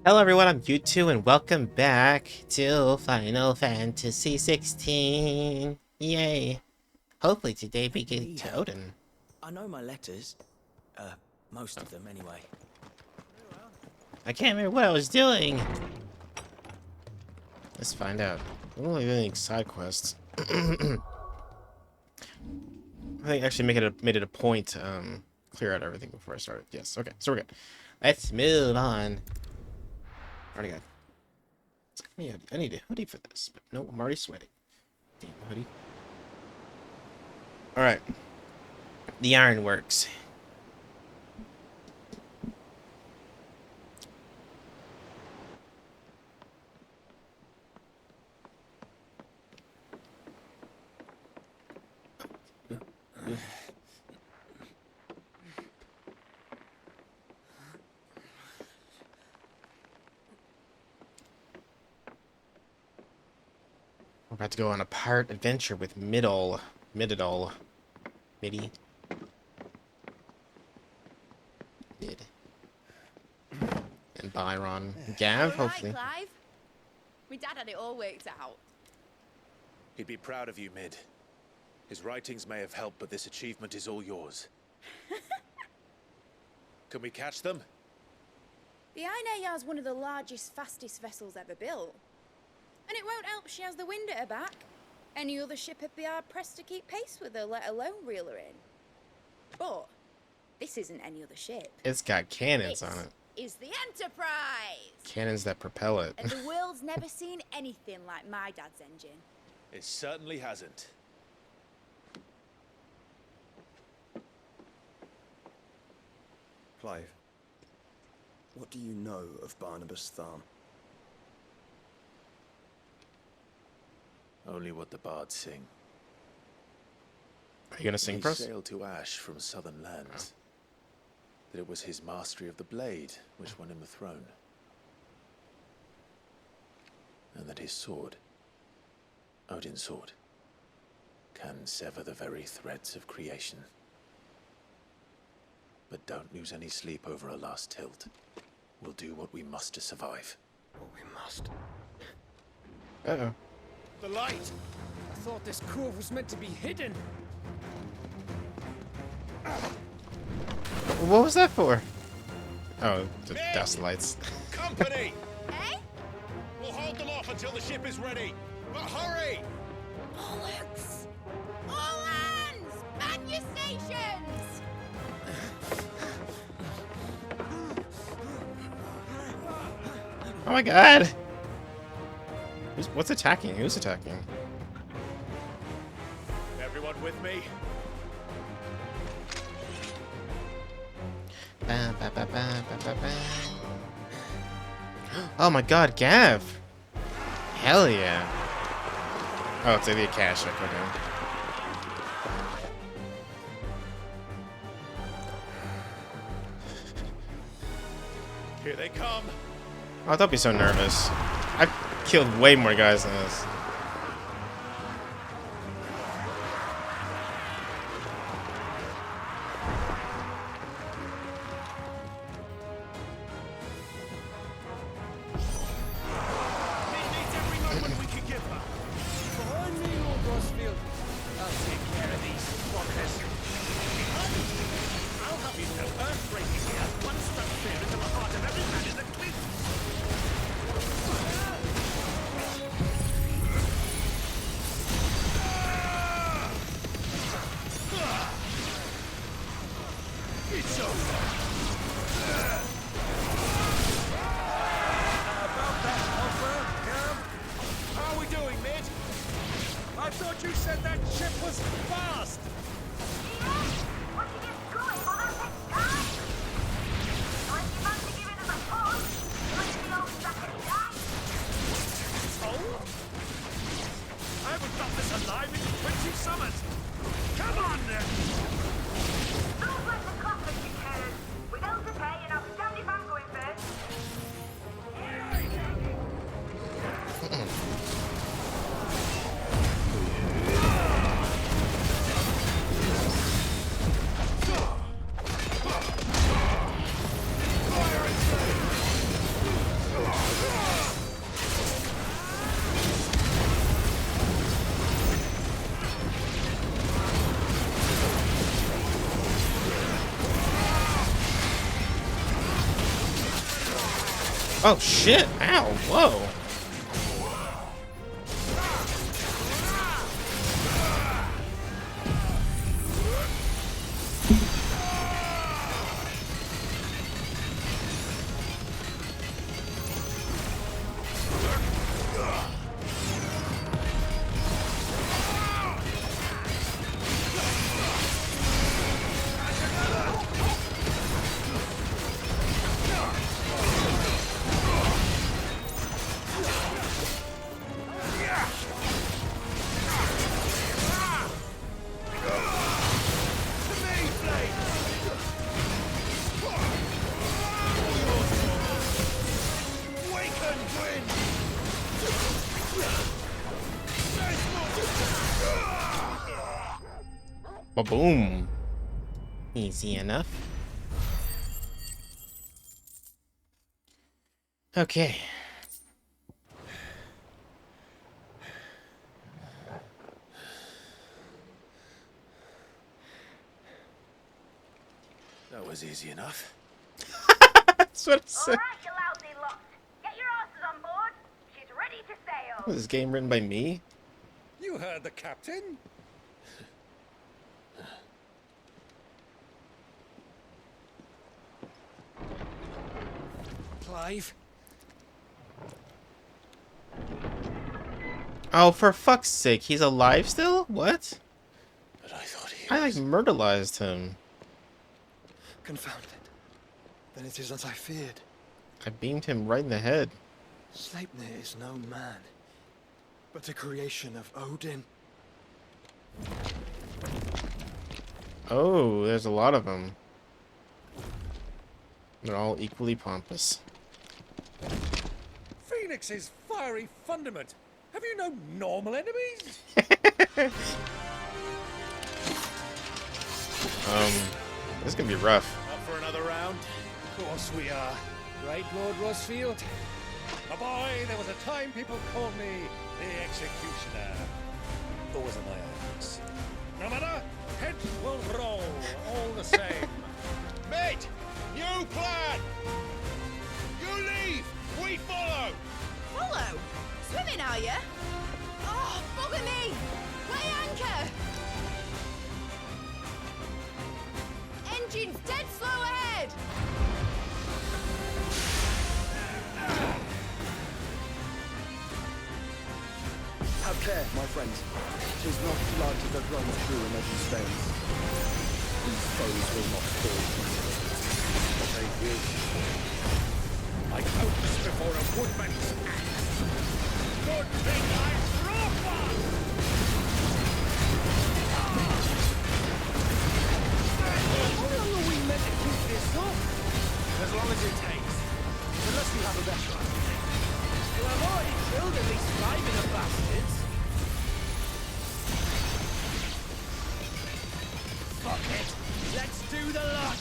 Hello everyone, I'm U2 and welcome back to Final Fantasy 16. Yay. Hopefully today we get Totem. I know my letters. Most of them anyway. I can't remember what I was doing. Let's find out. I don't really have any side quests. I think actually made it a point to clear out everything before I started. Yes, okay, so we're good. Let's move on. Already got. I need a hoodie for this, but no, I'm already sweating. Damn hoodie. Alright. The Ironworks. We're about to go on a pirate adventure with Midol. Mid. And Byron. Gav, hopefully. Right, Clive. My dad had it all worked out. He'd be proud of you, Mid. His writings may have helped, but this achievement is all yours. Can we catch them? The Aina is one of the largest, fastest vessels ever built. And it won't help she has the wind at her back. Any other ship would be hard pressed to keep pace with her, let alone reel her in. But this isn't any other ship. It's got cannons on it. Is the Enterprise! Cannons that propel it. And the world's never seen anything like my dad's engine. It certainly hasn't. Clive, what do you know of Barnabas Tharm? Only what the bards sing. Are you gonna sing He for us? sailed to Ash from southern lands. That it was his mastery of the blade which won him the throne. And that his sword, Odin's sword, can sever the very threads of creation. But don't lose any sleep over a last tilt. We'll do what we must to survive. What we must. Uh-oh. The light! I thought this cove was meant to be hidden. What was that for? Oh, the dust lights. Company! Eh? We'll hold them off until the ship is ready. But hurry! Bollocks! All hands! Man your stations! Oh my god! What's attacking? Who's attacking? Everyone with me? Ba, ba, ba, ba, ba, ba, ba. Oh my god, Gav! Hell yeah! Oh, it's the Akashic, okay. Here they come. Oh, don't be so nervous. I've killed way more guys than this. Needs every moment we can give her. Behind me, Lord Rosfield. I'll take care of these fuckers. I'll have you know earth-breaking here. One step fear into the heart of every man in the cliff. It's over. About that, Hopper, Gav. How are we doing, Mid? I thought you said that ship was fast. Oh? I haven't done this alive in 20 summers. Come on, then. Oh shit! Ow! Whoa! Ba-boom! Easy enough. Okay. That was easy enough. That's what I said. Alright, you lousy lot. Get your asses on board. She's ready to sail. Was this game written by me? You heard the captain. Clive. Oh, for fuck's sake, he's alive still? What? But I thought he I like was... murderized him. Confounded. Then it is as I feared. I beamed him right in the head. Sleipnir is no man, but a creation of Odin. Oh, there's a lot of them. They're all equally pompous. Phoenix's fiery fundament. Have you no normal enemies? This is gonna be rough. Up for another round? Of course we are. Right, Lord Rosfield? A boy, there was a time people called me the Executioner. Those are my eyes. No matter, heads will roll, all the same. Mate, new plan! You leave, we follow! Follow? Swimming, are you? Oh, bugger me! Weigh anchor! Engine's dead slow ahead! Have care, my friends. 'Tis not blood that runs through in Odin's veins. These foes will not fall easily, but they will. Like oats before a woodman's axe. Good thing I brought one! How long are we meant to keep this up? As long as it takes. Unless we have a better idea. Well, I've already killed at least 5 of the bastards. Fuck it. Let's do the lot.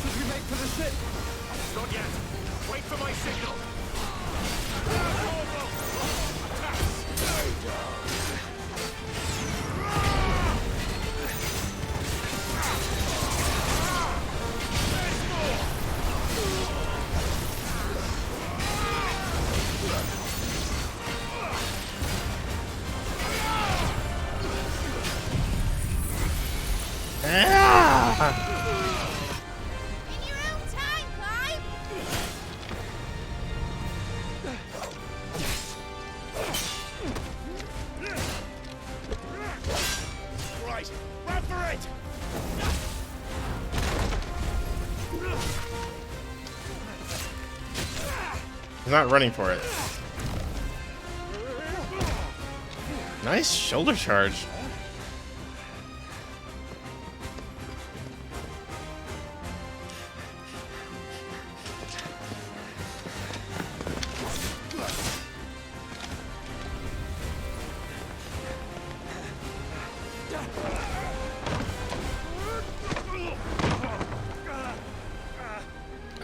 Should we make for the ship? Not yet. Wait for my signal. Ah! In your own time, Clive! Right, run for it! He's not running for it. Nice shoulder charge.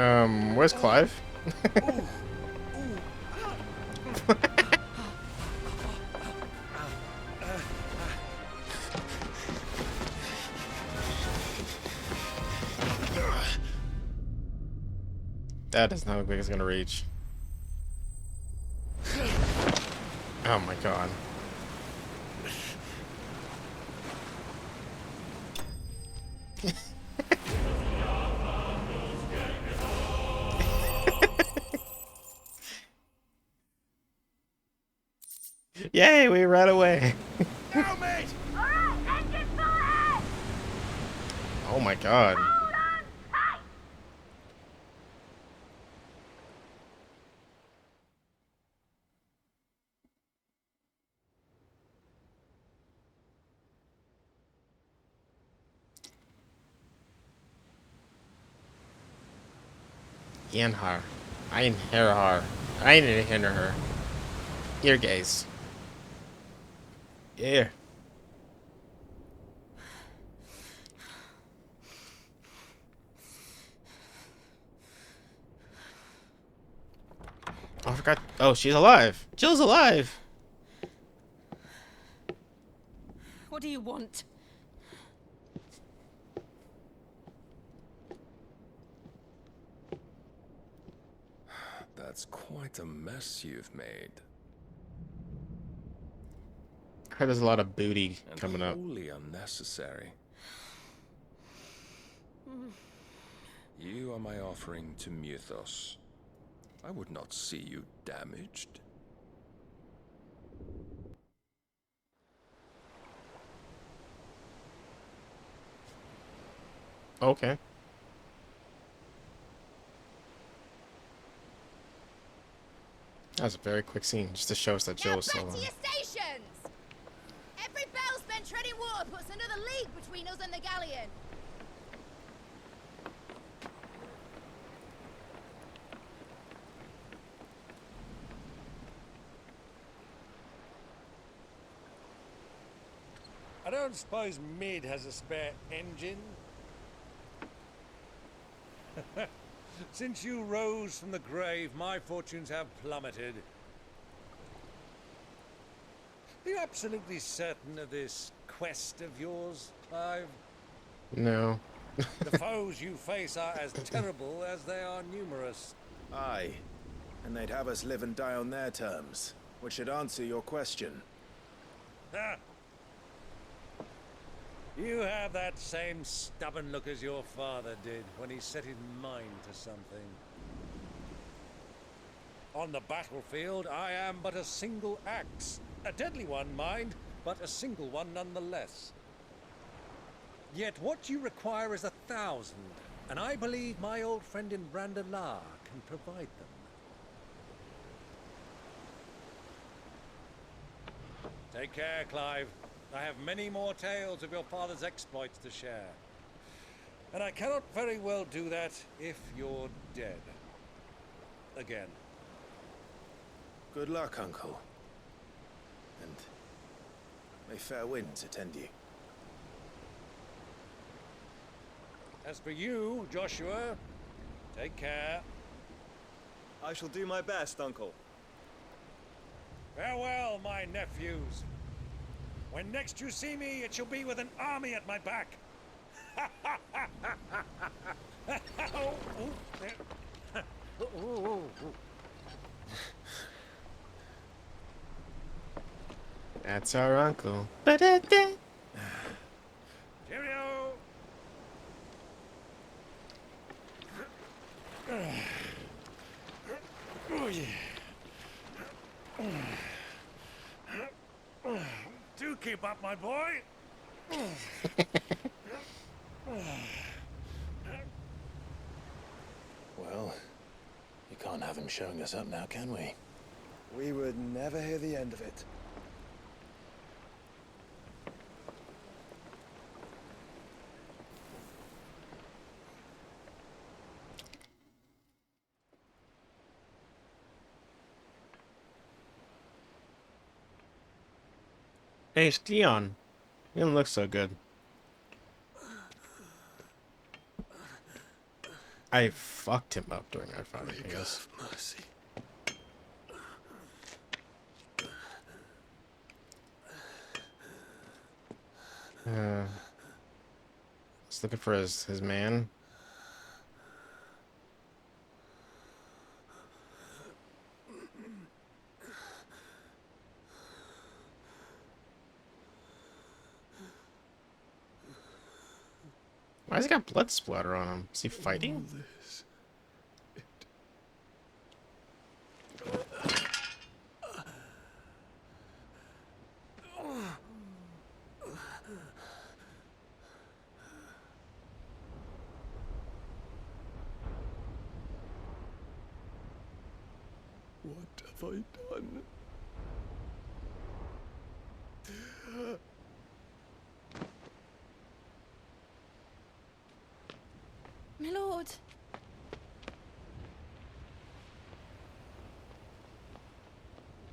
Where's Clive? That does not look like it's gonna reach. Oh my god. Yay, we ran away. Now, mate! Alright, engine full ahead! Oh my god. Hold on tight! Yanhar. Ein Herhar. Ein Hinner. Ear gaze. Yeah. Oh, I forgot. Oh, she's alive. Jill's alive. What do you want? That's quite a mess you've made. I heard there's a lot of booty And coming up. wholly unnecessary. You are my offering to Mythos. I would not see you damaged. Okay. That was a very quick scene, just to show us that Jill Now was back still to alive. your stations! Every bell spent treading water puts another league between us and the galleon. I don't suppose Mid has a spare engine? Since you rose from the grave, my fortunes have plummeted. Are you absolutely certain of this quest of yours, Clive? No. The foes you face are as terrible as they are numerous. Aye, and they'd have us live and die on their terms, which should answer your question. Ha! You have that same stubborn look as your father did when he set his mind to something. On the battlefield, I am but a single axe. A deadly one, mind, but a single one nonetheless. Yet what you require is 1,000, and I believe my old friend in Brandalar can provide them. Take care, Clive. I have many more tales of your father's exploits to share. And I cannot very well do that if you're dead. Again. Good luck, Uncle. And may fair winds attend you. As for you, Joshua, take care. I shall do my best, Uncle. Farewell, my nephews. When next you see me, it shall be with an army at my back. That's our uncle. Ba-da-da. Cheerio! Do keep up, my boy. Well, you can't have him showing us up now, can we? We would never hear the end of it. Hey, it's Dion. You don't look so good. I fucked him up during our fight, I guess. Mercy. He's looking for his man. Why's he got blood splatter on him? Is he fighting? What have I done? My lord.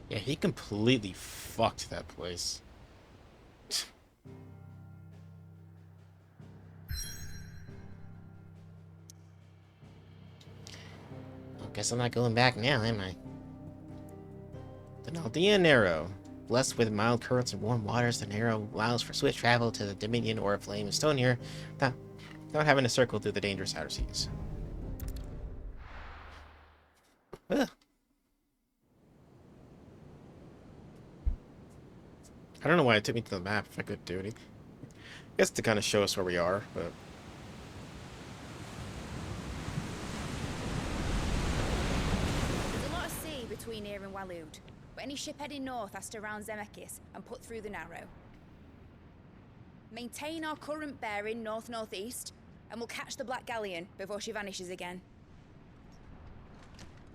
Yeah, he completely fucked that place. I guess I'm not going back now, am I? The Naldean Arrow. Blessed with mild currents and warm waters, the arrow allows for swift travel to the Dominion or Flame and Stonier without having to circle through the dangerous outer seas. Ugh. I don't know why it took me to the map if I could do anything. I guess to kind of show us where we are, but... There's a lot of sea between here and Waloed, but any ship heading north has to round Zemeckis and put through the Narrow. Maintain our current bearing north-northeast, and we'll catch the Black Galleon before she vanishes again.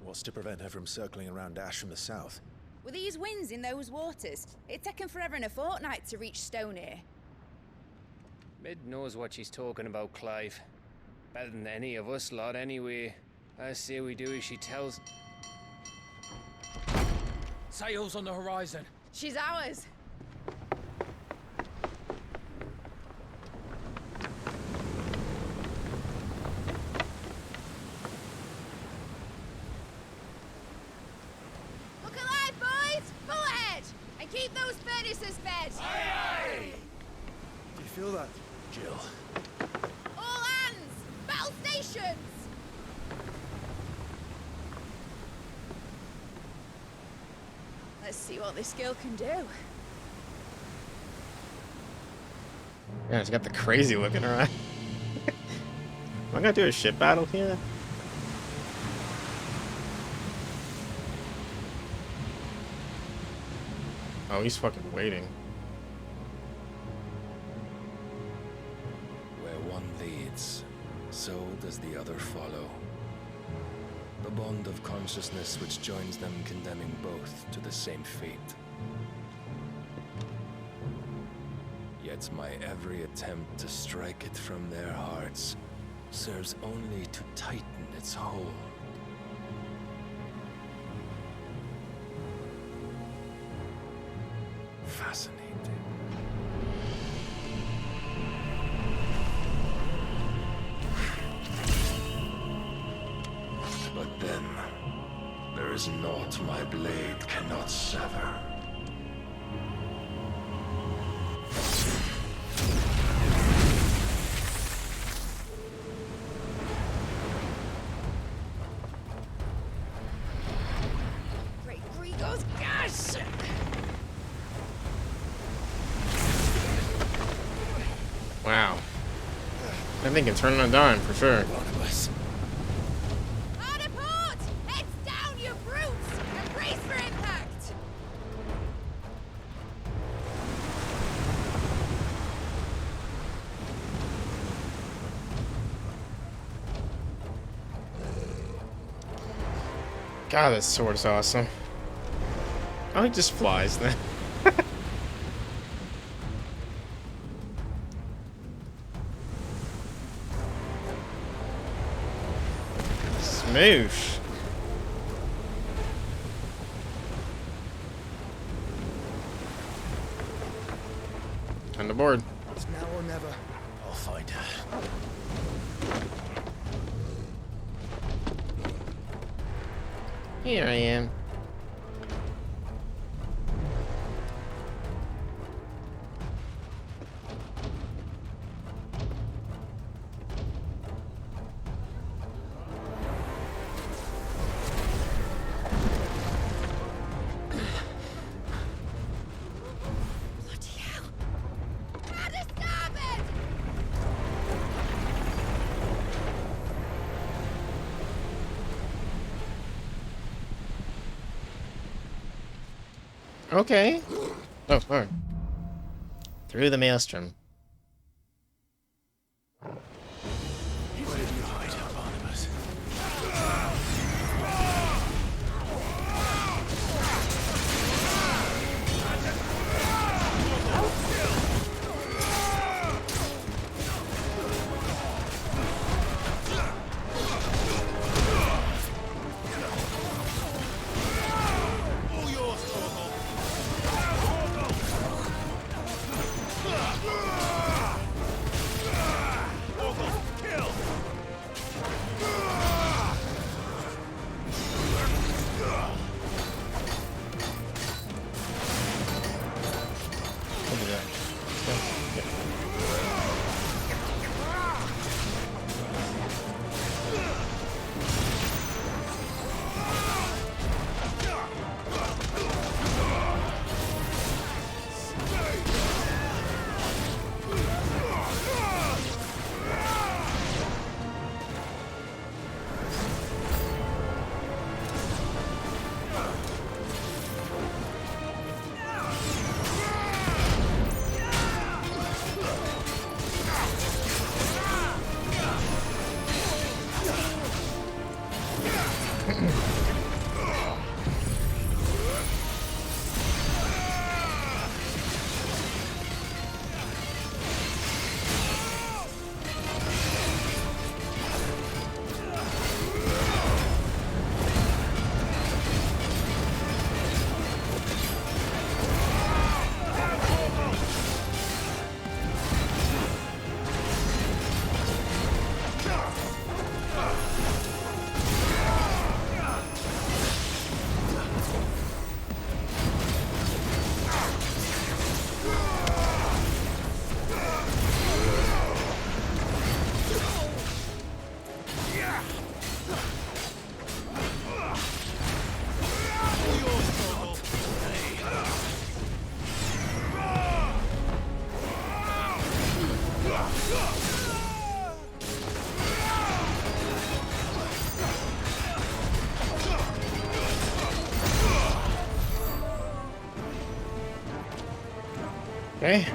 What's to prevent her from circling around Ash from the south? With these winds in those waters, it'd taken forever and a fortnight to reach Stonier. Mid knows what she's talking about, Clive. Better than any of us lot, anyway. I say we do as she tells. Sails on the horizon. She's ours. Look alive, boys! Full ahead! And keep those furnaces fed! Do you feel that? Jill. All hands! Battle stations! Let's see what this girl can do. Yeah, she's got the crazy look in her eye. Am I gonna do a ship battle here? Oh, he's fucking waiting. Where one leads, so does the other follow. The bond of consciousness which joins them, condemning both to the same fate. Yet my every attempt to strike it from their hearts serves only to tighten its hold. Fascinating. But then, there is naught my blade cannot sever. Great Grigos, gosh! Wow. That thing can turn on a dime for sure. Hard a port! Heads down, you brutes! And brace for impact! God, this sword's awesome. Oh, it just flies then. Smoosh. On the board. It's now or never. I'll find her. Here I am. Okay. Oh, alright. Through the maelstrom. Where did you hide, Barnabas? What is that? Okay.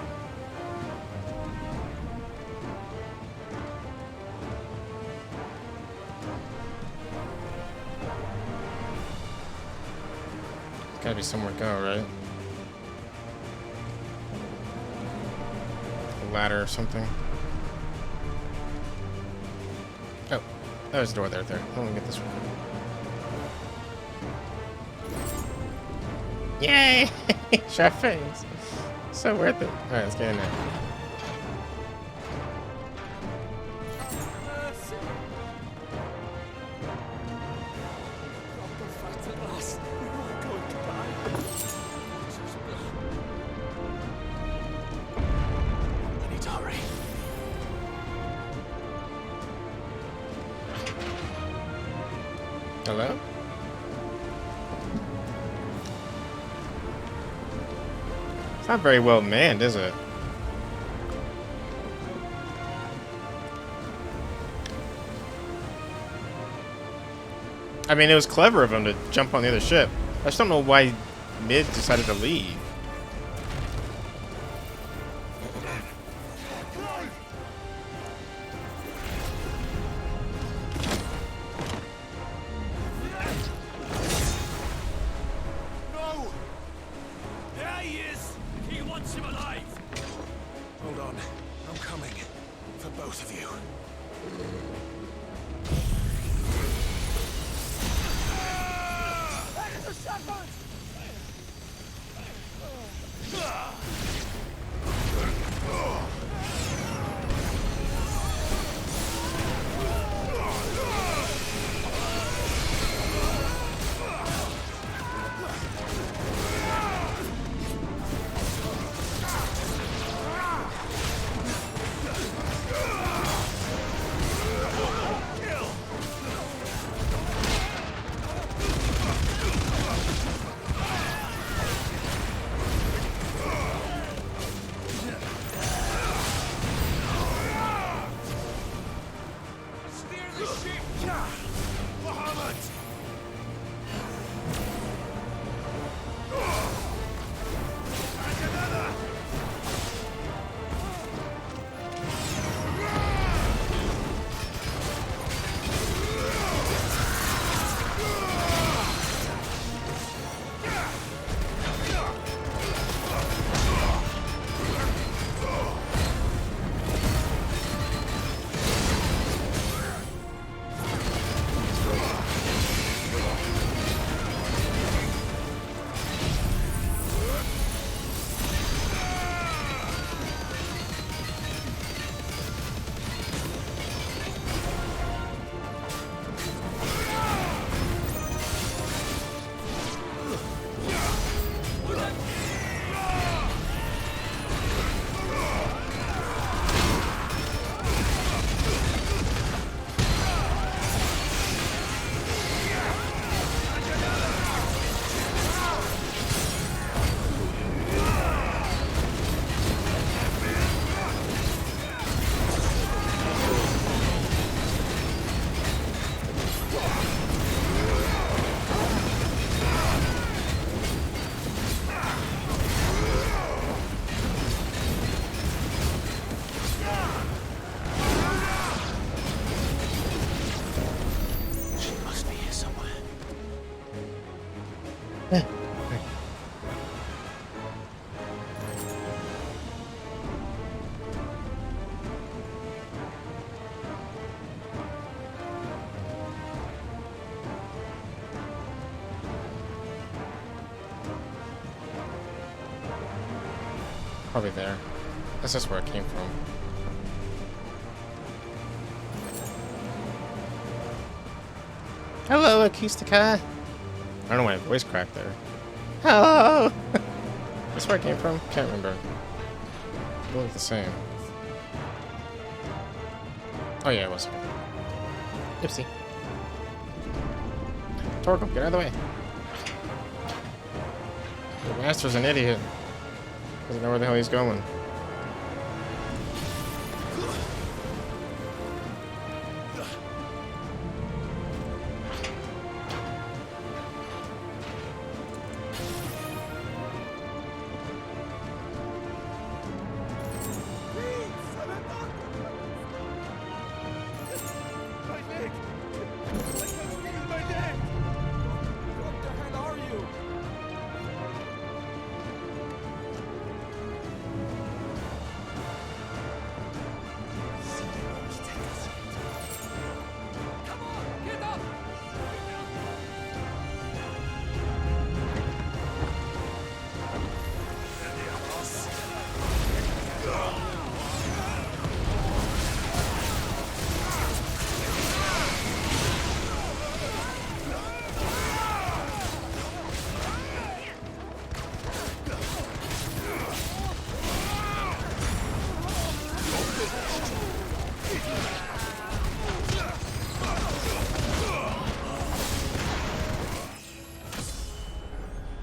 Gotta be somewhere to go, right? A ladder or something. Oh, there's a door there. Let me get this one. Yay! Sharp fangs. So worth it. Alright, let's get in there. I need to hurry. Hello? It's not very well manned, is it? I mean, it was clever of him to jump on the other ship. I just don't know why Mid decided to leave. No! There he is! He wants him alive! Hold on. I'm coming. For both of you. Probably there. That's just where it came from. Hello, Acoustica. I don't know why my voice cracked there. Hello. That's where it came from. Can't remember. They look the same. Oh yeah, it was. Oopsie. Torgal, get out of the way. The master's an idiot. Doesn't know where the hell he's going.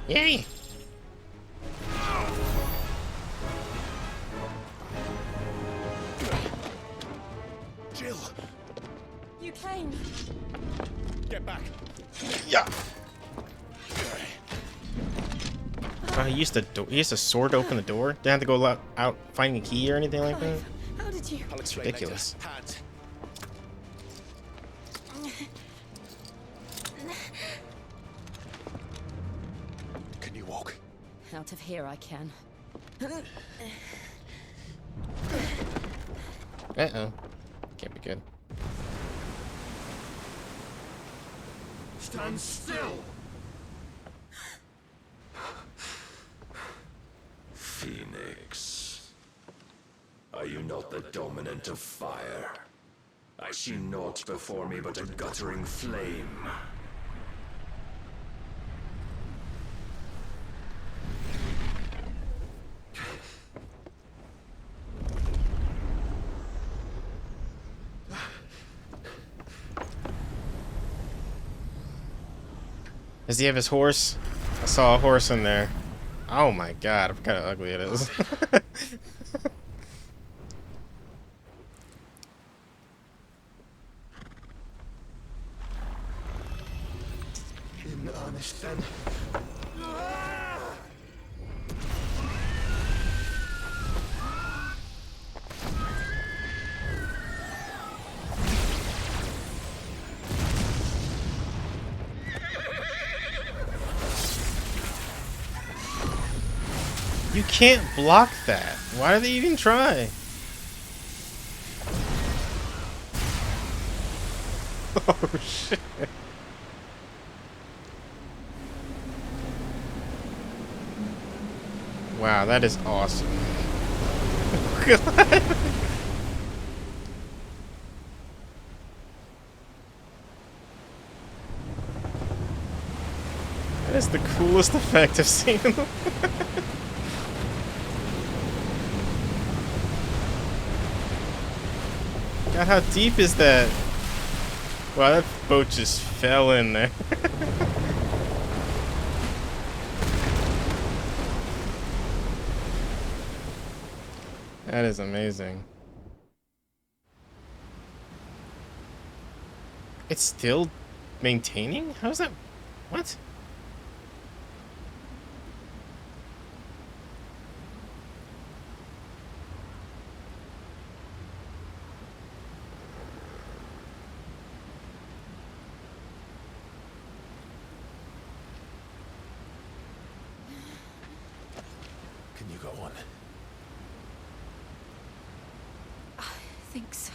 Yay! Jill! You came. Get back. Yeah. He used a sword to open the door. Didn't have to go out finding a key or anything like that. How did you? It's ridiculous. Hands. Can you walk? Out of here I can. Uh-oh. Can't be good. Stand still! Phoenix, are you not the dominant of fire? I see naught before me but a guttering flame. Does he have his horse? I saw a horse in there. Oh my god, I forgot how ugly it is. punished then. You can't block that. Why do they even try? Oh shit. Wow, that is awesome. God. That is the coolest effect I've seen. God, how deep is that? Wow, that boat just fell in there. That is amazing. It's still maintaining? How's that? What? Can you go on? I think so.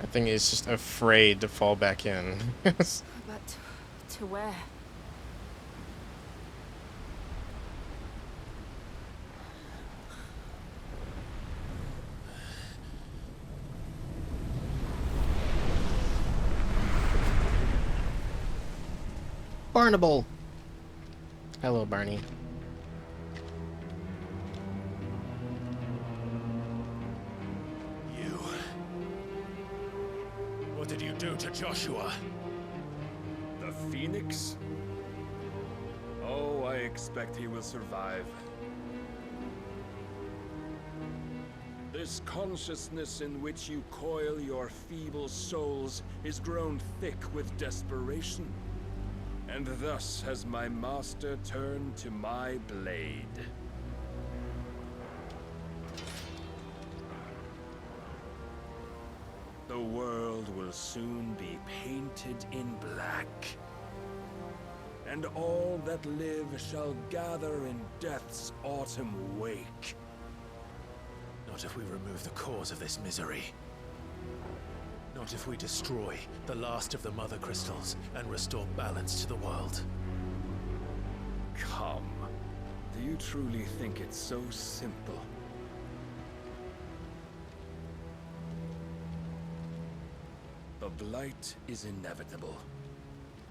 That thing is just afraid to fall back in. But to where? Barnable. Hello, Barney. You. What did you do to Joshua? The Phoenix? Oh, I expect he will survive. This consciousness in which you coil your feeble souls is grown thick with desperation. And thus has my master turned to my blade. The world will soon be painted in black. And all that live shall gather in death's autumn wake. Not if we remove the cause of this misery. Not if we destroy the last of the Mother Crystals and restore balance to the world. Come. Do you truly think it's so simple? The Blight is inevitable.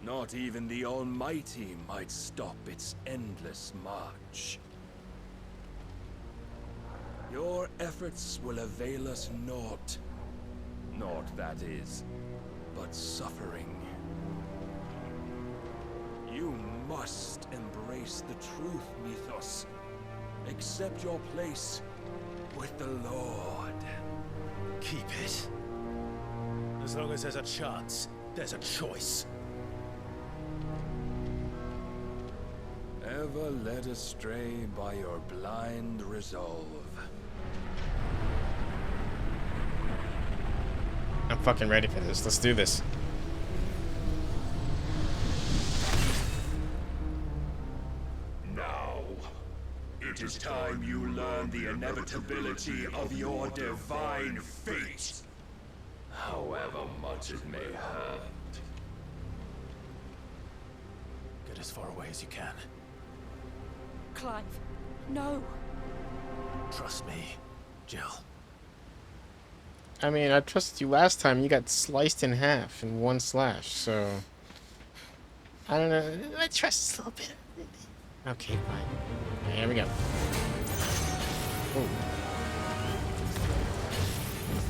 Not even the Almighty might stop its endless march. Your efforts will avail us naught. Naught, that is, but suffering. You must embrace the truth, Mythos. Accept your place with the Lord. Keep it. As long as there's a chance, there's a choice. Ever led astray by your blind resolve. I'm fucking ready for this. Let's do this. Now, it is time you learn the inevitability of your divine fate, however much it may hurt. Get as far away as you can. Clive, no. Trust me, Jill. I mean, I trusted you last time. You got sliced in half in one slash, so... I don't know. I trust a little bit. Okay, fine. Here we go. Oh.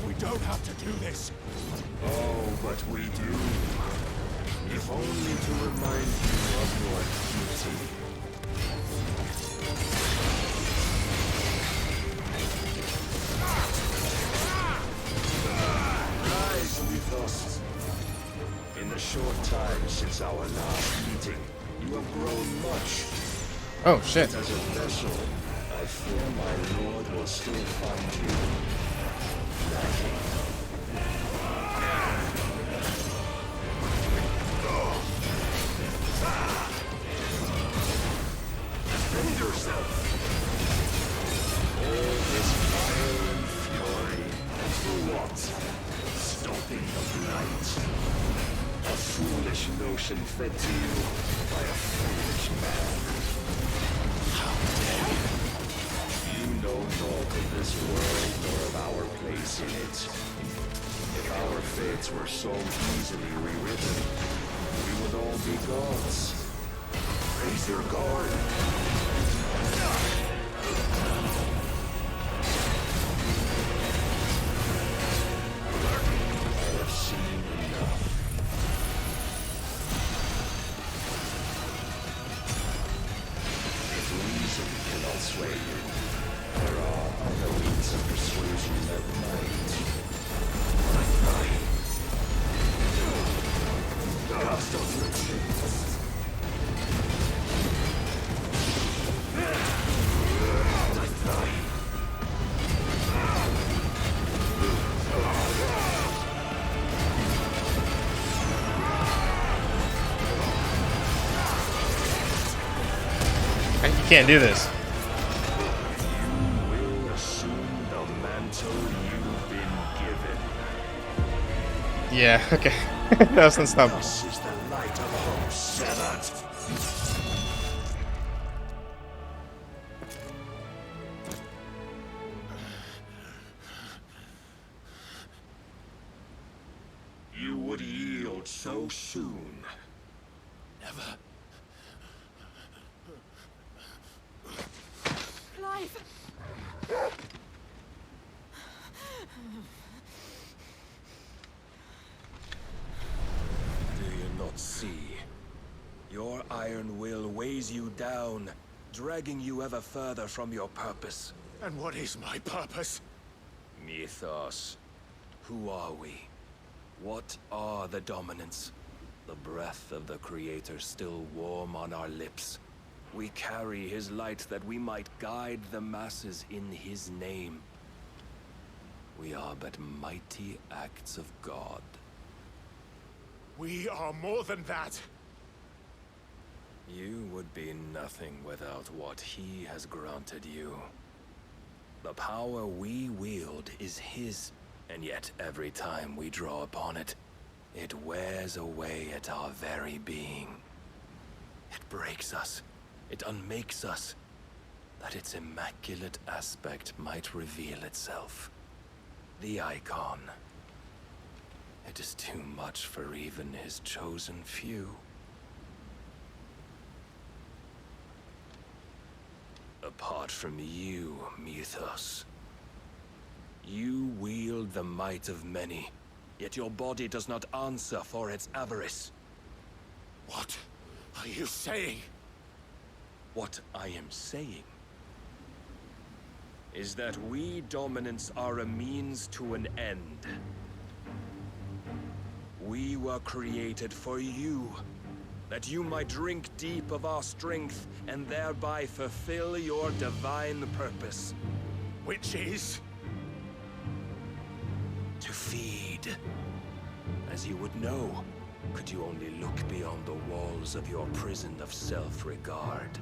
We don't have to do this. Oh, but we do. If only to remind you of your duty. Since our last meeting, you have grown much. Oh shit. As a vessel, I fear my lord will still find you lacking. Defend yourself! All this fire and fury, for what? Stopping the blight? A foolish notion fed to you by a foolish man. How dare you? You know naught of this world nor of our place in it. If our fates were so easily rewritten, we would all be gods. Raise your guard. I have seen enough. If reason cannot sway you, there are other means of persuasion that might. Cast affliction. You can't do this. You will assume the mantle you've been given. Yeah, okay. That was unstoppable. This is the light of hope severed. You would yield so soon. Never. Clive! Do you not see? Your iron will weighs you down, dragging you ever further from your purpose. And what is my purpose? Mythos. Who are we? What are the dominants? The breath of the Creator still warm on our lips. We carry his light that we might guide the masses in his name. We are but mighty acts of God. We are more than that. You would be nothing without what he has granted you. The power we wield is his, and yet every time we draw upon it, it wears away at our very being. It breaks us. It unmakes us, that its immaculate aspect might reveal itself. The icon. It is too much for even his chosen few. Apart from you, Mythos, you wield the might of many, yet your body does not answer for its avarice. What are you saying? What I am saying is that we dominants are a means to an end. We were created for you, that you might drink deep of our strength and thereby fulfill your divine purpose. Which is? To feed. As you would know, could you only look beyond the walls of your prison of self-regard.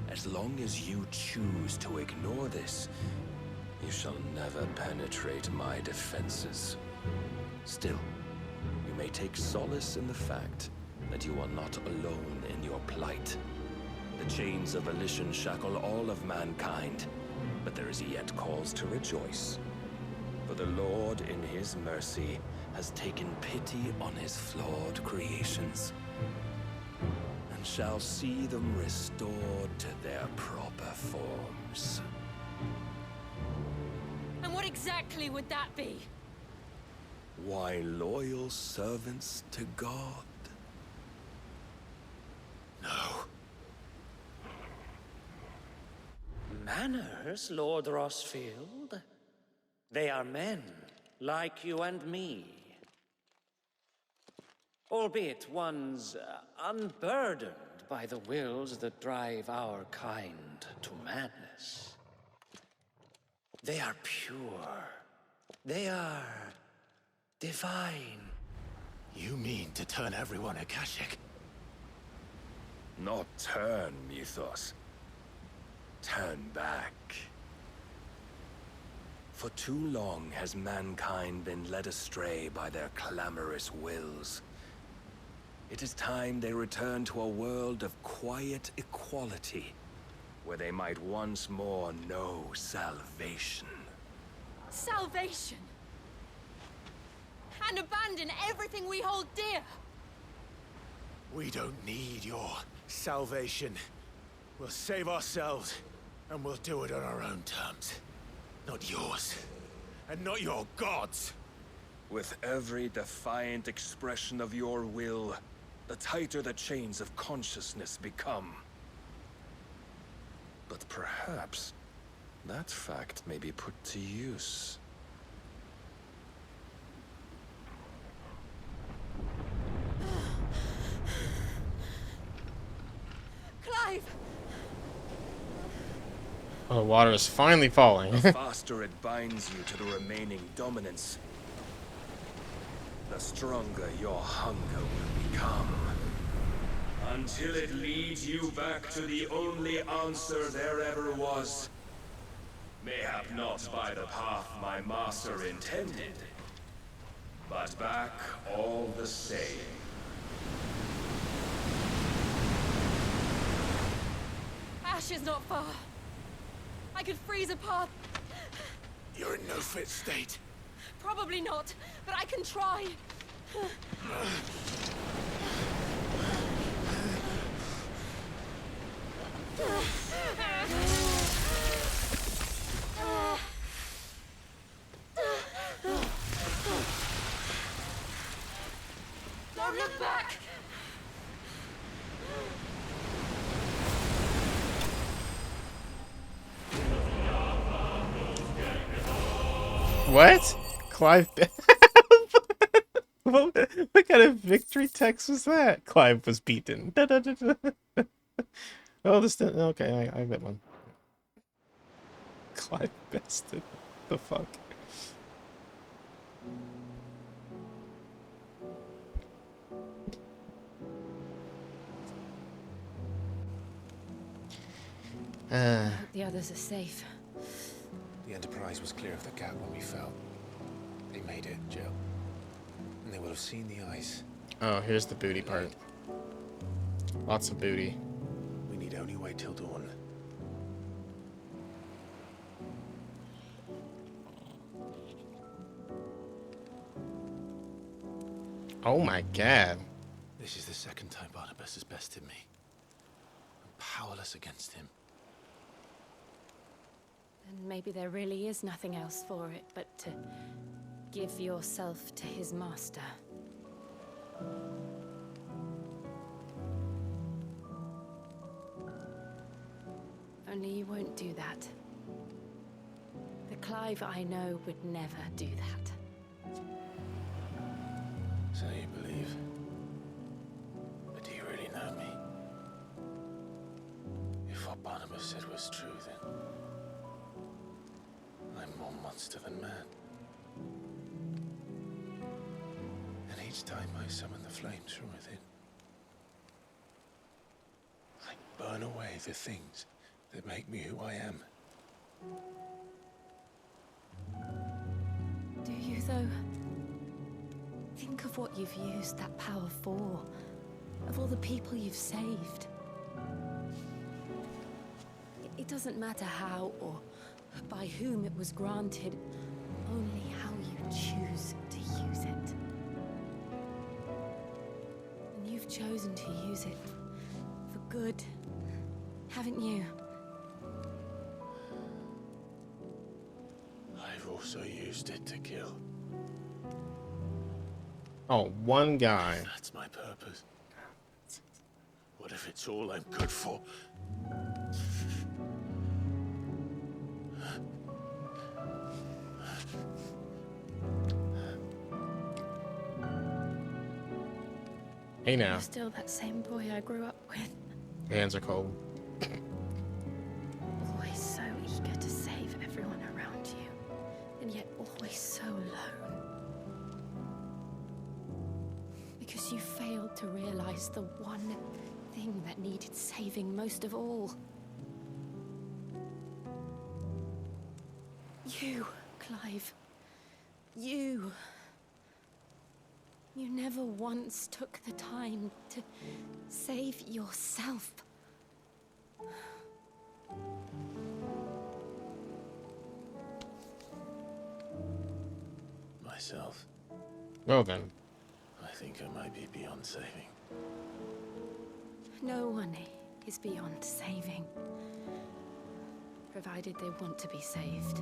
As long as you choose to ignore this, you shall never penetrate my defenses. Still, you may take solace in the fact that you are not alone in your plight. The chains of volition shackle all of mankind, but there is yet cause to rejoice. For the Lord, in his mercy, has taken pity on his flawed creations, and shall see them restored to their proper forms. And what exactly would that be? Why, loyal servants to God. No. Manners, Lord Rossfield? They are men, like you and me. albeit ones unburdened by the wills that drive our kind to madness. They are pure. They are divine. You mean to turn everyone Akashic? Not turn, Mythos. Turn back. For too long has mankind been led astray by their clamorous wills. It is time they return to a world of quiet equality, where they might once more know salvation. Salvation! And abandon everything we hold dear! We don't need your salvation. We'll save ourselves, and we'll do it on our own terms. Not yours. And not your gods! With every defiant expression of your will, the tighter the chains of consciousness become. But perhaps that fact may be put to use. Clive! Oh, the water is finally falling. The faster it binds you to the remaining dominance, the stronger your hunger will become. Until it leads you back to the only answer there ever was. Mayhap not by the path my master intended, but back all the same. Ash is not far. I could freeze a path. You're in no fit state. Probably not, but I can try. Don't look back! What? Clive? what kind of victory text was that? Clive was beaten. Da, da, da, da. Oh, this. Okay, I get one. Clive bested. The fuck. The others are safe. The Enterprise was clear of the gap when we fell. They made it, Jill. And they will have seen the ice. Oh, here's the booty part. Lots of booty. We need only wait till dawn. Oh my god. This is the second time Barnabas has bested me. I'm powerless against him. And maybe there really is nothing else for it but to give yourself to his master. Only you won't do that. The Clive I know would never do that. So you believe? But do you really know me? If what Barnabas said was true, then I'm more monster than man. And each time I summon the flames from within, I burn away the things that make me who I am. Do you, though? Think of what you've used that power for. Of all the people you've saved. It doesn't matter how or by whom it was granted, only how you choose to use it. And you've chosen to use it for good, haven't you? I've also used it to kill. Oh, one guy. That's my purpose. What if it's all I'm good for? Hey now. You're still that same boy I grew up with. Your hands are cold. Always so eager to save everyone around you, and yet always so alone. Because you failed to realize the one thing that needed saving most of all. You, Clive. You. You never once took the time to save yourself. Myself. Well then. I think I might be beyond saving. No one is beyond saving, provided they want to be saved.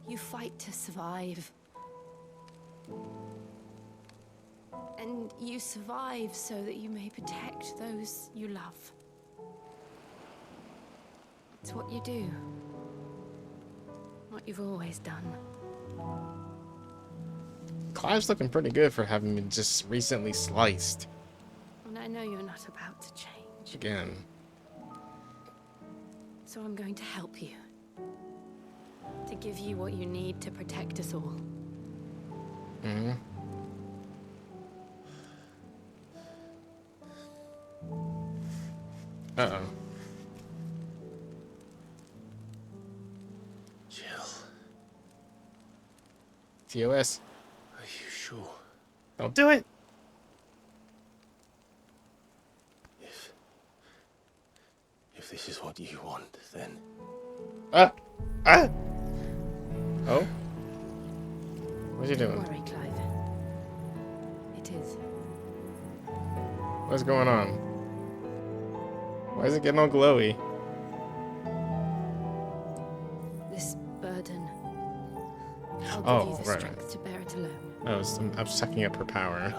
You fight to survive. And you survive so that you may protect those you love. It's what you do. What you've always done. Clive's looking pretty good for having been just recently sliced. And I know you're not about to change. Again. So I'm going to help you. To give you what you need to protect us all. Mm-hmm. Uh-oh. Jill. TOS. Are you sure? Don't do it. If this is what you want, then... Oh? What's he doing? Don't worry, Clive. It is. What's going on? Why is it getting all glowy? This burden. I'll give you the right. strength to bear it alone. I'm sucking up her power.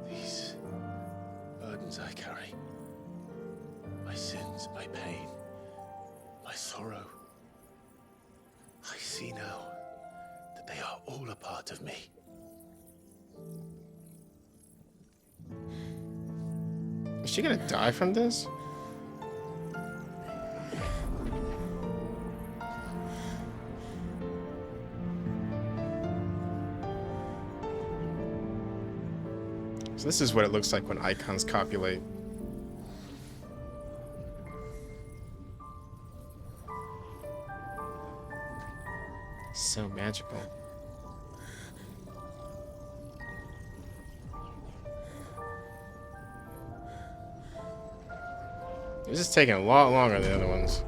These burdens I carry, my sins, my pain, my sorrow, I see now that they are all a part of me. Is she gonna die from this? So this is what it looks like when icons copulate. So magical. This is taking a lot longer than the other ones.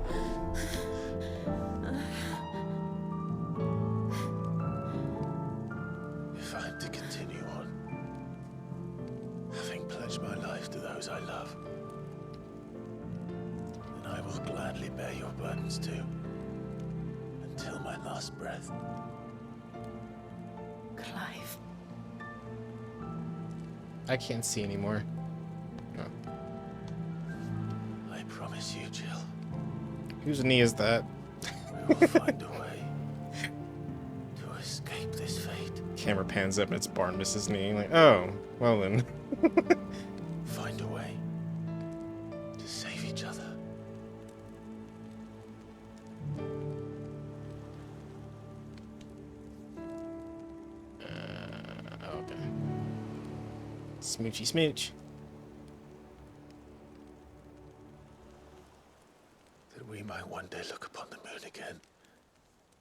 If I am to continue on, having pledged my life to those I love, then I will gladly bear your burdens too, until my last breath. Clive. I can't see anymore. No. I promise you, Jill. Whose knee is that? We will find a way to escape this fate. Camera pans up and it's Barnabas's knee. Like, oh, well then. Find a way to save each other. Okay. Smoochy smooch. That we might one day look upon the moon again,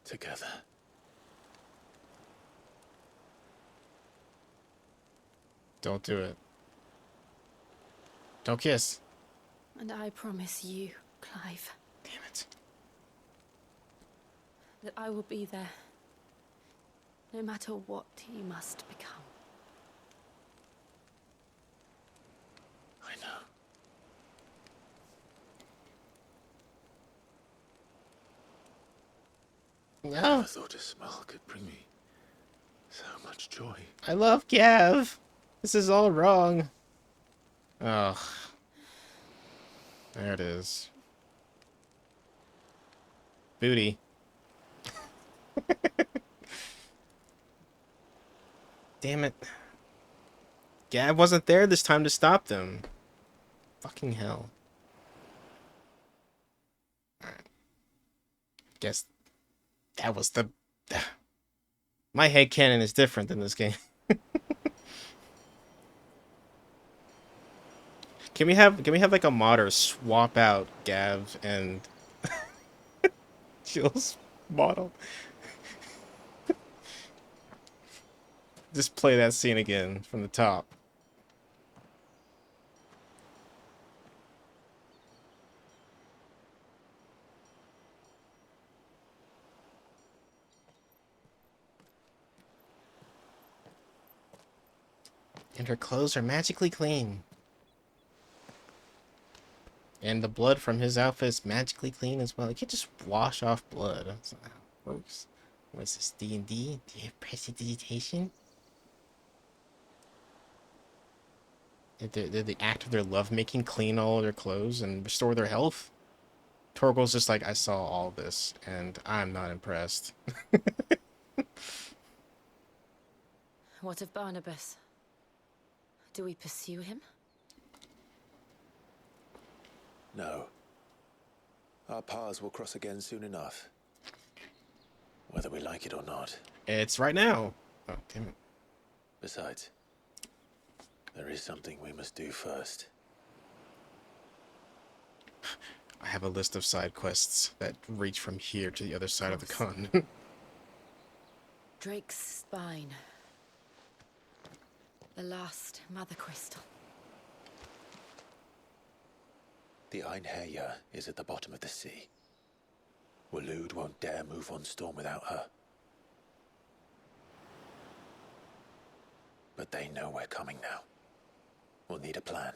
together. Don't do it. Don't kiss. And I promise you, Clive. Damn it. That I will be there. No matter what you must become. I know. No. I never thought a smile could bring me so much joy. I love Gav. This is all wrong. Ugh. There it is. Booty. Damn it. Gab wasn't there this time to stop them. Fucking hell. Alright. Guess that was the... My headcanon is different than this game. Can we have like a modder swap out Gav and Jill's model? Just play that scene again from the top. And her clothes are magically clean. And the blood from his outfit is magically clean as well. You can't just wash off blood. That's not how it works. What's this, D&D? Do you have prestidigitation? Did the act of their lovemaking clean all of their clothes and restore their health? Torgal's just like, I saw all this, and I'm not impressed. What of Barnabas? Do we pursue him? No. Our paths will cross again soon enough. Whether we like it or not. It's right now. Oh, damn it. Besides, there is something we must do first. I have a list of side quests that reach from here to the other side of the continent. Drake's spine. The last mother crystal. The Einherja is at the bottom of the sea. Waloed won't dare move on Storm without her. But they know we're coming now. We'll need a plan.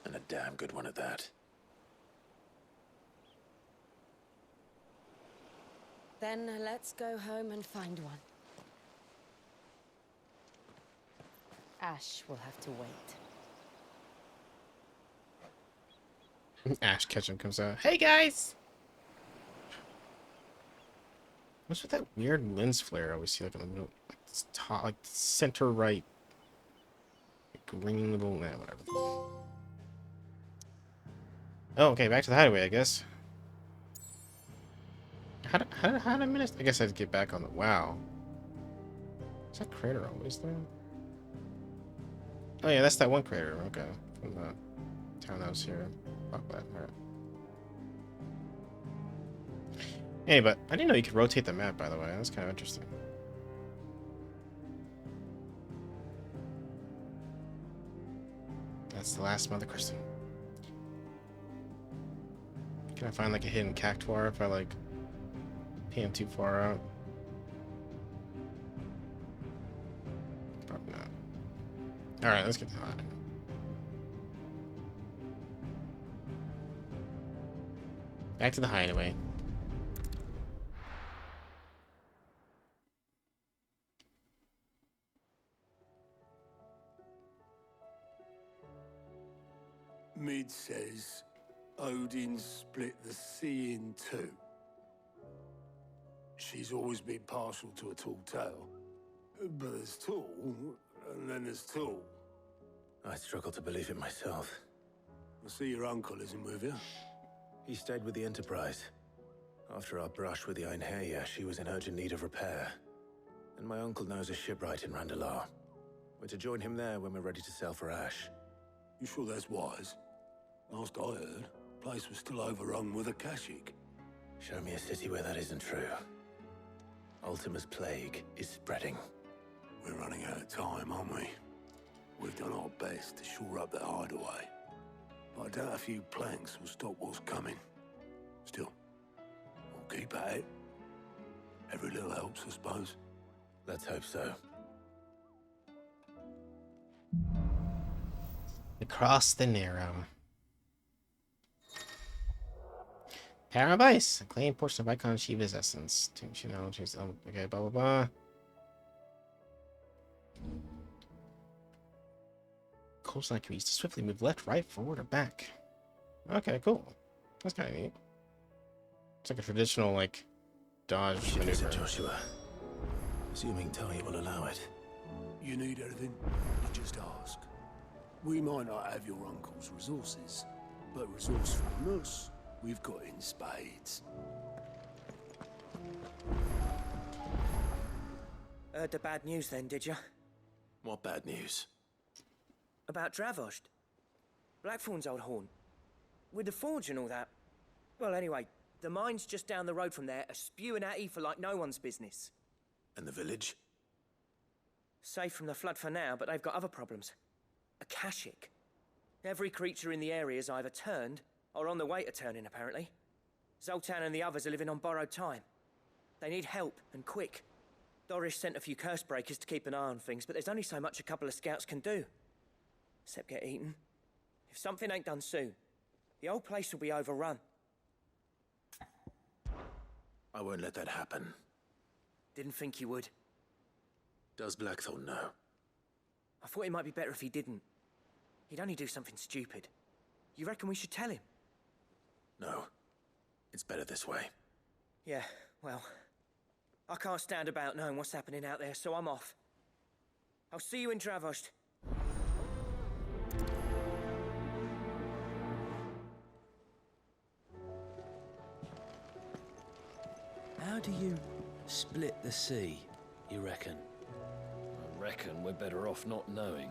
And a damn good one at that. Then let's go home and find one. Ash will have to wait. Ash Ketchum comes out. Hey guys! What's with that weird lens flare I always see like in the middle, like top, like center right, green little, whatever. Oh, okay, back to the hideaway, I guess. How did I miss? I guess I had to get back on the. Wow. Is that crater always there? Oh yeah, that's that one crater. Okay, from the town that was here. Fuck that. Alright. Hey, but I didn't know you could rotate the map, by the way. That's kind of interesting. That's the last mother crystal. Can I find like a hidden cactuar if I like pan too far out? Probably not. Alright, let's get to that. Back to the hideaway. Mid says Odin split the sea in two. She's always been partial to a tall tale. But there's tall, and then there's tall. I struggle to believe it myself. I see your uncle isn't with you. He stayed with the Enterprise. After our brush with the Einherja, she was in urgent need of repair. And my uncle knows a shipwright in Randalar. We're to join him there when we're ready to sail for Ash. You sure that's wise? Last I heard, the place was still overrun with a Kashyyyk. Show me a city where that isn't true. Ultima's plague is spreading. We're running out of time, aren't we? We've done our best to shore up that hideaway. But I doubt a few planks will stop what's coming. Still, we'll keep at it. Every little helps, I suppose. Let's hope so. Across the Narrow. Power of Ice. A claimed portion of Icon Shiva's essence. Okay, blah blah blah. Coastline can be used to swiftly move left, right, forward, or back. Okay, cool. That's kind of neat. It's like a traditional, like, dodge maneuver. Joshua. Assuming Tony will allow it. You need anything, you just ask. We might not have your uncle's resources, but resource from us, we've got in spades. Heard the bad news then, did you? What bad news? About Dravost. Blackthorn's old haunt. With the forge and all that. Well, anyway, the mines just down the road from there are spewing out ether like no one's business. And the village? Safe from the flood for now, but they've got other problems. Akashic. Every creature in the area is either turned or on the way to turning, apparently. Zoltan and the others are living on borrowed time. They need help, and quick. Doris sent a few curse breakers to keep an eye on things, but there's only so much a couple of scouts can do. Except get eaten. If something ain't done soon, the old place will be overrun. I won't let that happen. Didn't think you would. Does Blackthorn know? I thought it might be better if he didn't. He'd only do something stupid. You reckon we should tell him? No. It's better this way. Yeah, well, I can't stand about knowing what's happening out there, so I'm off. I'll see you in Dravost. How do you split the sea, you reckon? I reckon we're better off not knowing.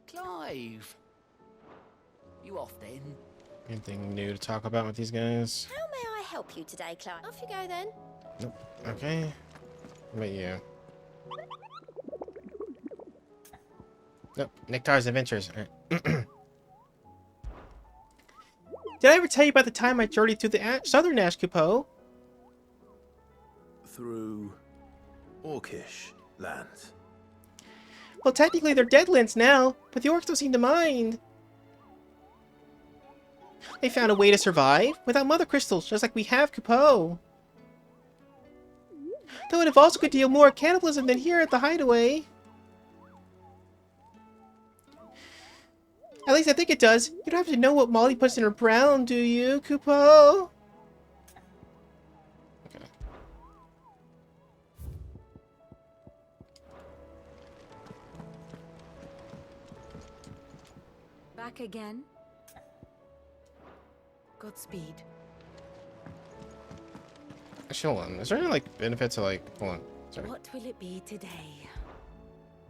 Clive! You off then? Anything new to talk about with these guys? How may I help you today, Clive? Off you go then. Nope. Okay. What about you? Nope. Nectar's Adventures. Alright. Did I ever tell you about the time I journeyed through the southern Ash Kupo? Through Orcish lands. Well, technically they're Deadlands now, but the orcs don't seem to mind. They found a way to survive without mother crystals, just like we have Kupo. Though it involves a good deal more cannibalism than here at the Hideaway. At least I think it does. You don't have to know what Molly puts in her brown, do you, Kupo? Okay. Back again? Godspeed. Actually, hold on. Is there any, like, benefit to, like... Hold on. Sorry. What will it be today?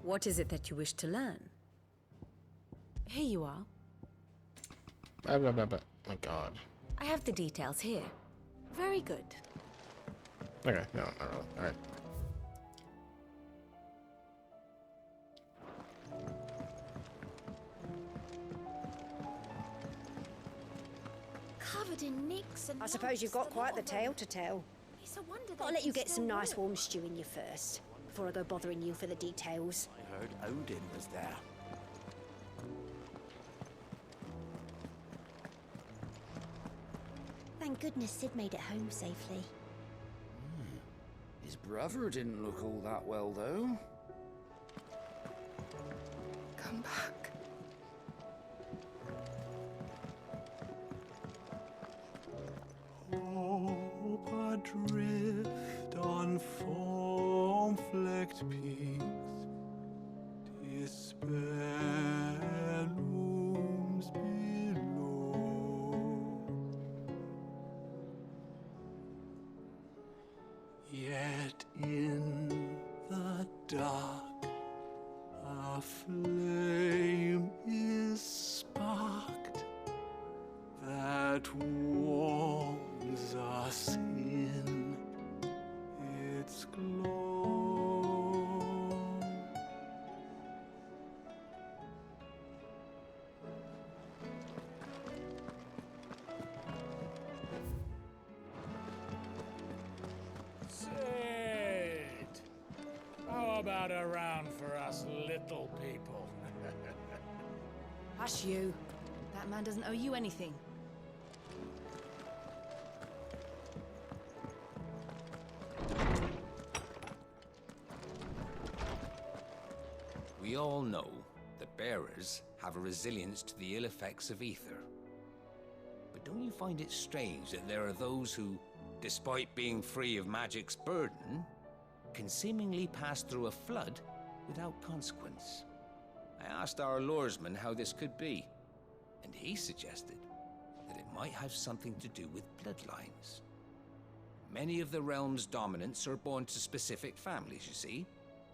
What is it that you wish to learn? Here you are. Blah, blah, blah, blah. My god. I have the details here. Very good. Okay, no, not really. Alright. Covered in nicks and... I suppose you've got quite the tale to tell. It's a wonder I'll let you get some nice warm stew in you first, before I go bothering you for the details. I heard Odin was there. Thank goodness Sid made it home safely. His brother didn't look all that well, though. Come back. Hope adrift on foam-flecked peaks, despair looms below. Yet in the dark, a flame is sparked that warms us in its glow. Sid! How about a round for us little people? Hush you. That man doesn't owe you anything. We all know that bearers have a resilience to the ill effects of ether. But don't you find it strange that there are those who despite being free of magic's burden, can seemingly pass through a flood without consequence. I asked our luresman how this could be, and he suggested that it might have something to do with bloodlines. Many of the realm's dominants are born to specific families, you see.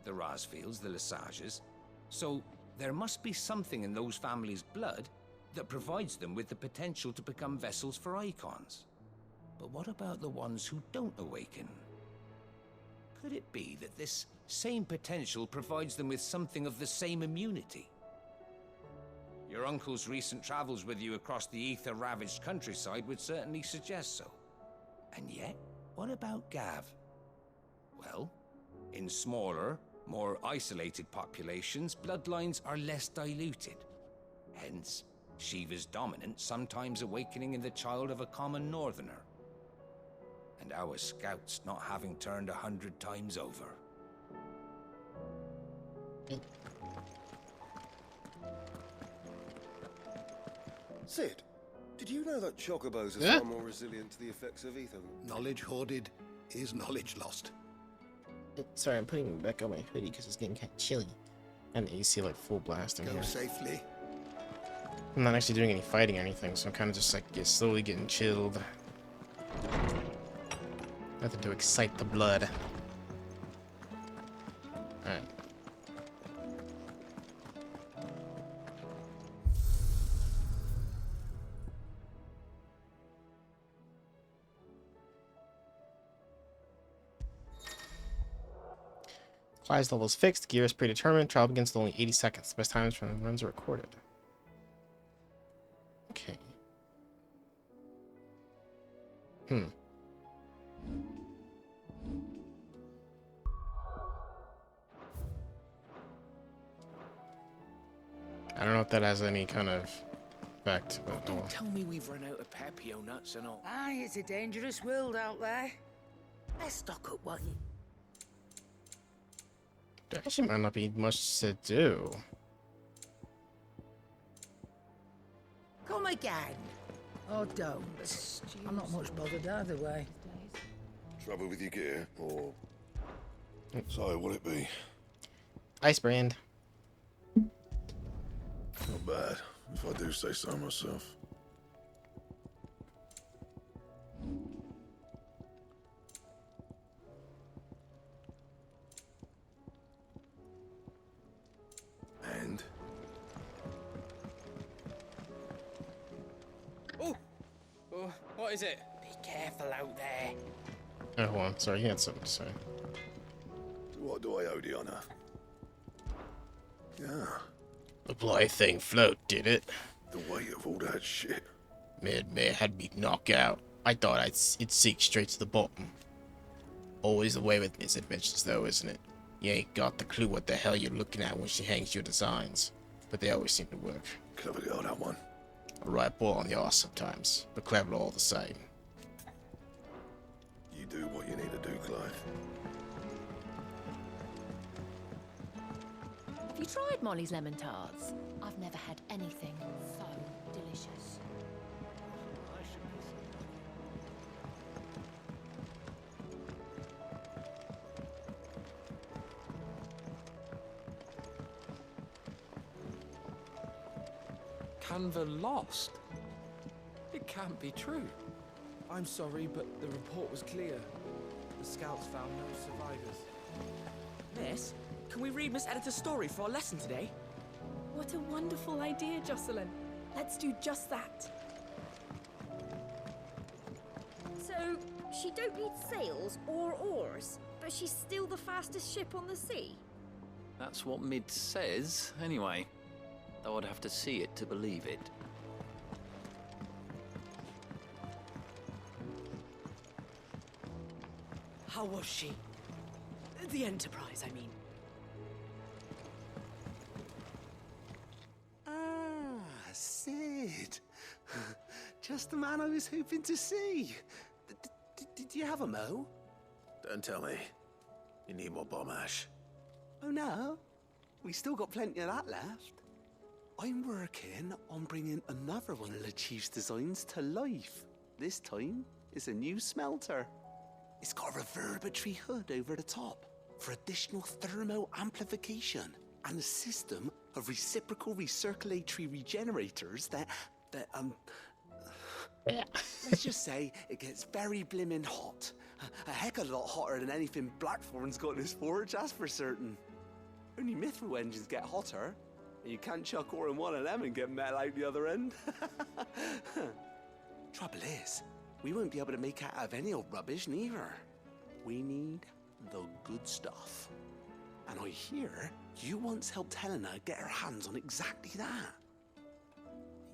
The Rosfields, the Lesages. So there must be something in those families' blood that provides them with the potential to become vessels for icons. But what about the ones who don't awaken? Could it be that this same potential provides them with something of the same immunity? Your uncle's recent travels with you across the ether-ravaged countryside would certainly suggest so. And yet, what about Gav? Well, in smaller, more isolated populations, bloodlines are less diluted. Hence, Shiva's dominant sometimes awakening in the child of a common northerner. And our scouts not having turned 100 times over. Sid, did you know that chocobos are far more resilient to the effects of ether? Knowledge hoarded is knowledge lost. Sorry, I'm putting it back on my hoodie because it's getting kind of chilly. And the AC like full blast in Go here. safely. I'm not actually doing any fighting or anything, so I'm kind of just like slowly getting chilled. Nothing to excite the blood. Alright. Clive's level is fixed, gear is predetermined, trial begins in only 80 seconds. Best times from the runs are recorded. Okay. I don't know if that has any kind of effect, but Don't tell me we've run out of Pepio nuts and all. Aye, it's a dangerous world out there. Let's stock up one. there actually might not be much to do. Come again. Oh, don't. I'm not much bothered either way. Trouble with your gear, or so will it be? Ice brand. Not bad, if I do say so myself. And Oh, what is it? Be careful out there. Oh, hold on. Sorry, he had something to say. what do I owe the honor? Yeah, The Blythe thing float, did it? the weight of all that shit. Mare had me knocked out. I thought it'd sink straight to the bottom. Always the way with misadventures, though, isn't it? You ain't got the clue what the hell you're looking at when she hangs your designs. But they always seem to work. Clever girl, that one. A right ball on the arse sometimes, but clever all the same. You do what you need to do, Clive. Have you tried Molly's lemon tarts? I've never had anything so delicious. Canva lost? It can't be true. I'm sorry, but the report was clear. The scouts found no survivors. Miss, can we read Miss Editor's story for our lesson today? What a wonderful idea, Jocelyn. Let's do just that. So, she don't need sails or oars, but she's still the fastest ship on the sea? That's what Mid says, anyway. Though I'd have to see it to believe it. How was she? The Enterprise, I mean. Ah, Sid. Just the man I was hoping to see. Did you have a mo? Don't tell me. You need more bomb ash. Oh no, we still got plenty of that left. I'm working on bringing another one of the Chief's designs to life. This time, it's a new smelter. It's got a reverberatory hood over the top for additional thermo amplification and a system of reciprocal recirculatory regenerators that let's just say it gets very blimmin' hot. A heck of a lot hotter than anything Blackthorn's got in his forge, that's for certain. Only mithril engines get hotter, and you can't chuck ore in one of them and get metal out the other end. Trouble is, we won't be able to make out of any old rubbish neither. We need the good stuff. And I hear you once helped Helena get her hands on exactly that.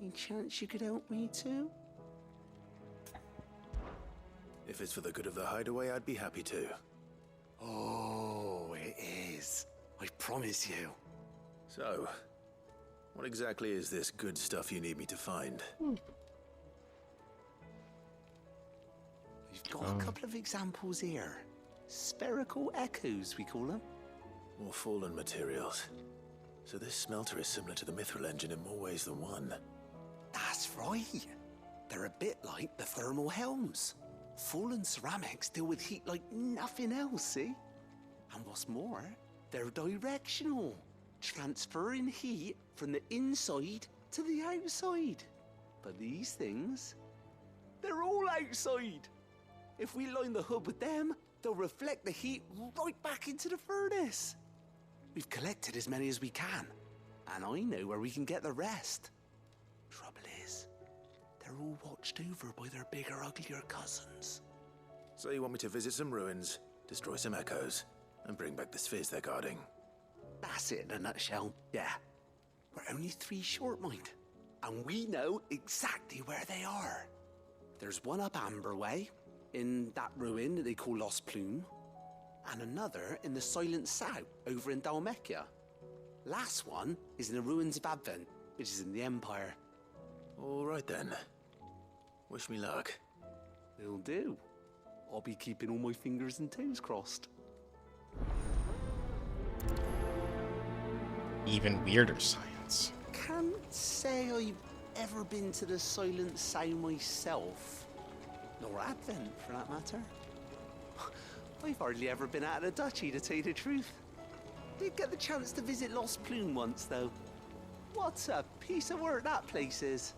Any chance you could help me too? If it's for the good of the hideaway, I'd be happy to. Oh, it is. I promise you. So, what exactly is this good stuff you need me to find? We've got a couple of examples here. Spherical echoes, we call them. More fallen materials. So this smelter is similar to the mithril engine in more ways than one. That's right. They're a bit like the thermal helms. Fallen ceramics deal with heat like nothing else, see? And what's more, they're directional, transferring heat from the inside to the outside. But these things, they're all outside. If we line the hood with them, they'll reflect the heat right back into the furnace. We've collected as many as we can, and I know where we can get the rest. Trouble is, they're all watched over by their bigger, uglier cousins. So you want me to visit some ruins, destroy some echoes, and bring back the spheres they're guarding? That's it in a nutshell, yeah. We're only 3 short, mind, and we know exactly where they are. There's one up Amber Way, in that ruin that they call Lost Plume, and another in the Silent South, over in Dalmekia. Last one is in the ruins of Advent, which is in the Empire. All right then. Wish me luck. Will do. I'll be keeping all my fingers and toes crossed. Even weirder science. Can't say I've ever been to the Silent South myself. Nor Advent, for that matter. I've hardly ever been out of the duchy, to tell you the truth. Did get the chance to visit Lost Plume once, though. What a piece of work that place is.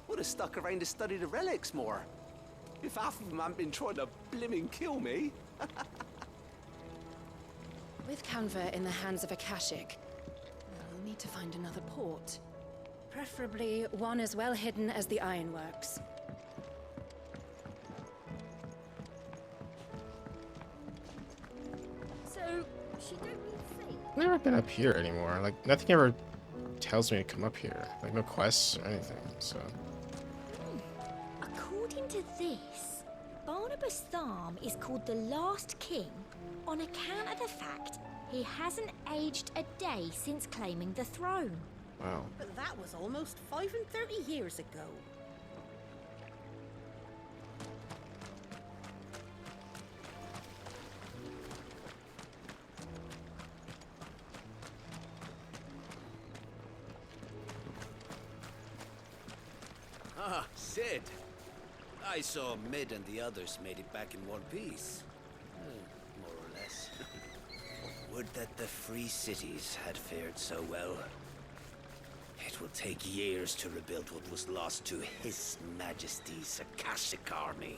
Would have stuck around to study the relics more. If half of them hadn't been trying to blimmin' kill me. With Canva in the hands of Akashic, we'll need to find another port. Preferably one as well hidden as the ironworks. So, she don't need sail. I've never been up here anymore. Like, nothing ever tells me to come up here. Like, no quests or anything, so... According to this, Barnabas Tharm is called the Last King on account of the fact he hasn't aged a day since claiming the throne. Wow. But that was almost 35 years ago. Ah, Sid. I saw Mid and the others made it back in one piece. More or less. Would that the free cities had fared so well. It will take years to rebuild what was lost to His Majesty's Akashic army.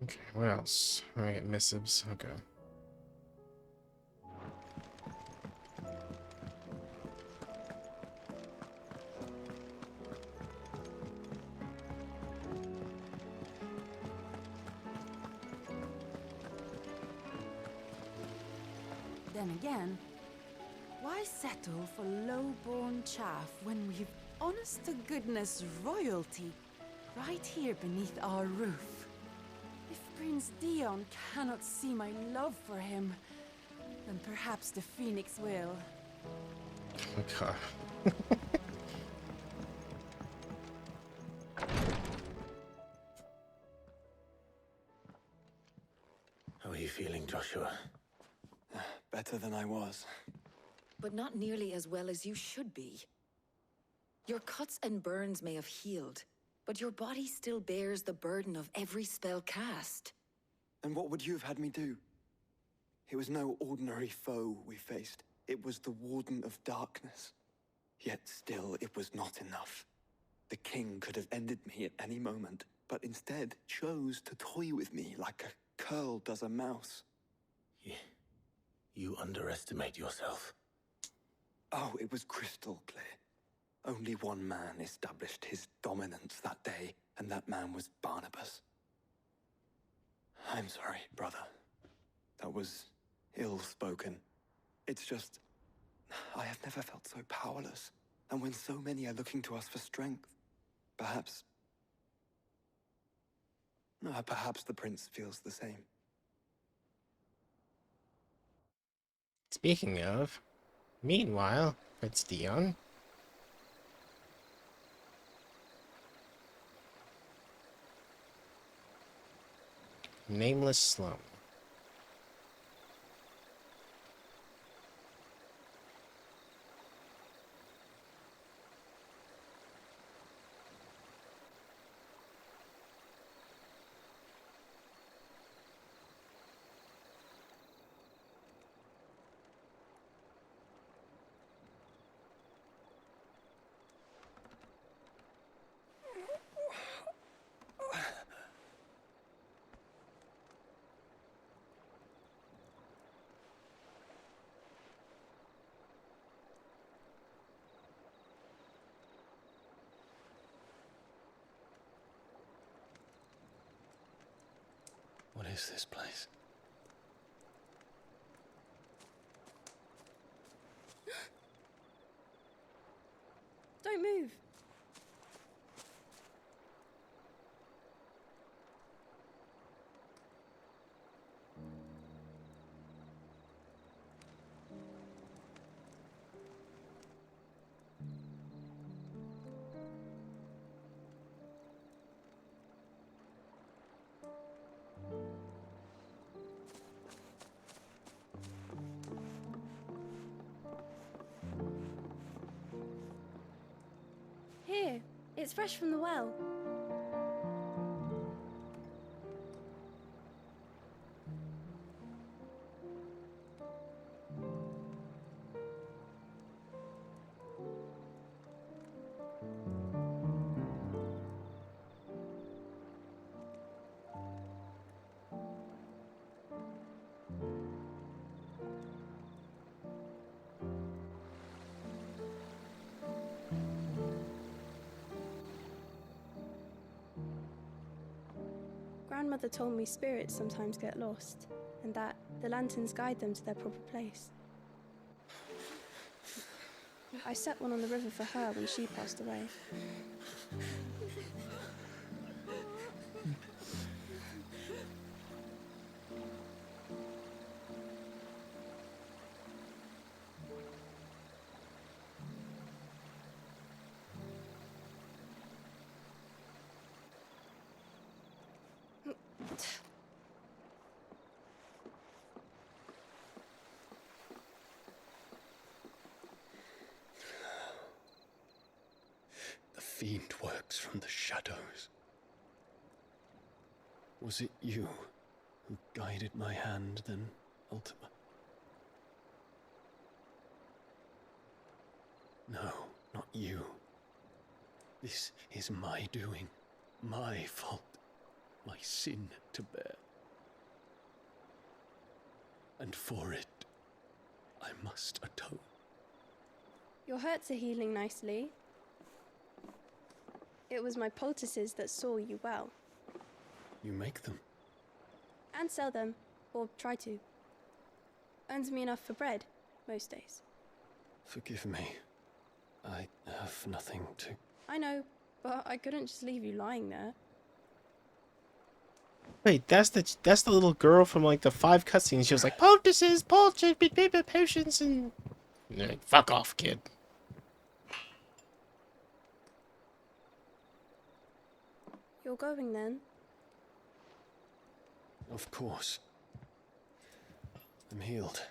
Okay, what else? I get missives. Okay. Then again, why settle for low-born chaff when we've honest-to-goodness royalty right here beneath our roof? If Prince Dion cannot see my love for him, then perhaps the Phoenix will. Oh god. How are you feeling, Joshua? Better than I was. but not nearly as well as you should be. Your cuts and burns may have healed, but your body still bears the burden of every spell cast. And what would you have had me do? It was no ordinary foe we faced. It was the Warden of Darkness. Yet still, it was not enough. The king could have ended me at any moment, but instead chose to toy with me like a curl does a mouse. You underestimate yourself. Oh, it was crystal clear. Only one man established his dominance that day, and that man was Barnabas. I'm sorry, brother. That was ill-spoken. It's just, I have never felt so powerless. And when so many are looking to us for strength, perhaps the prince feels the same. Speaking of, meanwhile, Prince Dion. Nameless Slum. What is this place? Don't move. Here, it's fresh from the well. Grandmother told me spirits sometimes get lost, and that the lanterns guide them to their proper place. I set one on the river for her when she passed away. The fiend works from the shadows. Was it you who guided my hand then, Ultima? No, not you. This is my doing, my fault, my sin to bear. And for it, I must atone. Your hurts are healing nicely. It was my poultices that saw you well. You make them? And sell them, or try to. Earns me enough for bread, most days. Forgive me. I have nothing to... I know, but I couldn't just leave you lying there. Wait, that's the little girl from like the 5 cutscenes. She was like, poultices, potions, and you're like, fuck off, kid. You're going then? Of course. I'm healed.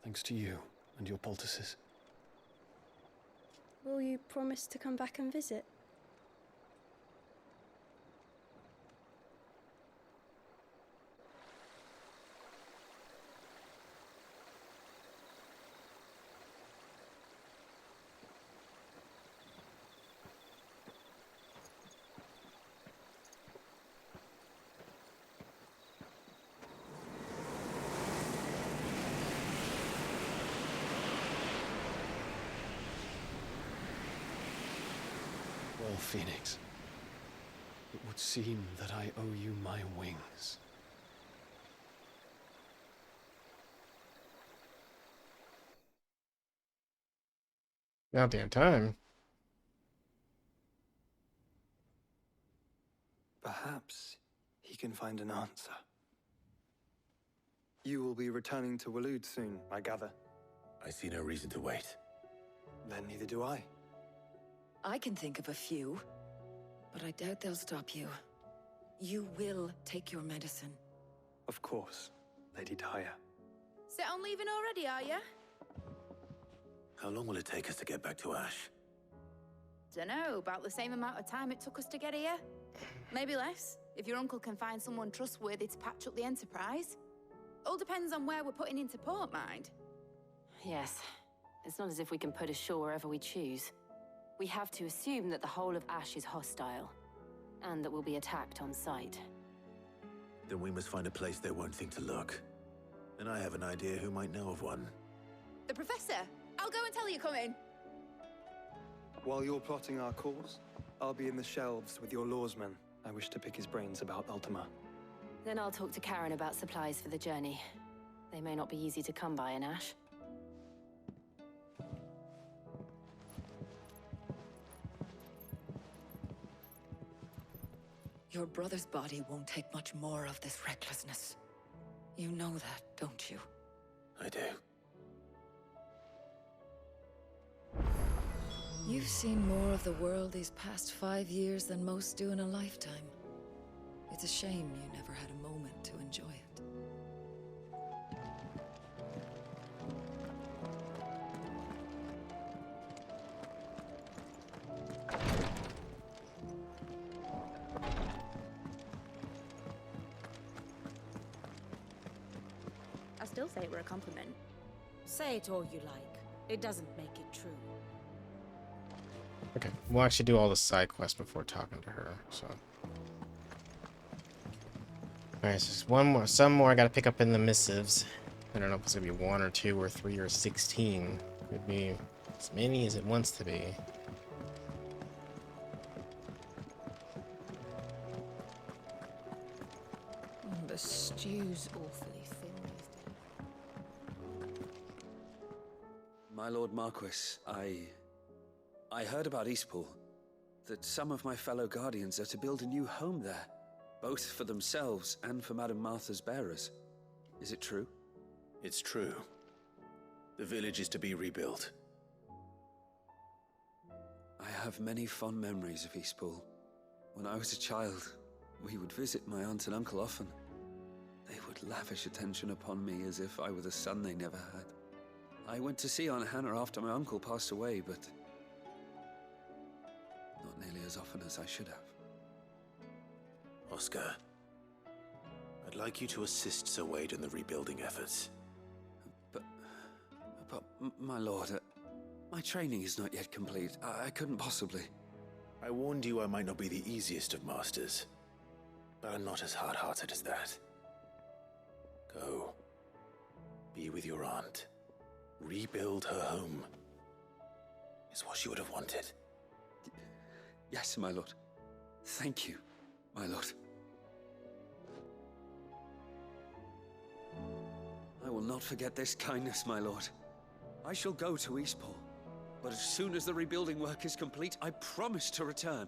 Thanks to you and your poultices. Will you promise to come back and visit? Well, Phoenix, it would seem that I owe you my wings. About damn time. Perhaps he can find an answer. You will be returning to Waloed soon, I gather. I see no reason to wait. Then neither do I. I can think of a few, but I doubt they'll stop you. You will take your medicine. Of course, Lady Daya. Set on leaving already, are you? How long will it take us to get back to Ash? Dunno, about the same amount of time it took us to get here. Maybe less, if your uncle can find someone trustworthy to patch up the Enterprise. All depends on where we're putting into port, mind. Yes. It's not as if we can put ashore wherever we choose. We have to assume that the whole of Ash is hostile, and that we'll be attacked on sight. Then we must find a place they won't think to look. And I have an idea who might know of one. The Professor! I'll go and tell you coming. While you're plotting our course, I'll be in the shelves with your lawsman. I wish to pick his brains about Ultima. Then I'll talk to Karen about supplies for the journey. They may not be easy to come by in Ash. Your brother's body won't take much more of this recklessness. You know that, don't you? I do. You've seen more of the world these past 5 years than most do in a lifetime. It's a shame you never had a moment to enjoy it. I still say it were a compliment. Say it all you like. It doesn't make it true. Okay, we'll actually do all the side quests before talking to her, so. Alright, so just some more I gotta pick up in the missives. I don't know if it's gonna be 1 or 2 or 3 or 16. Could be as many as it wants to be. The stew's awfully thin these days. My Lord Marquis, I heard about Eastpool. That some of my fellow Guardians are to build a new home there. Both for themselves and for Madame Martha's bearers. Is it true? It's true. The village is to be rebuilt. I have many fond memories of Eastpool. When I was a child, we would visit my aunt and uncle often. They would lavish attention upon me as if I were the son they never had. I went to see Aunt Hannah after my uncle passed away, but not nearly as often as I should have. Oscar, I'd like you to assist Sir Wade in the rebuilding efforts. But my lord, my training is not yet complete. I couldn't possibly. I warned you I might not be the easiest of masters, but I'm not as hard-hearted as that. Go. Be with your aunt. Rebuild her home. Is what she would have wanted. Yes, my lord. Thank you, my lord. I will not forget this kindness, my lord. I shall go to Eastpool, but as soon as the rebuilding work is complete, I promise to return.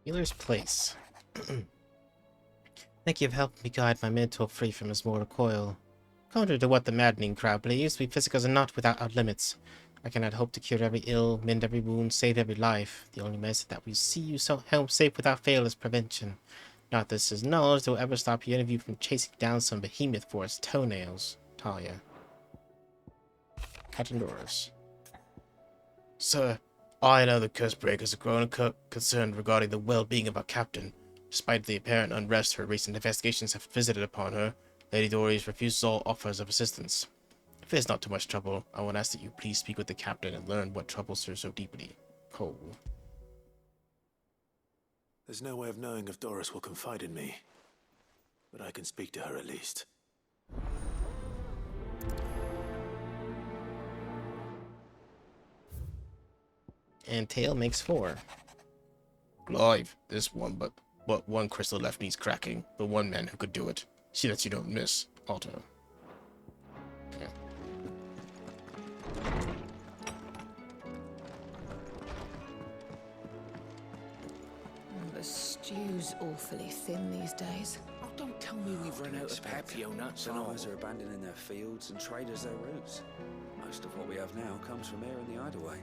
Healer's Place. Think you've helped me guide my mentor free from his mortal coil. Contrary to what the maddening crowd believes, we physicals are not without our limits. I cannot hope to cure every ill, mend every wound, save every life. The only medicine that we see you so help safe without fail is prevention. Not that this is knowledge that will ever stop any of you from chasing down some behemoth for its toenails. Talia. Captain Doris. Sir, I and other curse breakers have grown concerned regarding the well-being of our captain. Despite the apparent unrest her recent investigations have visited upon her, Lady Doris refuses all offers of assistance. If it is not too much trouble, I would ask that you please speak with the captain and learn what troubles her so deeply. Cole. There's no way of knowing if Doris will confide in me, but I can speak to her at least. And tail makes 4. Clive, this one, but one crystal left needs cracking. The one man who could do it. See that you don't miss. Otto. Yeah. The stew's awfully thin these days. Oh, don't tell me we've run out of papio nuts and all. Farmers are abandoning their fields and traders their roots. Most of what we have now comes from here in the Hideaway.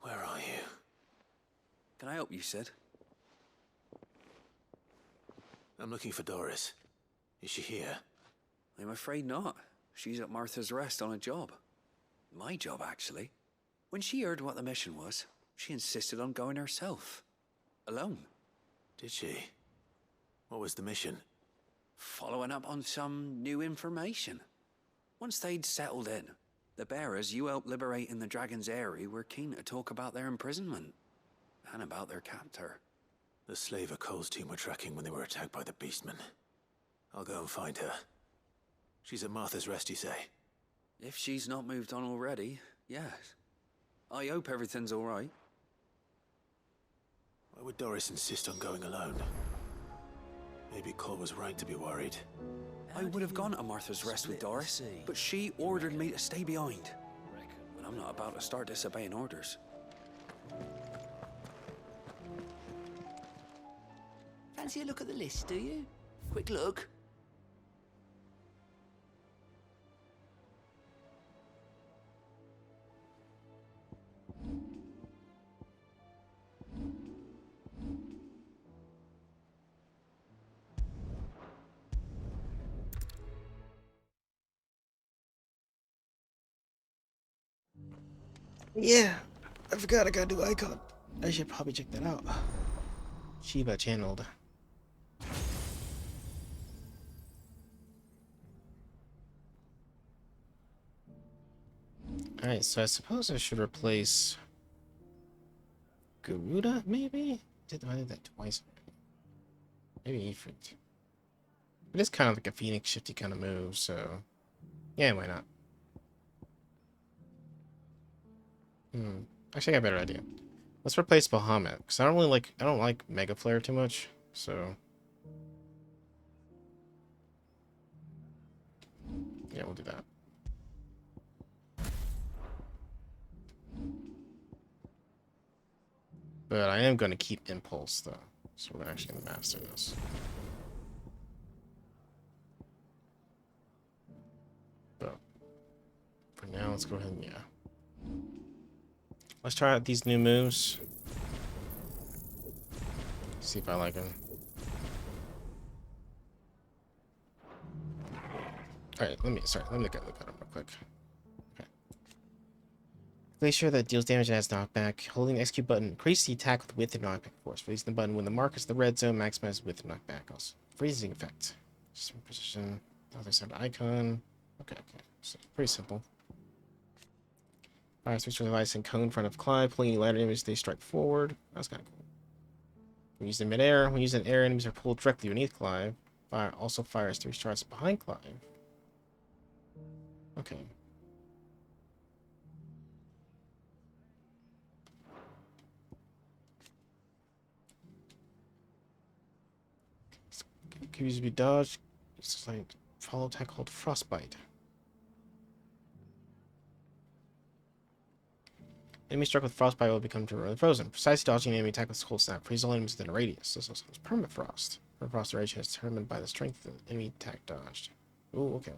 Where are you? Can I help you, Sid? I'm looking for Doris. Is she here? I'm afraid not. She's at Martha's Rest on a job. My job, actually. When she heard what the mission was, she insisted on going herself. Alone. Did she? What was the mission? Following up on some new information. Once they'd settled in, the bearers you helped liberate in the Dragon's Eyrie were keen to talk about their imprisonment. And about their captor. The slaver Cole's team were tracking when they were attacked by the Beastmen. I'll go and find her. She's at Martha's Rest, you say? If she's not moved on already, yes. I hope everything's all right. Why would Doris insist on going alone? Maybe Cole was right to be worried. I would have gone to Martha's Rest with Doris, but she ordered me to stay behind. And I'm not about to start disobeying orders. Fancy a look at the list, do you? Quick look. Yeah, I forgot I gotta do icon. I should probably check that out. Shiva channeled. Alright, so I suppose I should replace Garuda, maybe? I did that twice. Maybe Ifrit. It is kind of like a Phoenix shifty kind of move, so yeah, why not? Actually I got a better idea. Let's replace Bahamut, because I don't like Mega Flare too much, so yeah, we'll do that. But I am going to keep Impulse, though. So we're actually going to master this. But for now, let's go ahead and, yeah. Let's try out these new moves. See if I like them. Alright, let me look at them real quick. Glacier that deals damage and has knockback. Holding the execute button, increase the attack with width and knockback force. Releasing the button when the mark is the red zone, maximize width and knockback. Also, freezing effect. Just position. Other side icon. Okay. So pretty simple. Fire switch device and cone in front of Clive. Pulling any lighter enemies, they strike forward. That's kind of cool. When used in midair, when used in air, enemies are pulled directly beneath Clive. Fire also fires 3 shots behind Clive. Okay. Can use to be dodged. It's like follow attack called Frostbite. Enemy struck with Frostbite will become temporarily frozen. Precisely dodging an enemy attack with Cold Snap. Freeze all enemies within a radius. This also has Permafrost. Permafrost duration is determined by the strength of the enemy attack dodged. Ooh, okay.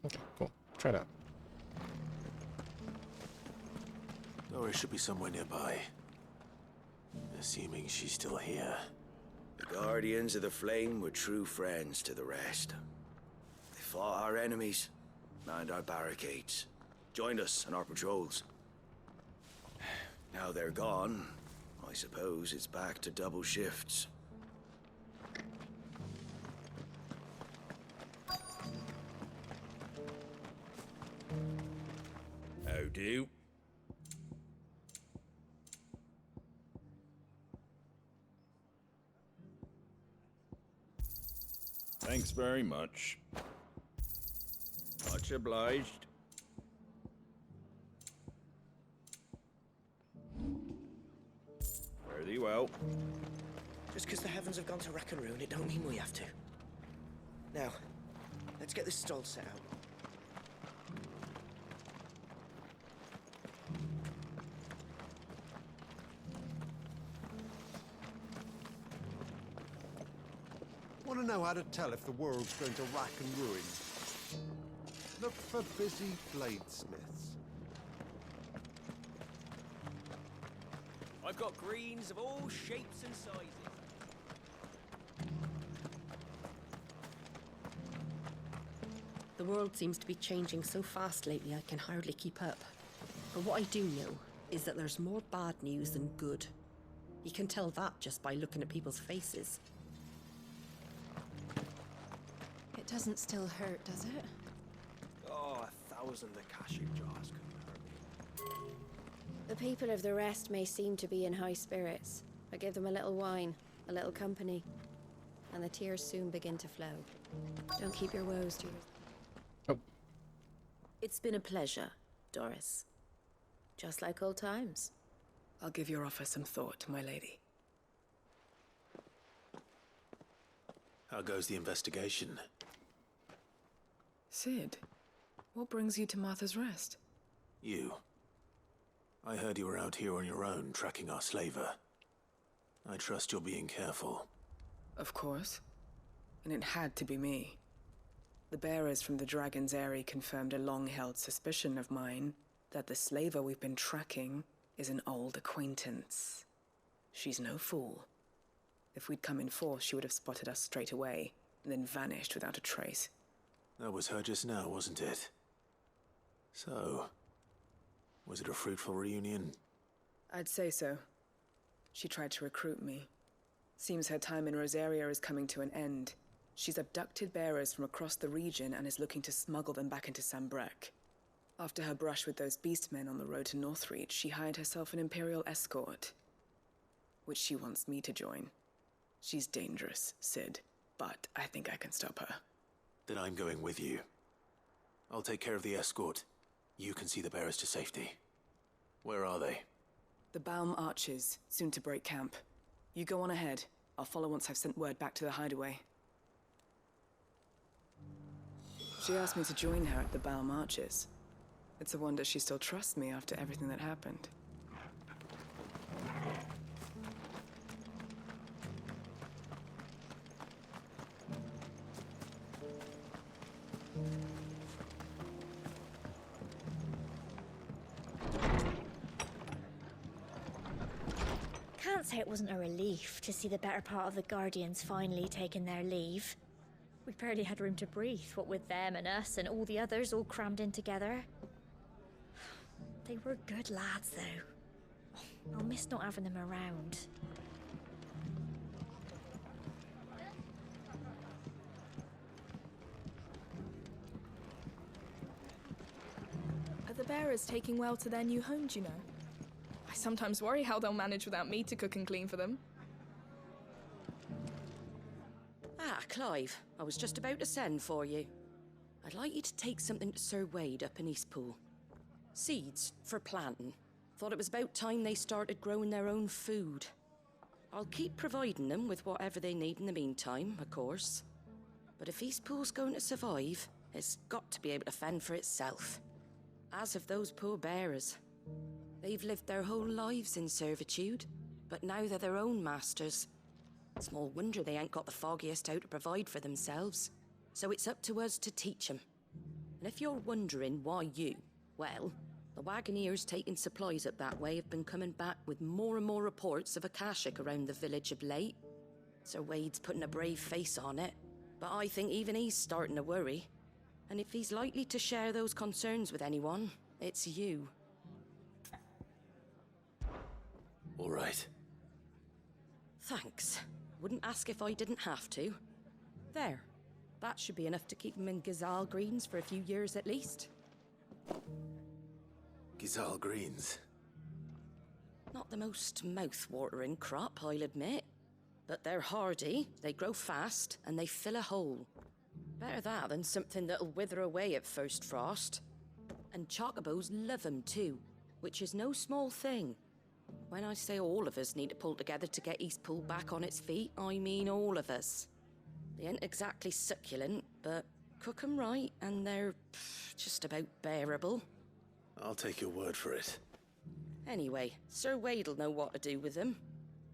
Okay, cool. Try it out. Nora should be somewhere nearby. Assuming she's still here. The Guardians of the Flame were true friends to the rest. They fought our enemies, manned our barricades, joined us on our patrols. Now they're gone, I suppose it's back to double shifts. How do? Thanks very much. Much obliged. Fare thee well. Just because the heavens have gone to rack and ruin, it don't mean we have to. Now, let's get this stall set out. Want to know how to tell if the world's going to rack and ruin? Look for busy bladesmiths. I've got greens of all shapes and sizes. The world seems to be changing so fast lately I can hardly keep up. But what I do know is that there's more bad news than good. You can tell that just by looking at people's faces. It doesn't still hurt, does it? Oh, 1,000 Akashic jars couldn't hurt me. The people of the rest may seem to be in high spirits, but give them a little wine, a little company, and the tears soon begin to flow. Don't keep your woes to yourself. It's been a pleasure, Doris. Just like old times. I'll give your offer some thought, my lady. How goes the investigation? Sid, what brings you to Martha's Rest? You. I heard you were out here on your own, tracking our slaver. I trust you're being careful. Of course. And it had to be me. The bearers from the Dragon's Eyrie confirmed a long-held suspicion of mine that the slaver we've been tracking is an old acquaintance. She's no fool. If we'd come in force, she would have spotted us straight away, and then vanished without a trace. That was her just now, wasn't it? So, was it a fruitful reunion? I'd say so. She tried to recruit me. Seems her time in Rosaria is coming to an end. She's abducted bearers from across the region and is looking to smuggle them back into Sambrek. After her brush with those beastmen on the road to Northreach, she hired herself an Imperial escort, which she wants me to join. She's dangerous, Sid, but I think I can stop her. Then I'm going with you. I'll take care of the escort. You can see the bearers to safety. Where are they? The Baum Archers, soon to break camp. You go on ahead. I'll follow once I've sent word back to the hideaway. She asked me to join her at the Baum Archers. It's a wonder she still trusts me after everything that happened. Can't say it wasn't a relief to see the better part of the Guardians finally taking their leave. We barely had room to breathe, what with them and us and all the others all crammed in together. They were good lads, though. I'll miss not having them around. Are the bearers taking well to their new home, do you know? I sometimes worry how they'll manage without me to cook and clean for them. Ah, Clive, I was just about to send for you. I'd like you to take something to Sir Wade up in Eastpool. Seeds for planting. Thought it was about time they started growing their own food. I'll keep providing them with whatever they need in the meantime, of course. But if Eastpool's going to survive, it's got to be able to fend for itself. As of those poor bearers. They've lived their whole lives in servitude, but now they're their own masters. Small wonder they ain't got the foggiest how to provide for themselves. So it's up to us to teach them. And if you're wondering why you, well, the Wagoneers taking supplies up that way have been coming back with more and more reports of Akashic around the village of late. Sir Wade's putting a brave face on it, but I think even he's starting to worry. And if he's likely to share those concerns with anyone, it's you. All right. Thanks. Wouldn't ask if I didn't have to. There. That should be enough to keep him in Gazal Greens for a few years at least. Gazal Greens. Not the most mouth-watering crop, I'll admit. But they're hardy, they grow fast, and they fill a hole. Better that than something that'll wither away at first frost. And chocobos love them too, which is no small thing. When I say all of us need to pull together to get Eastpool back on its feet, I mean all of us. They ain't exactly succulent, but cook 'em right and they're just about bearable. I'll take your word for it. Anyway, Sir Wade'll know what to do with them.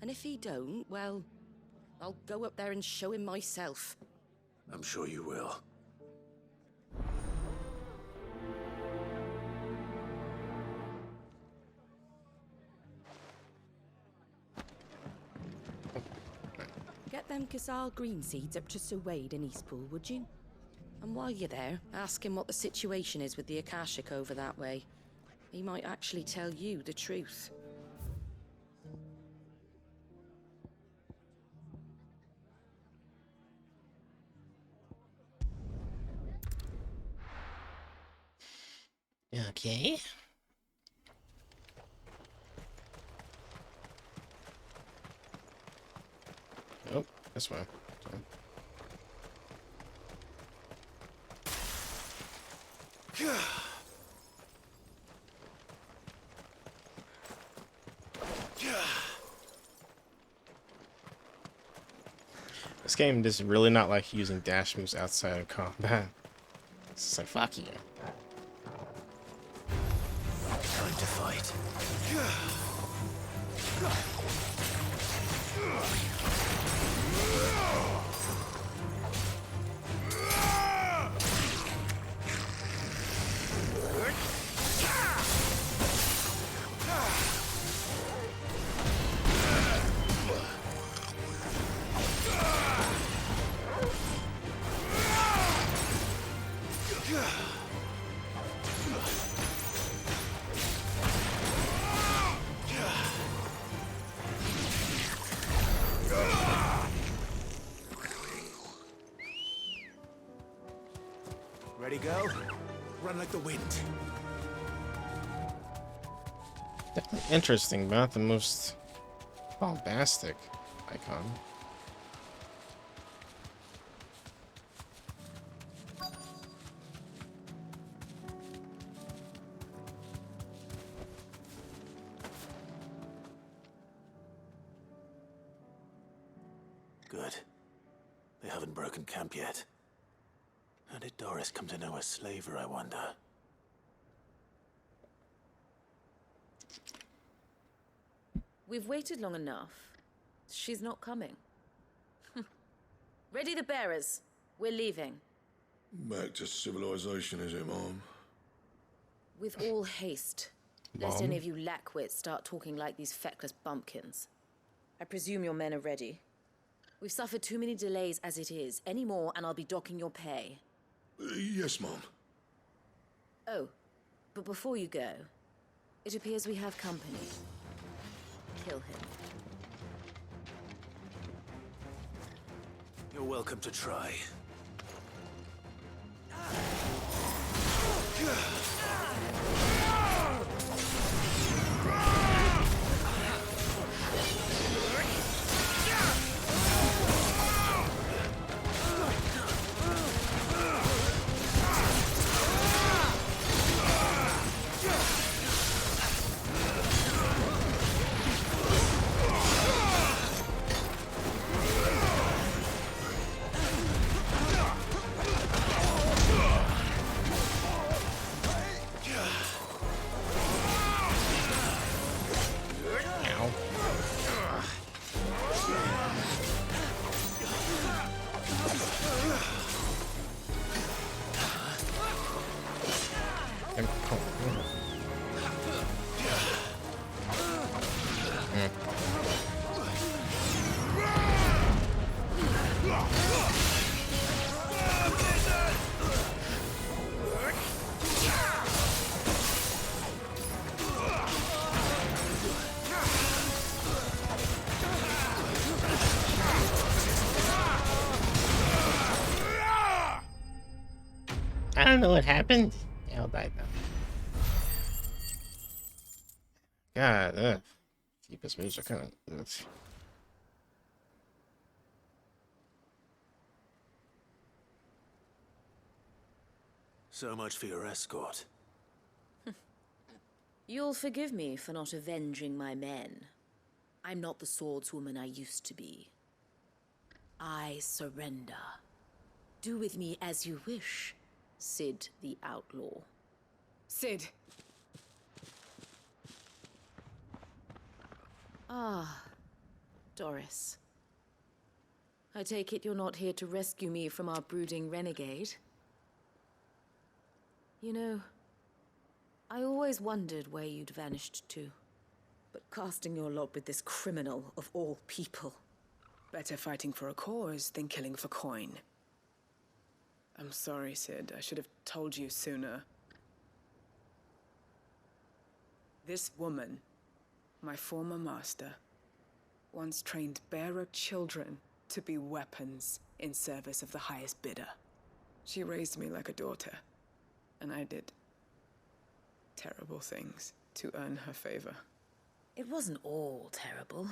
And if he don't, well, I'll go up there and show him myself. I'm sure you will. Get them Gazal green seeds up to Sir Wade in Eastpool, would you? And while you're there, ask him what the situation is with the Akashic over that way. He might actually tell you the truth. Okay. Oh, this way. This game does really not like using dash moves outside of combat. It's just like, fuck you. Time to fight. Ready, go? Run like the wind. Definitely interesting, but not the most bombastic icon. Good. They haven't broken camp yet. How did Doris come to know a slaver, I wonder? We've waited long enough. She's not coming. Ready the bearers. We're leaving. Back to civilization, is it, Mom? With all haste. Lest any of you lackwits start talking like these feckless bumpkins. I presume your men are ready. We've suffered too many delays as it is. Any more and I'll be docking your pay. Yes, Mom. Oh, but before you go, it appears we have company. Kill him. You're welcome to try. I don't know what happened. I'll die now. God, deepest moves are kind of. So much for your escort. You'll forgive me for not avenging my men. I'm not the swordswoman I used to be. I surrender. Do with me as you wish, Sid the Outlaw. Sid! Ah, Doris. I take it you're not here to rescue me from our brooding renegade? You know, I always wondered where you'd vanished to. But casting your lot with this criminal of all people... Better fighting for a cause than killing for coin. I'm sorry, Sid. I should have told you sooner. This woman, my former master, once trained bearer children to be weapons in service of the highest bidder. She raised me like a daughter, and I did terrible things to earn her favor. It wasn't all terrible,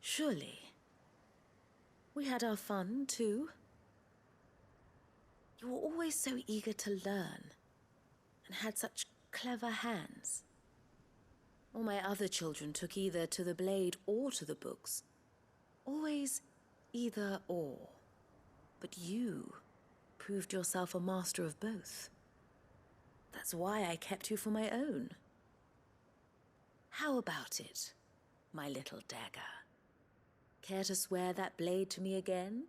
surely. We had our fun, too. You were always so eager to learn, and had such clever hands. All my other children took either to the blade or to the books. Always either or. But you proved yourself a master of both. That's why I kept you for my own. How about it, my little dagger? Care to swear that blade to me again?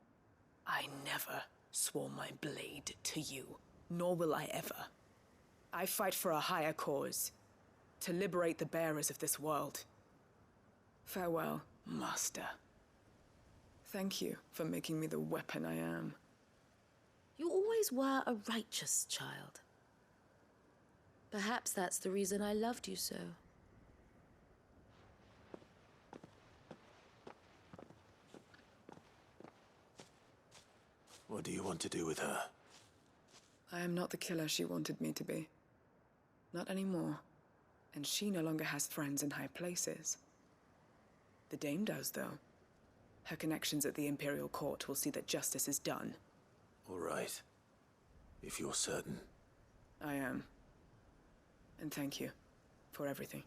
I never swore my blade to you, nor will I ever. I fight for a higher cause, to liberate the bearers of this world. Farewell, Master. Thank you for making me the weapon I am. You always were a righteous child. Perhaps that's the reason I loved you so. What do you want to do with her? I am not the killer she wanted me to be. Not anymore. And she no longer has friends in high places. The Dame does, though. Her connections at the Imperial Court will see that justice is done. All right. If you're certain. I am. And thank you for everything.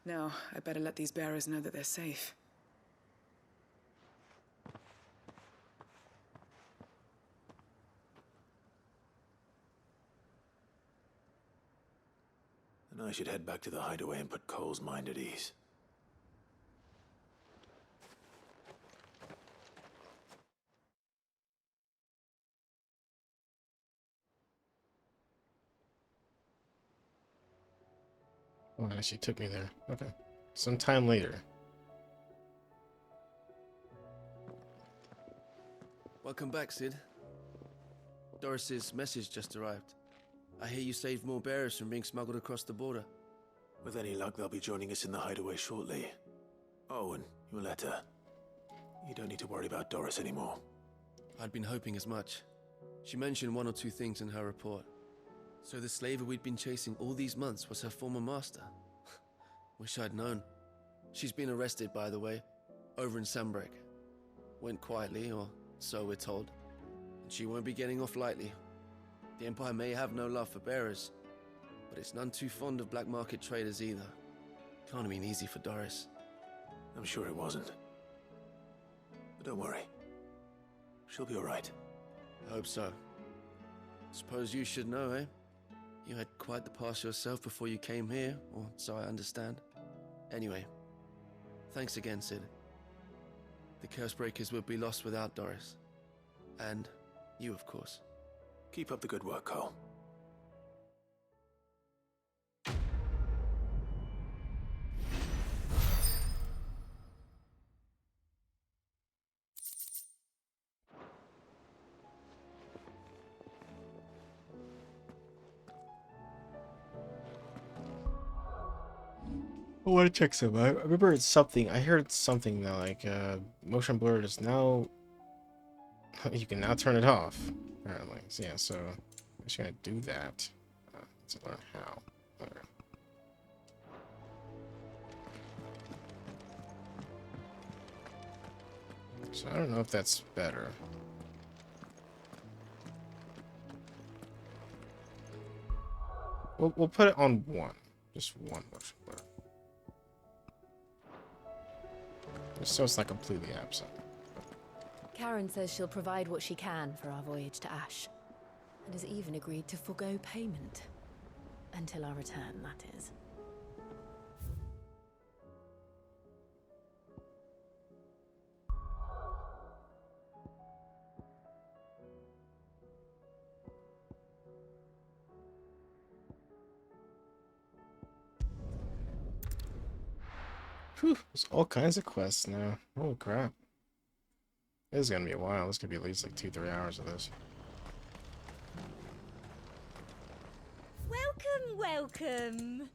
Now, I better let these bearers know that they're safe. Then I should head back to the hideaway and put Cole's mind at ease. Oh, she took me there. Okay. Some time later. Welcome back, Sid. Doris's message just arrived. I hear you saved more bearers from being smuggled across the border. With any luck, they'll be joining us in the hideaway shortly. Oh, and your letter. You don't need to worry about Doris anymore. I'd been hoping as much. She mentioned one or two things in her report. So the slaver we'd been chasing all these months was her former master. Wish I'd known. She's been arrested, by the way, over in Sambrek. Went quietly, or so we're told. And she won't be getting off lightly. The Empire may have no love for bearers, but it's none too fond of black market traders either. Can't have been easy for Doris. I'm sure it wasn't. But don't worry. She'll be all right. I hope so. Suppose you should know, eh? You had quite the past yourself before you came here, or so I understand. Anyway, thanks again, Sid. The Cursebreakers would be lost without Doris. And you, of course. Keep up the good work, Cole. I want to check some. I remember it's something. I heard something that like motion blur is now. You can now turn it off. Apparently, so, yeah. So I'm just gonna do that to learn how. Okay. So I don't know if that's better. We'll put it on one. Just one motion blur. Just so it's not completely absent. Karen says she'll provide what she can for our voyage to Ash, and has even agreed to forgo payment. Until our return, that is. Whew, there's all kinds of quests now. Holy crap. This is gonna be a while. This could be at least like 2-3 hours of this. Welcome, welcome.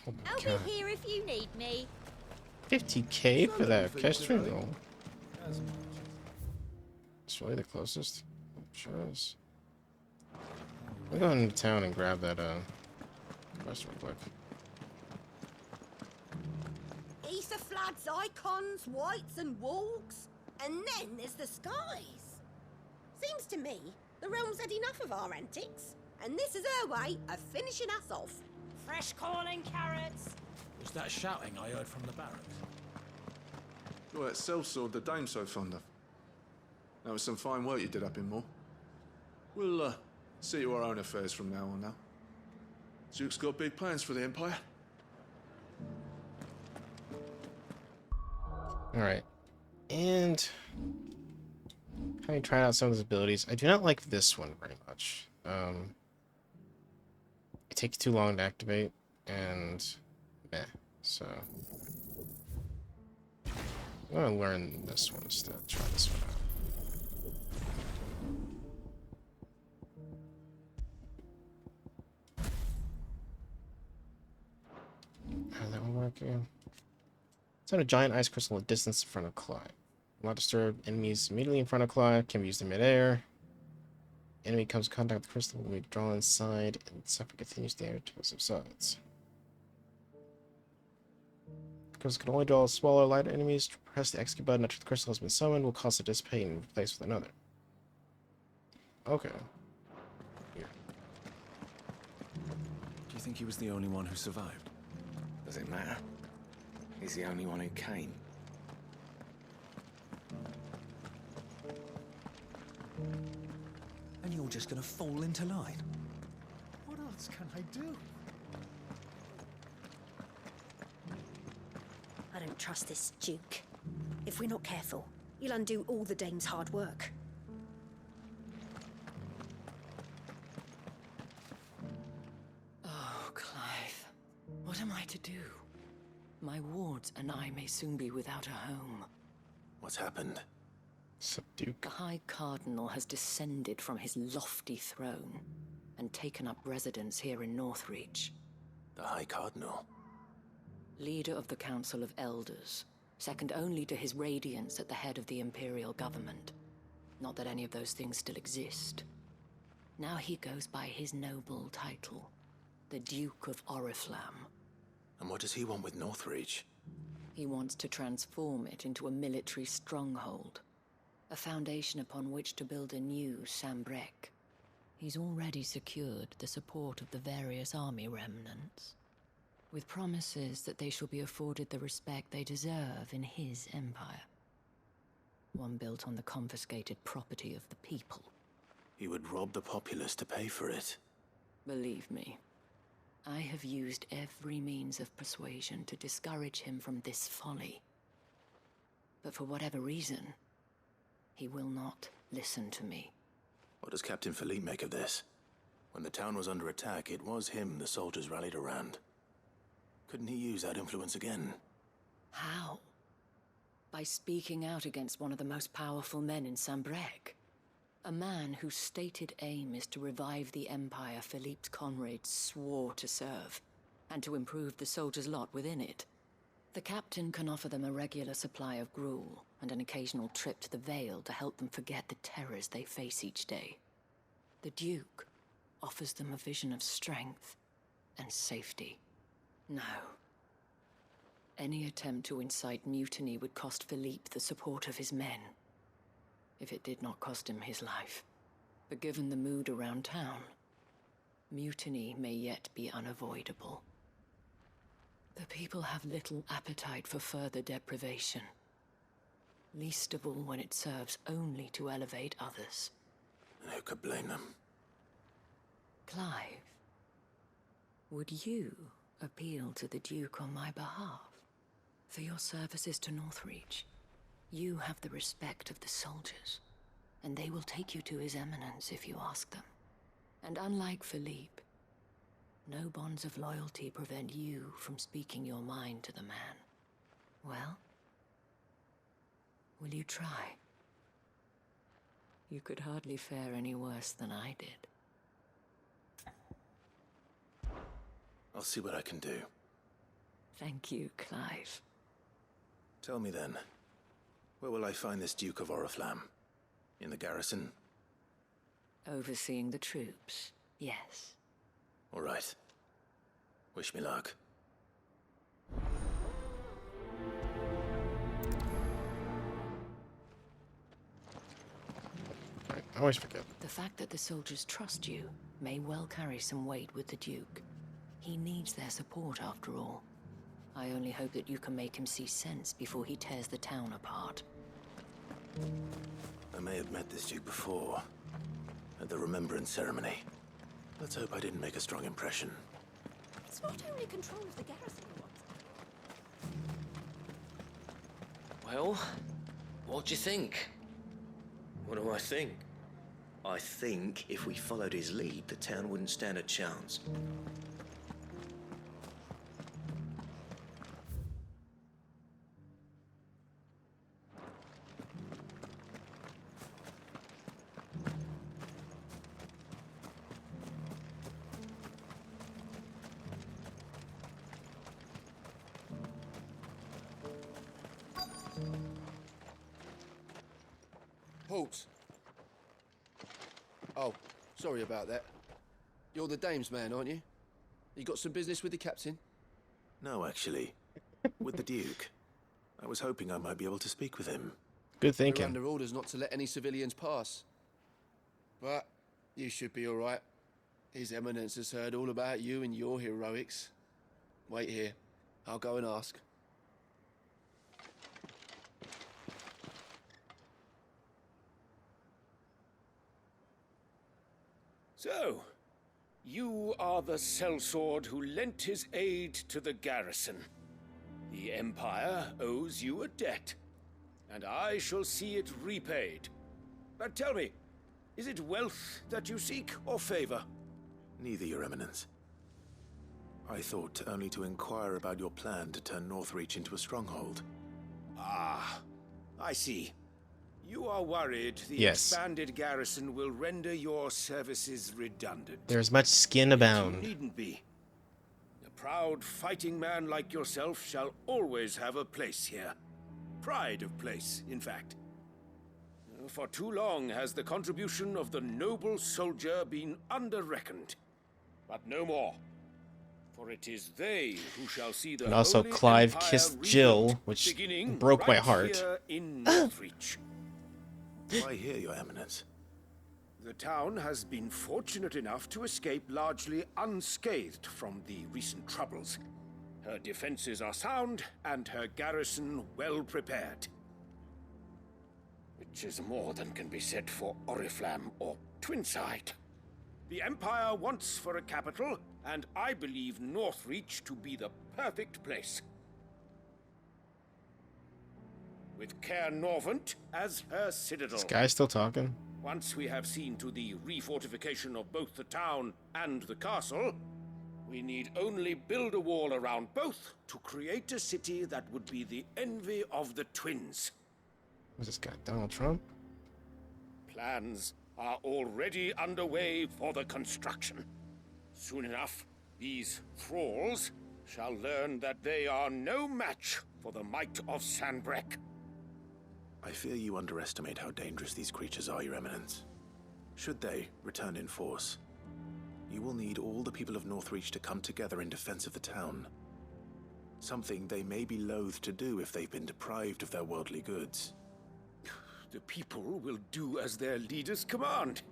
Oh my I'll god. be here if you need me. 50k for that orchestra? No. It's really the closest. Sure is. We'll go into town and grab that quest real quick. Ether floods, icons, whites and walks, and then there's the skies. Seems to me the realm's had enough of our antics, and this is her way of finishing us off. Fresh calling carrots. Was that shouting I heard from the barracks? Well, that sellsword the dame's so fond of. That was some fine work you did up in Moor. We'll see to our own affairs from now on now. Duke's got big plans for the Empire. Alright. And having tried out some of his abilities, I do not like this one very much. It takes too long to activate, and meh. So I'm gonna learn this one instead. Try this one out. How did that one work again? Send a giant ice crystal at a distance in front of Clive. Will not disturb enemies immediately in front of Clive. Can be used in midair. Enemy comes in contact with the crystal will be drawn inside and suffer continuous damage to subsides. The crystal can only draw smaller, lighter enemies. Press the execute button after the crystal has been summoned. Will cause it to dissipate and replace with another. Okay. Here. Do you think he was the only one who survived? Does it matter? He's the only one who came. And you're just gonna fall into line? What else can I do? I don't trust this Duke. If we're not careful, he'll undo all the dame's hard work. Oh, Clive. What am I to do? My wards and I may soon be without a home. What's happened? Subduke. The High Cardinal has descended from his lofty throne and taken up residence here in Northreach. The High Cardinal? Leader of the Council of Elders, second only to his Radiance at the head of the Imperial government. Not that any of those things still exist. Now he goes by his noble title, the Duke of Oriflamme. And what does he want with Northreach? He wants to transform it into a military stronghold, a foundation upon which to build a new Sambrec. He's already secured the support of the various army remnants, with promises that they shall be afforded the respect they deserve in his empire. One built on the confiscated property of the people. He would rob the populace to pay for it. Believe me, I have used every means of persuasion to discourage him from this folly. But for whatever reason, He will not listen to me. What does Captain Philippe make of this? When the town was under attack, it was him the soldiers rallied around. Couldn't he use that influence again? How? By speaking out against one of the most powerful men in Sambrec. A man whose stated aim is to revive the empire Philippe's comrades swore to serve, and to improve the soldiers' lot within it. The captain can offer them a regular supply of gruel, and an occasional trip to the Vale to help them forget the terrors they face each day. The Duke offers them a vision of strength and safety. No. Any attempt to incite mutiny would cost Philippe the support of his men, if it did not cost him his life. But given the mood around town, mutiny may yet be unavoidable. The people have little appetite for further deprivation, least of all when it serves only to elevate others. And who could blame them? Clive, would you appeal to the Duke on my behalf? For your services to Northreach, you have the respect of the soldiers, and they will take you to His Eminence if you ask them. And unlike Philippe, no bonds of loyalty prevent you from speaking your mind to the man. Well, will you try? You could hardly fare any worse than I did. I'll see what I can do. Thank you, Clive. Tell me then, where will I find this Duke of Oriflamme? In the garrison? Overseeing the troops, yes. All right. Wish me luck. I always forget. The fact that the soldiers trust you may well carry some weight with the Duke. He needs their support, after all. I only hope that you can make him see sense before he tears the town apart. I may have met this Duke before, at the Remembrance Ceremony. Let's hope I didn't make a strong impression. It's not only control of the garrison he wants. Well, what do you think? What do I think? I think if we followed his lead, the town wouldn't stand a chance. Halt! Oh, sorry about that. You're the dame's man, aren't you? You got some business with the captain? No, actually. With the Duke. I was hoping I might be able to speak with him. Good thinking. We're under orders not to let any civilians pass. But you should be all right. His Eminence has heard all about you and your heroics. Wait here. I'll go and ask. So, you are the sellsword who lent his aid to the garrison. The Empire owes you a debt, and I shall see it repaid. But tell me, is it wealth that you seek, or favor? Neither, Your Eminence. I thought only to inquire about your plan to turn Northreach into a stronghold. Ah, I see. You are worried the Yes. expanded garrison will render your services redundant. There's much skin abound. You needn't be. A proud fighting man like yourself shall always have a place here. Pride of place, in fact. For too long has the contribution of the noble soldier been under-reckoned. But no more. For it is they who shall see the And also Holy Clive Empire kissed Jill, which beginning broke my right heart. here in Northreach. Why here, Your Eminence? The town has been fortunate enough to escape largely unscathed from the recent troubles. Her defenses are sound, and her garrison well prepared. Which is more than can be said for Oriflamme or Twinside. The Empire wants for a capital, and I believe Northreach to be the perfect place. with Caer Norvant as her citadel. This guy's still talking. Once we have seen to the refortification of both the town and the castle, we need only build a wall around both to create a city that would be the envy of the twins. Who's this guy? Donald Trump? Plans are already underway for the construction. Soon enough, these thralls shall learn that they are no match for the might of Sanbreque. I fear you underestimate how dangerous these creatures are, Your Eminence. Should they return in force, you will need all the people of Northreach to come together in defense of the town. Something they may be loath to do if they've been deprived of their worldly goods. The people will do as their leaders command.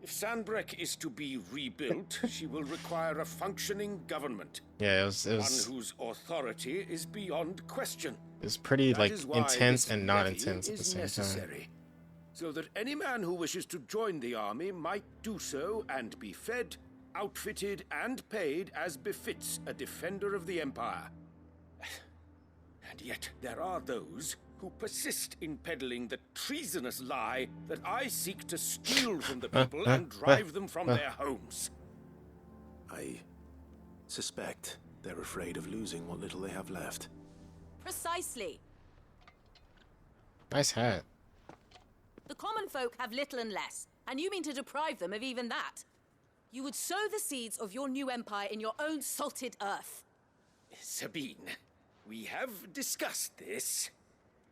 If Sanbreque is to be rebuilt, she will require a functioning government. Yeah, it was one whose authority is beyond question. It's pretty That like is why intense this and not levy intense at the is same necessary, time. so that any man who wishes to join the army might do so and be fed, outfitted, and paid as befits a defender of the Empire. And yet there are those who persist in peddling the treasonous lie that I seek to steal from the people and drive them from their homes. I suspect they're afraid of losing what little they have left. Precisely. Nice hat. The common folk have little and less, and you mean to deprive them of even that. You would sow the seeds of your new empire in your own salted earth. Sabine, we have discussed this.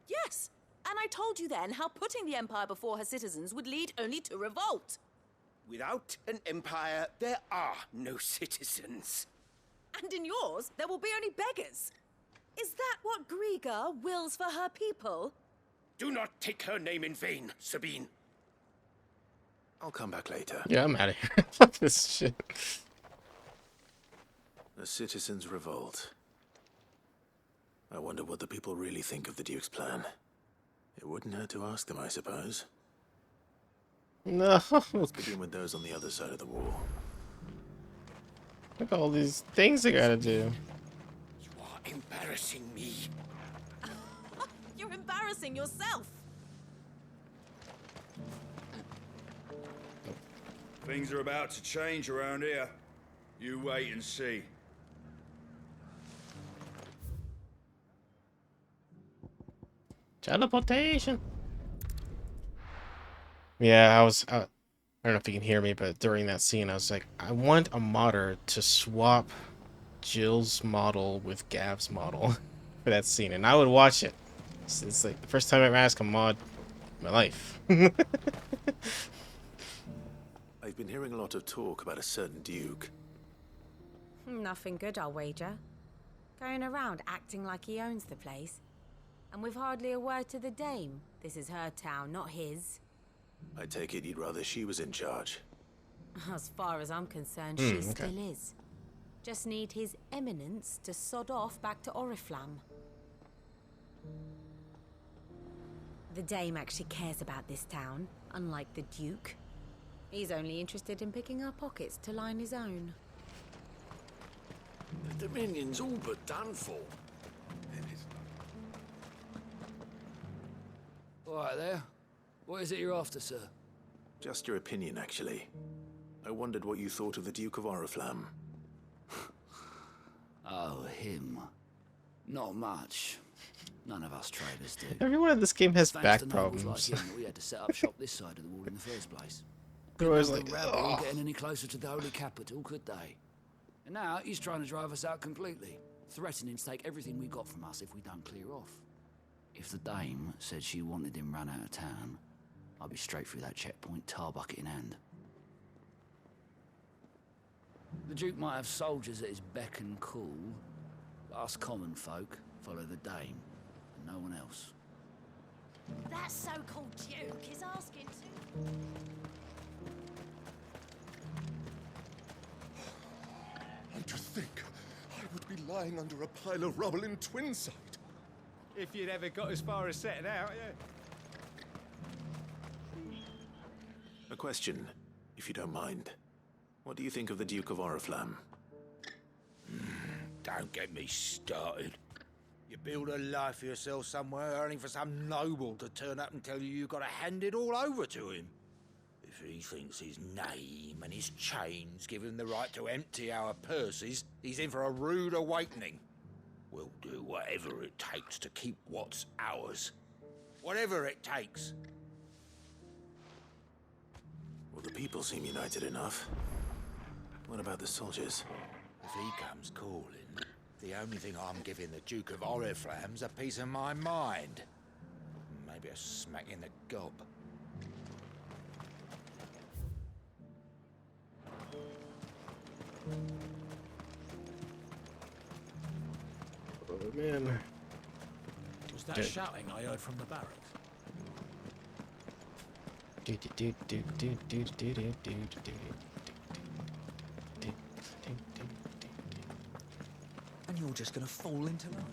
Yes, and I told you then how putting the empire before her citizens would lead only to revolt. Without an empire, there are no citizens. And in yours, there will be only beggars. Is that what Griga wills for her people? Do not take her name in vain, Sabine. I'll come back later. Yeah, I'm out of here. Fuck this shit. The citizens' revolt. I wonder what the people really think of the Duke's plan. It wouldn't hurt to ask them, I suppose. No. Let's begin with those on the other side of the wall. Look at all these things I gotta do. You are embarrassing me. You're embarrassing yourself. Things are about to change around here. You wait and see. Teleportation. Yeah, I don't know if you can hear me, but during that scene, I was like, I want a modder to swap Jill's model with Gav's model for that scene, and I would watch it. It's like the first time I ever asked a mod in my life. I've been hearing a lot of talk about a certain Duke. Nothing good, I'll wager. Going around acting like he owns the place. And with hardly a word to the dame. This is her town, not his. I take it you'd rather she was in charge. As far as I'm concerned, she still is. Just need his eminence to sod off back to Oriflamme. The dame actually cares about this town, unlike the Duke. He's only interested in picking our pockets to line his own. The Dominion's all but done for. All right there. What is it you're after, sir? Just your opinion, actually. I wondered what you thought of the Duke of Oriflamme. Oh, him. Not much. None of us traders do. Everyone in this game has Thanks back to nobles problems. like him, we had to set up shop this side of the wall in the first place. They're always Couldn't like, have a rabble "Ugh." getting any closer to the holy capital, could they? And now he's trying to drive us out completely, threatening to take everything we got from us if we don't clear off. If the dame said she wanted him run out of town, I'd be straight through that checkpoint, tar bucket in hand. The Duke might have soldiers at his beck and call, but us common folk follow the dame, and no one else. That so-called Duke is asking to... And to think I would be lying under a pile of rubble in Twinside. If you'd ever got as far as setting out, yeah. A question, if you don't mind. What do you think of the Duke of Oriflamme? Don't get me started. You build a life for yourself somewhere, only for some noble to turn up and tell you you've got to hand it all over to him. If he thinks his name and his chains give him the right to empty our purses, he's in for a rude awakening. We'll do whatever it takes to keep what's ours. Whatever it takes. Well, the people seem united enough. What about the soldiers? If he comes calling, the only thing I'm giving the Duke of Oriflamme's a piece of my mind. Maybe a smack in the gob. Oh, man. Was that shouting I heard from the barracks? And you're just gonna fall into line.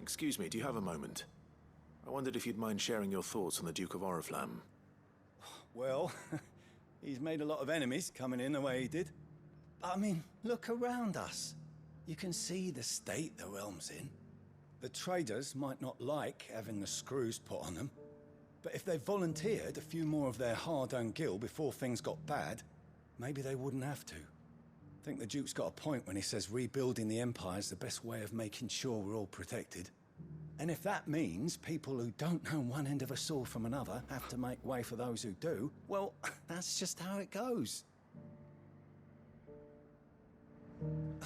Excuse me, do you have a moment? I wondered if you'd mind sharing your thoughts on the Duke of Oriflamme. Well, he's made a lot of enemies coming in the way he did. But I mean, look around us. You can see the state the realm's in. The traders might not like having the screws put on them, but if they volunteered a few more of their hard-earned gil before things got bad, maybe they wouldn't have to. I think the Duke's got a point when he says rebuilding the Empire is the best way of making sure we're all protected. And if that means people who don't know one end of a sword from another have to make way for those who do, well, that's just how it goes.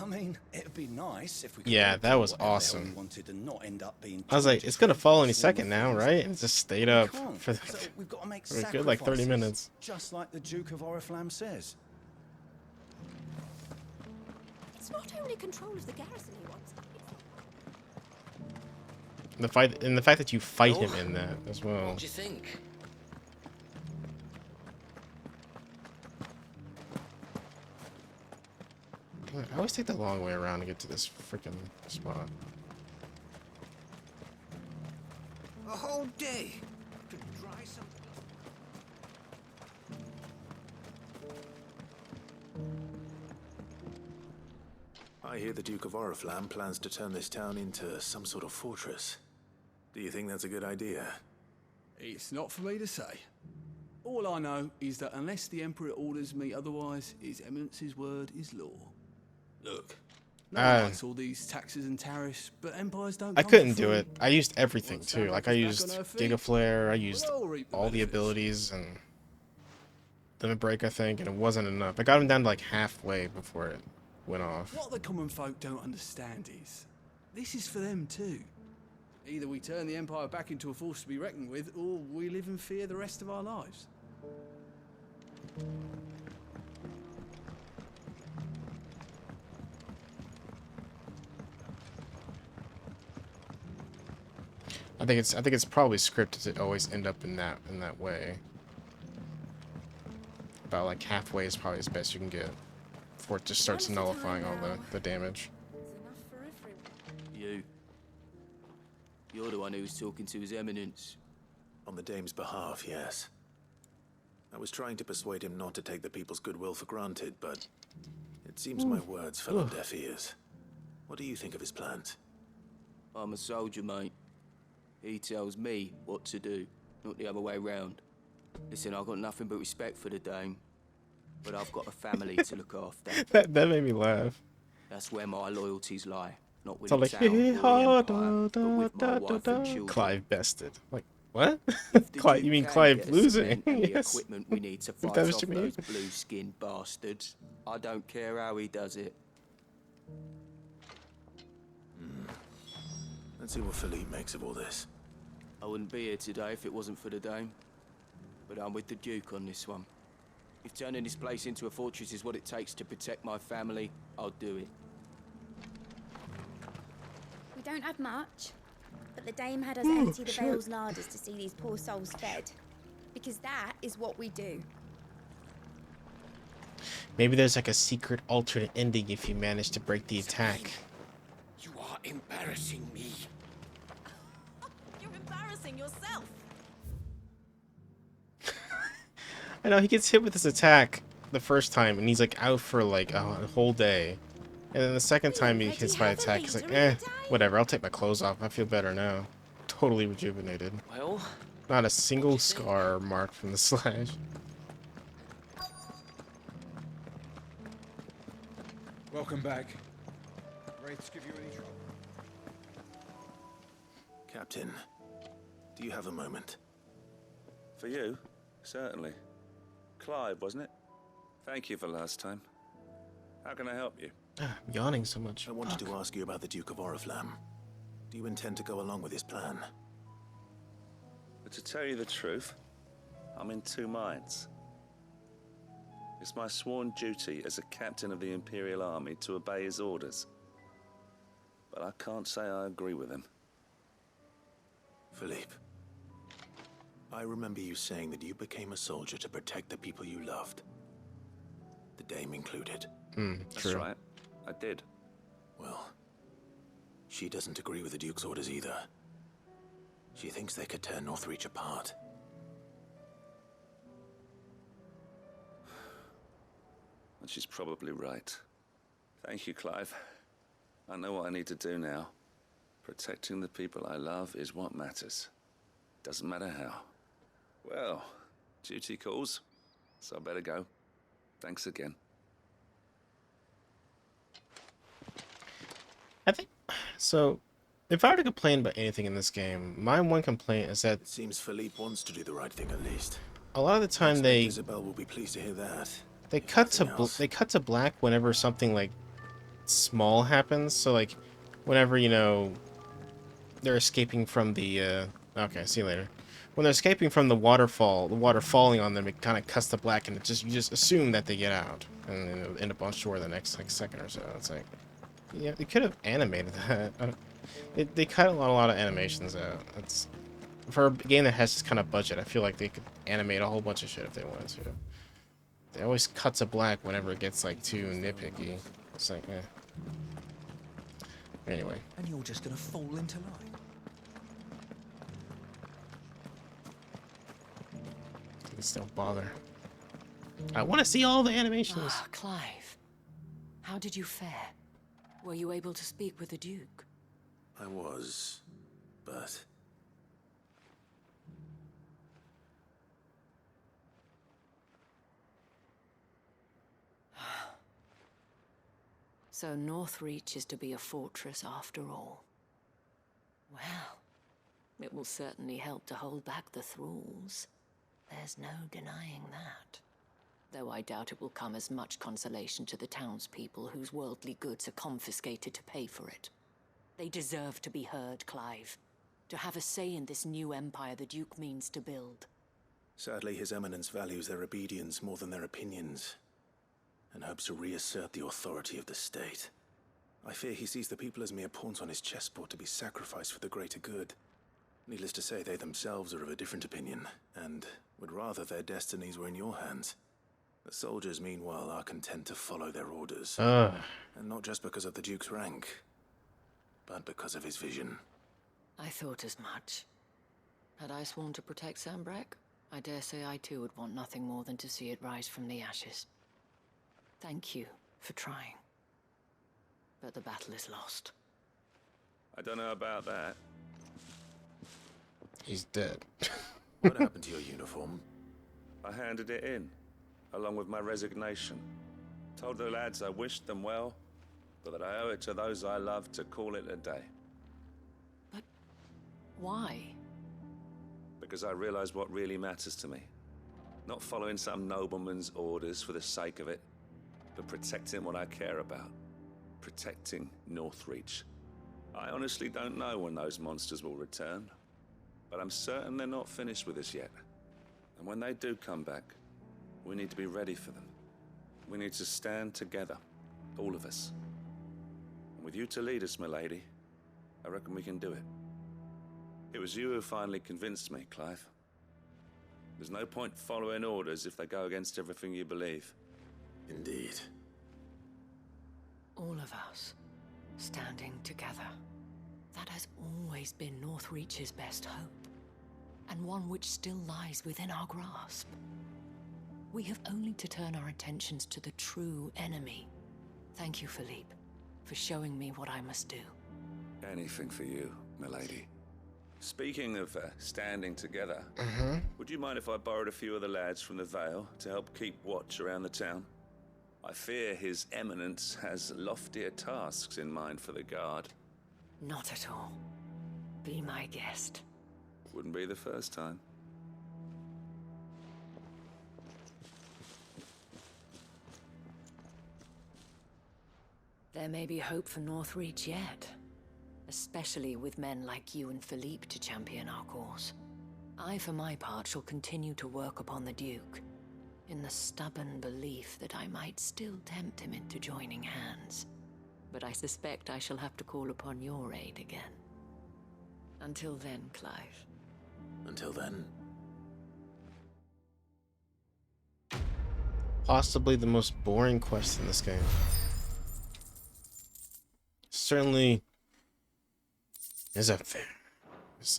I mean, it'd be nice if we could that was awesome. wanted and not end up being I was like, it's gonna fall any second now, right? And it just stayed up for, so we've got to make for a good like 30 minutes. Just like the Duke of Oriflamme says. It's not only control of the garrison he wants. The fight and the fact that you fight him in that as well. What do you think? I always take the long way around to get to this freaking spot. A whole day to dry some. I hear the Duke of Oriflamme plans to turn this town into some sort of fortress. Do you think that's a good idea? It's not for me to say. All I know is that unless the Emperor orders me otherwise, His Eminence's word is law. Look, no one likes all these taxes and tariffs, but empires don't. I couldn't do it. I used everything too. Like I used Gigaflare, I used all the abilities and Limit Break, I think, and it wasn't enough. I got him down to like halfway before it went off. What the common folk don't understand is, this is for them too. Either we turn the Empire back into a force to be reckoned with, or we live in fear the rest of our lives. I think it's probably scripted to always end up in that way. About like halfway is probably as best you can get before it just starts nullifying all the damage. You're the one who's talking to His Eminence. On the Dame's behalf, yes. I was trying to persuade him not to take the people's goodwill for granted, but it seems my words fell on deaf ears. What do you think of his plans? I'm a soldier, mate. He tells me what to do, not the other way round. Listen, I've got nothing but respect for the Dame, but I've got a family to look after. that made me laugh. That's where my loyalties lie. Not with So like, the town or the Empire, but with my wife and children. Clive bested. Like, what? Clive, you mean Clive losing? And Yes. the equipment we need to If fight that was off what you mean. those blue-skinned bastards. I don't care how he does it. Let's see what Philippe makes of all this. I wouldn't be here today if it wasn't for the Dame. But I'm with the Duke on this one. If turning this place into a fortress is what it takes to protect my family, I'll do it. We don't have much, but the Dame had us empty the Vale's larders to see these poor souls fed. Because that is what we do. Maybe there's like a secret alternate ending if you manage to break the attack. You are embarrassing me. You're embarrassing yourself. I know he gets hit with this attack the first time and he's like out for like a whole day. And then the second time he hits my attack, he's like, whatever, I'll take my clothes off. I feel better now. Totally rejuvenated. Well, not a single scar mark from the slash. Welcome back. Wraiths give you any trouble? Captain, do you have a moment? For you? Certainly. Clive, wasn't it? Thank you for last time. How can I help you? I'm yawning so much. I wanted to ask you about the Duke of Oriflamme. Do you intend to go along with his plan? But to tell you the truth, I'm in two minds. It's my sworn duty as a captain of the Imperial Army to obey his orders. But I can't say I agree with him. Philippe, I remember you saying that you became a soldier to protect the people you loved. The Dame included. That's right. I did. Well, she doesn't agree with the Duke's orders either. She thinks they could tear Northreach apart. And she's probably right. Thank you, Clive. I know what I need to do now. Protecting the people I love is what matters. Doesn't matter how. Well, duty calls, so I better go. Thanks again. I think so. If I were to complain about anything in this game, my one complaint is that it seems Philippe wants to do the right thing at least. A lot of the time they Isabel will be pleased to hear that. They cut to black whenever something like small happens. So like whenever, you know, they're escaping from the okay, see you later. When they're escaping from the waterfall, the water falling on them, it kind of cuts to black, and you just assume that they get out, and then it'll end up on shore the next like second or so. It's like, yeah, they could have animated that. They cut a lot of animations out. It's for a game that has this kind of budget. I feel like they could animate a whole bunch of shit if they wanted to. They always cut to black whenever it gets like too nitpicky. It's like, Anyway. And you're just gonna fall into line. Please don't bother. I want to see all the animations. Clive, how did you fare? Were you able to speak with the Duke? I was, but... So Northreach is to be a fortress after all. Well, it will certainly help to hold back the thralls. There's no denying that. Though I doubt it will come as much consolation to the townspeople whose worldly goods are confiscated to pay for it. They deserve to be heard, Clive. To have a say in this new empire the Duke means to build. Sadly, His Eminence values their obedience more than their opinions, and hopes to reassert the authority of the state. I fear he sees the people as mere pawns on his chessboard to be sacrificed for the greater good. Needless to say, they themselves are of a different opinion, and would rather their destinies were in your hands. The soldiers, meanwhile, are content to follow their orders. And not just because of the Duke's rank, but because of his vision. I thought as much. Had I sworn to protect Sambrek, I dare say I too would want nothing more than to see it rise from the ashes. Thank you for trying. But the battle is lost. I don't know about that. He's dead. What happened to your uniform? I handed it in, along with my resignation. Told the lads I wished them well, but that I owe it to those I love to call it a day. But why? Because I realize what really matters to me. Not following some nobleman's orders for the sake of it, but protecting what I care about. Protecting Northreach. I honestly don't know when those monsters will return, but I'm certain they're not finished with us yet. And when they do come back, we need to be ready for them. We need to stand together, all of us. And with you to lead us, milady, I reckon we can do it. It was you who finally convinced me, Clive. There's no point following orders if they go against everything you believe. Indeed. All of us, standing together. That has always been Northreach's best hope, and one which still lies within our grasp. We have only to turn our attentions to the true enemy. Thank you, Philippe. for showing me what I must do. Anything for you, milady. Speaking of standing together, would you mind if I borrowed a few of the lads from the Vale to help keep watch around the town? I fear His Eminence has loftier tasks in mind for the guard. Not at all. Be my guest. Wouldn't be the first time. There may be hope for Northreach yet. Especially with men like you and Philippe to champion our cause. I, for my part, shall continue to work upon the Duke, in the stubborn belief that I might still tempt him into joining hands. But I suspect I shall have to call upon your aid again. Until then, Clive. Until then. Possibly the most boring quest in this game. Certainly is up there.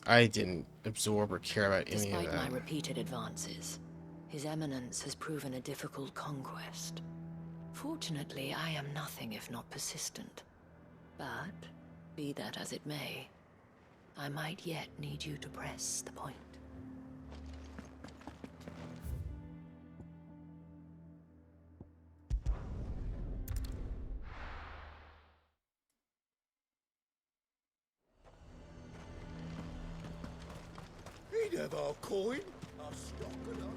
I didn't absorb or care about any of Despite that. my repeated advances, His Eminence has proven a difficult conquest. Fortunately, I am nothing if not persistent. But, be that as it may, I might yet need you to press the point. He'd have our coin, our stock and our...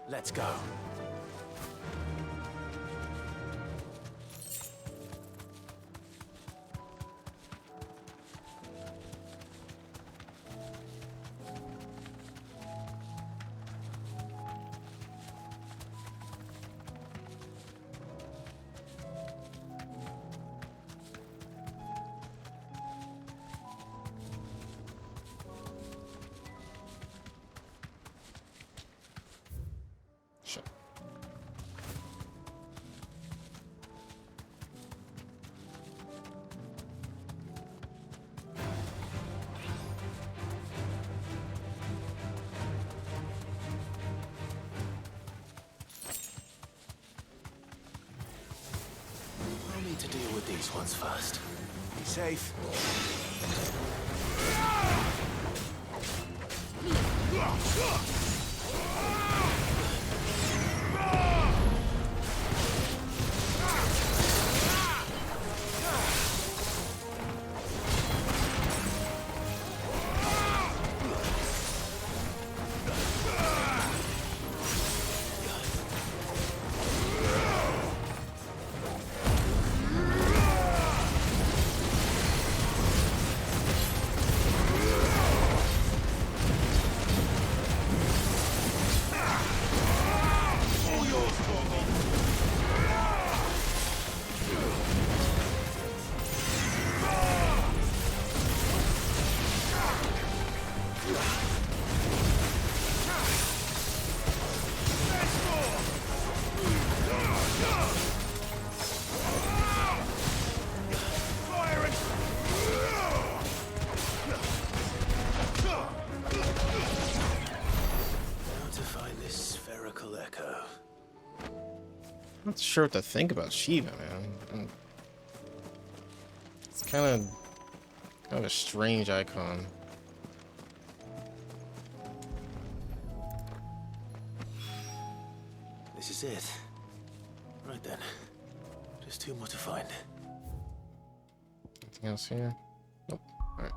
Let's go. Sure. I'll need to deal with these ones first. Be safe. Not sure what to think about Shiva, man. It's kind of a strange icon. This is it. Right then. Just two more to find. Anything else here? Nope. Alright.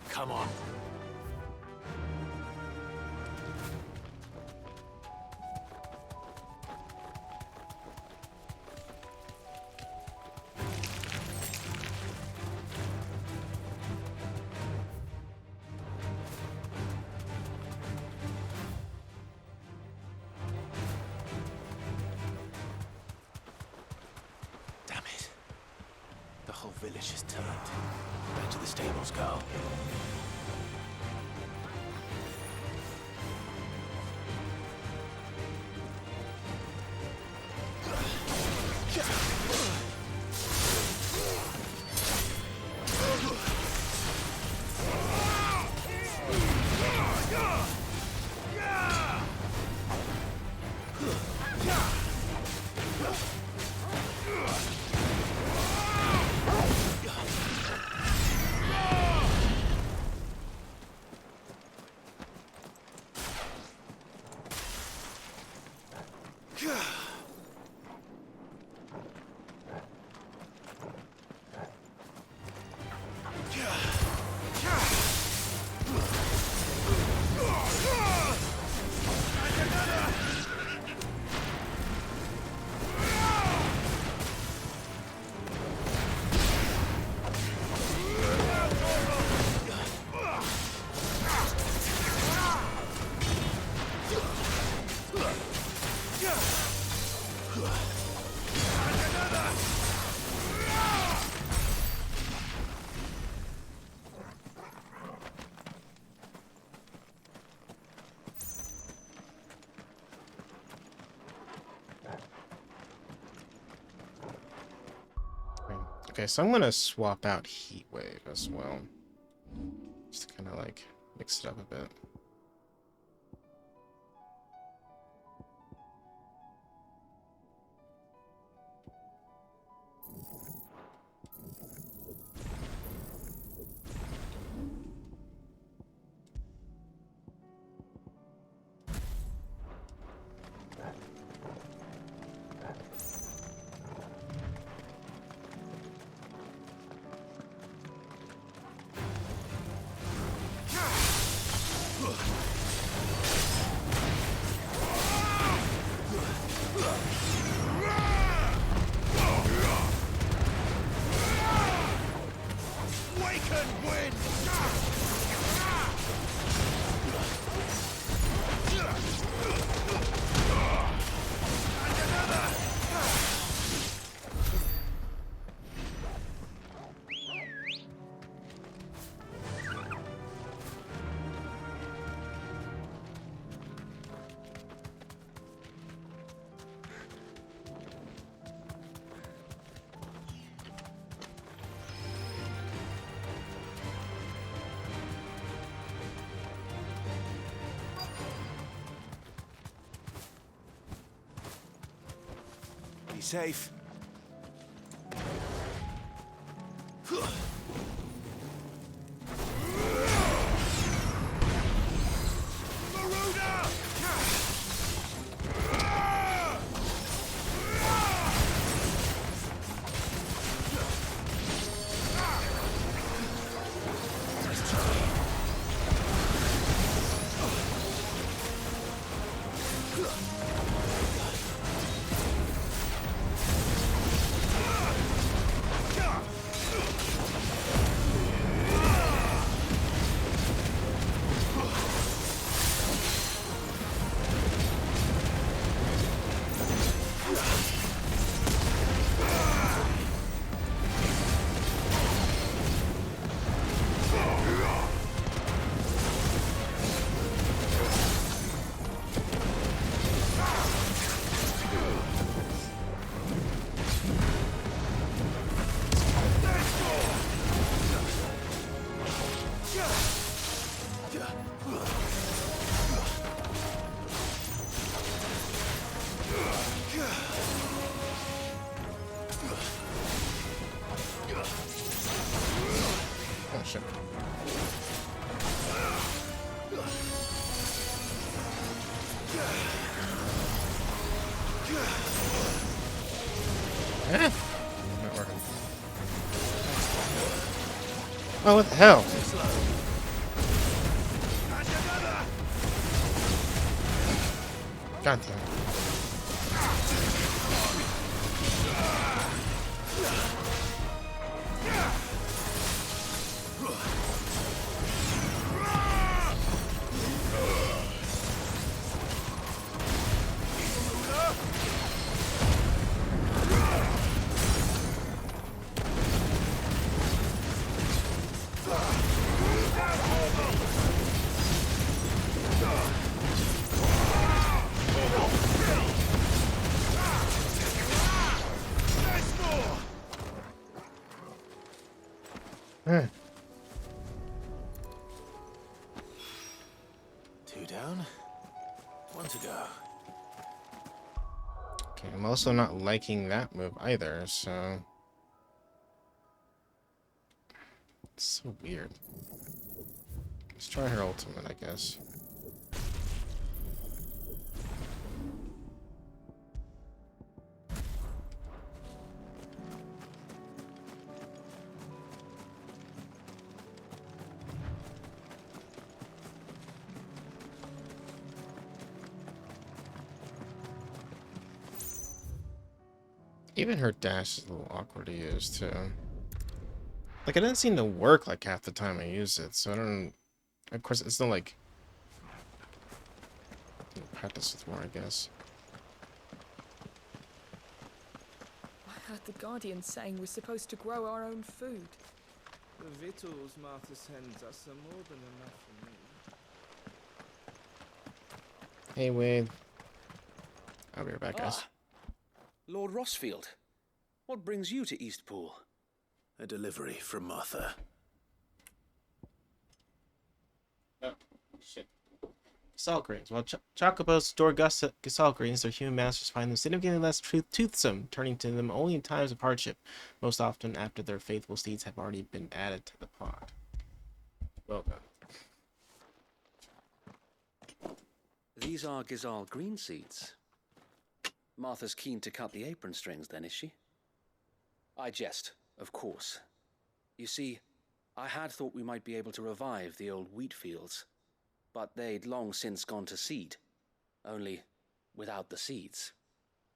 Come on. Damn it. The whole village is turned. Back to the stables, girl. Okay, so I'm gonna swap out Heat Wave as well. Just to kind of like mix it up a bit. Be safe. Oh shit. Eh? Not working. Oh, what the hell? God damn it. Huh. 2 down, 1 to go. Okay, I'm also not liking that move either, so... It's so weird. Let's try her ultimate, I guess. Even her dash is a little awkward to use, too. Like, it doesn't seem to work, like, half the time I use it, so I don't... Of course, it's not like... practice with more, I guess. I heard the Guardian saying we're supposed to grow our own food. The victuals Martha sends us are more than enough for me. Hey, Wade. I'll be right back, guys. Lord Rossfield, what brings you to Eastpool? A delivery from Martha. Oh, shit. Gasol grains. While chocobos store gasol grains, their human masters find them significantly less toothsome, turning to them only in times of hardship, most often after their faithful steeds have already been added to the pod. Well done. These are Gazal green seeds. Martha's keen to cut the apron strings, then, is she? I jest, of course. You see, I had thought we might be able to revive the old wheat fields, but they'd long since gone to seed, only without the seeds.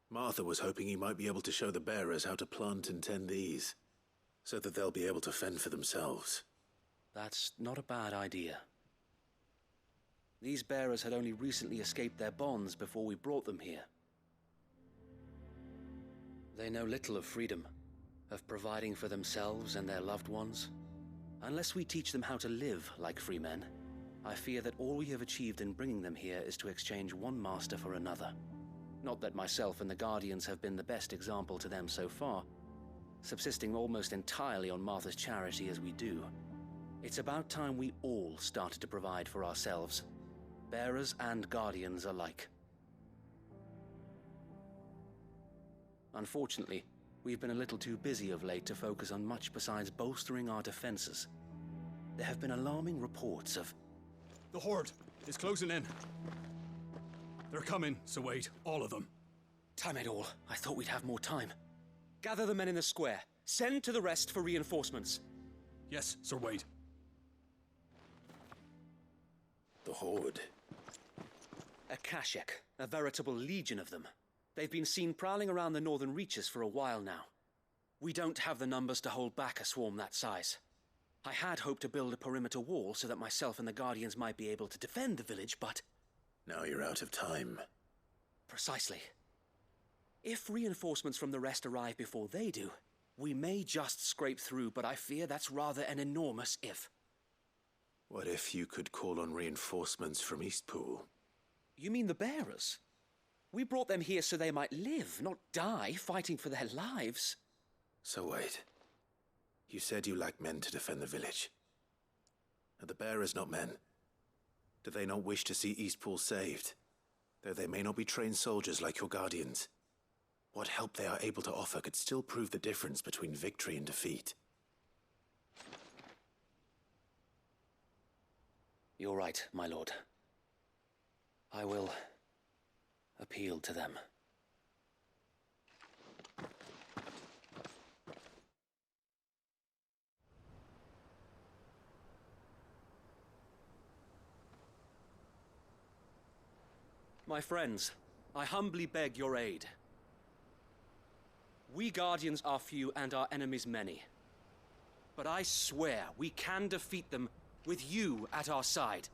Martha was hoping he might be able to show the bearers how to plant and tend these, so that they'll be able to fend for themselves. That's not a bad idea. These bearers had only recently escaped their bonds before we brought them here. They know little of freedom, of providing for themselves and their loved ones. Unless we teach them how to live like free men, I fear that all we have achieved in bringing them here is to exchange one master for another. Not that myself and the Guardians have been the best example to them so far, subsisting almost entirely on Martha's charity as we do. It's about time we all started to provide for ourselves, bearers and Guardians alike. Unfortunately, we've been a little too busy of late to focus on much besides bolstering our defenses. There have been alarming reports of... The Horde is closing in. They're coming, so wait, all of them. Damn it all, I thought we'd have more time. Gather the men in the square. Send to the rest for reinforcements. Yes, Sir Wade. The Horde. A Kashek, a veritable legion of them. They've been seen prowling around the northern reaches for a while now. We don't have the numbers to hold back a swarm that size. I had hoped to build a perimeter wall so that myself and the Guardians might be able to defend the village, but... Now you're out of time. Precisely. If reinforcements from the rest arrive before they do, we may just scrape through, but I fear that's rather an enormous if. What if you could call on reinforcements from Eastpool? You mean the bearers? We brought them here so they might live, not die, fighting for their lives. So wait. You said you lack men to defend the village. Are the bearers not men? Do they not wish to see Eastpool saved? Though they may not be trained soldiers like your Guardians. What help they are able to offer could still prove the difference between victory and defeat. You're right, my lord. I will appeal to them. My friends, I humbly beg your aid. We Guardians are few and our enemies many. But I swear we can defeat them with you at our side.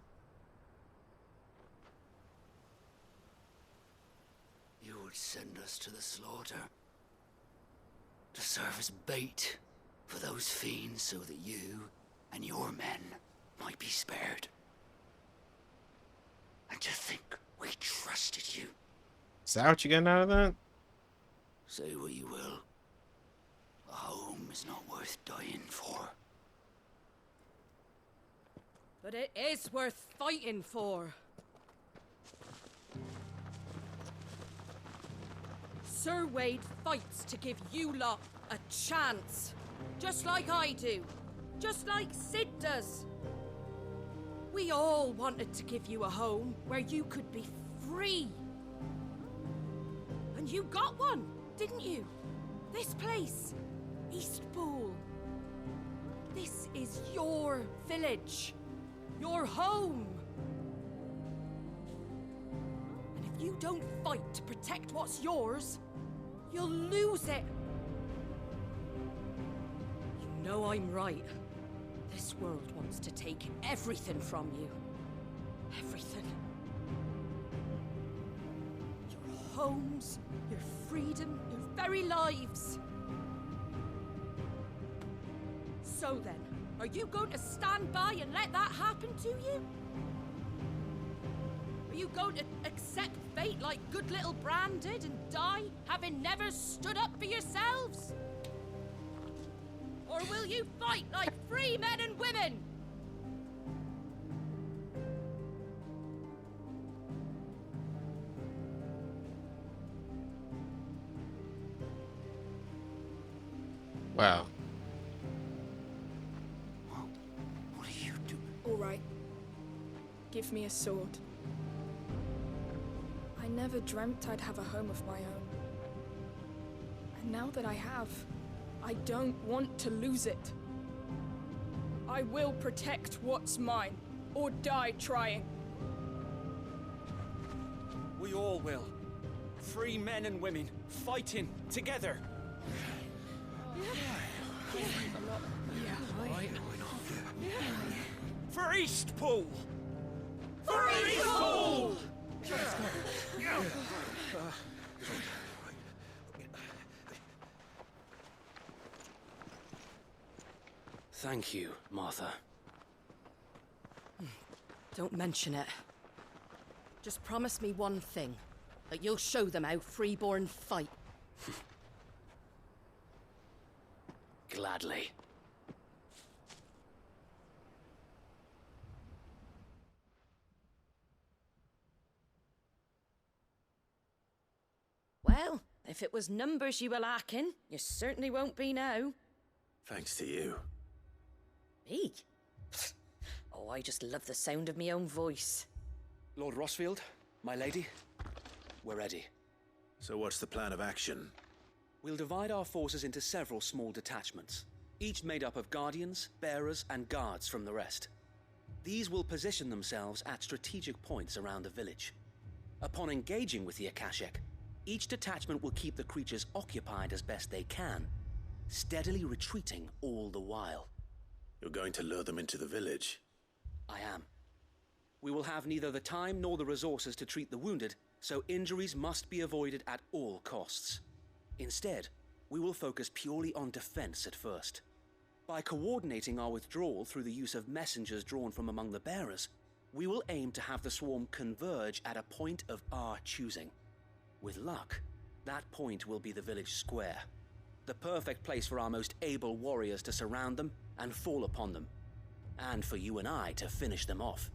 You would send us to the slaughter, to serve as bait for those fiends so that you and your men might be spared. And to think we trusted you. Is that what you're getting out of that? Say what you will. A home is not worth dying for. But it is worth fighting for. Sir Wade fights to give you lot a chance. Just like I do. Just like Sid does. We all wanted to give you a home where you could be free. And you got one, didn't you? This place, Eastpool. This is your village. Your home. And if you don't fight to protect what's yours, you'll lose it. You know I'm right. This world wants to take everything from you. Everything. Your homes, your freedom, your very lives. So then, are you going to stand by and let that happen to you? Are you going to accept fate like good little Bran did and die, having never stood up for yourselves? Or will you fight like free men and women? Wow. What are you doing? All right. Give me a sword. I never dreamt I'd have a home of my own. And now that I have, I don't want to lose it. I will protect what's mine, or die trying. We all will. Free men and women, fighting together. For Eastpool! For Eastpool! Thank you, Martha. Don't mention it. Just promise me one thing. That you'll show them how freeborn fight. Gladly. Well, if it was numbers you were lacking, you certainly won't be now. Thanks to you. Me? Oh, I just love the sound of my own voice. Lord Rossfield, my lady, we're ready. So what's the plan of action? We'll divide our forces into several small detachments, each made up of guardians, bearers, and guards from the rest. These will position themselves at strategic points around the village. Upon engaging with the Akashic, each detachment will keep the creatures occupied as best they can, steadily retreating all the while. You're going to lure them into the village? I am. We will have neither the time nor the resources to treat the wounded, so injuries must be avoided at all costs. Instead, we will focus purely on defense at first. By coordinating our withdrawal through the use of messengers drawn from among the bearers, we will aim to have the swarm converge at a point of our choosing. With luck, that point will be the village square, the perfect place for our most able warriors to surround them and fall upon them, and for you and I to finish them off.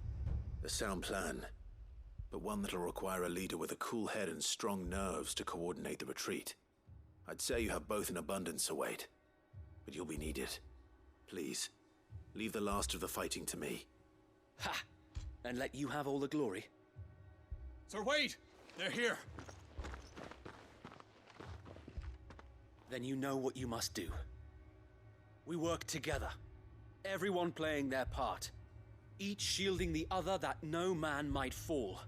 A sound plan, but one that'll require a leader with a cool head and strong nerves to coordinate the retreat. I'd say you have both in abundance, Sir Wade, but you'll be needed. Please, leave the last of the fighting to me. Ha! And let you have all the glory. Sir Wade! They're here! Then you know what you must do. We work together, everyone playing their part, each shielding the other that no man might fall,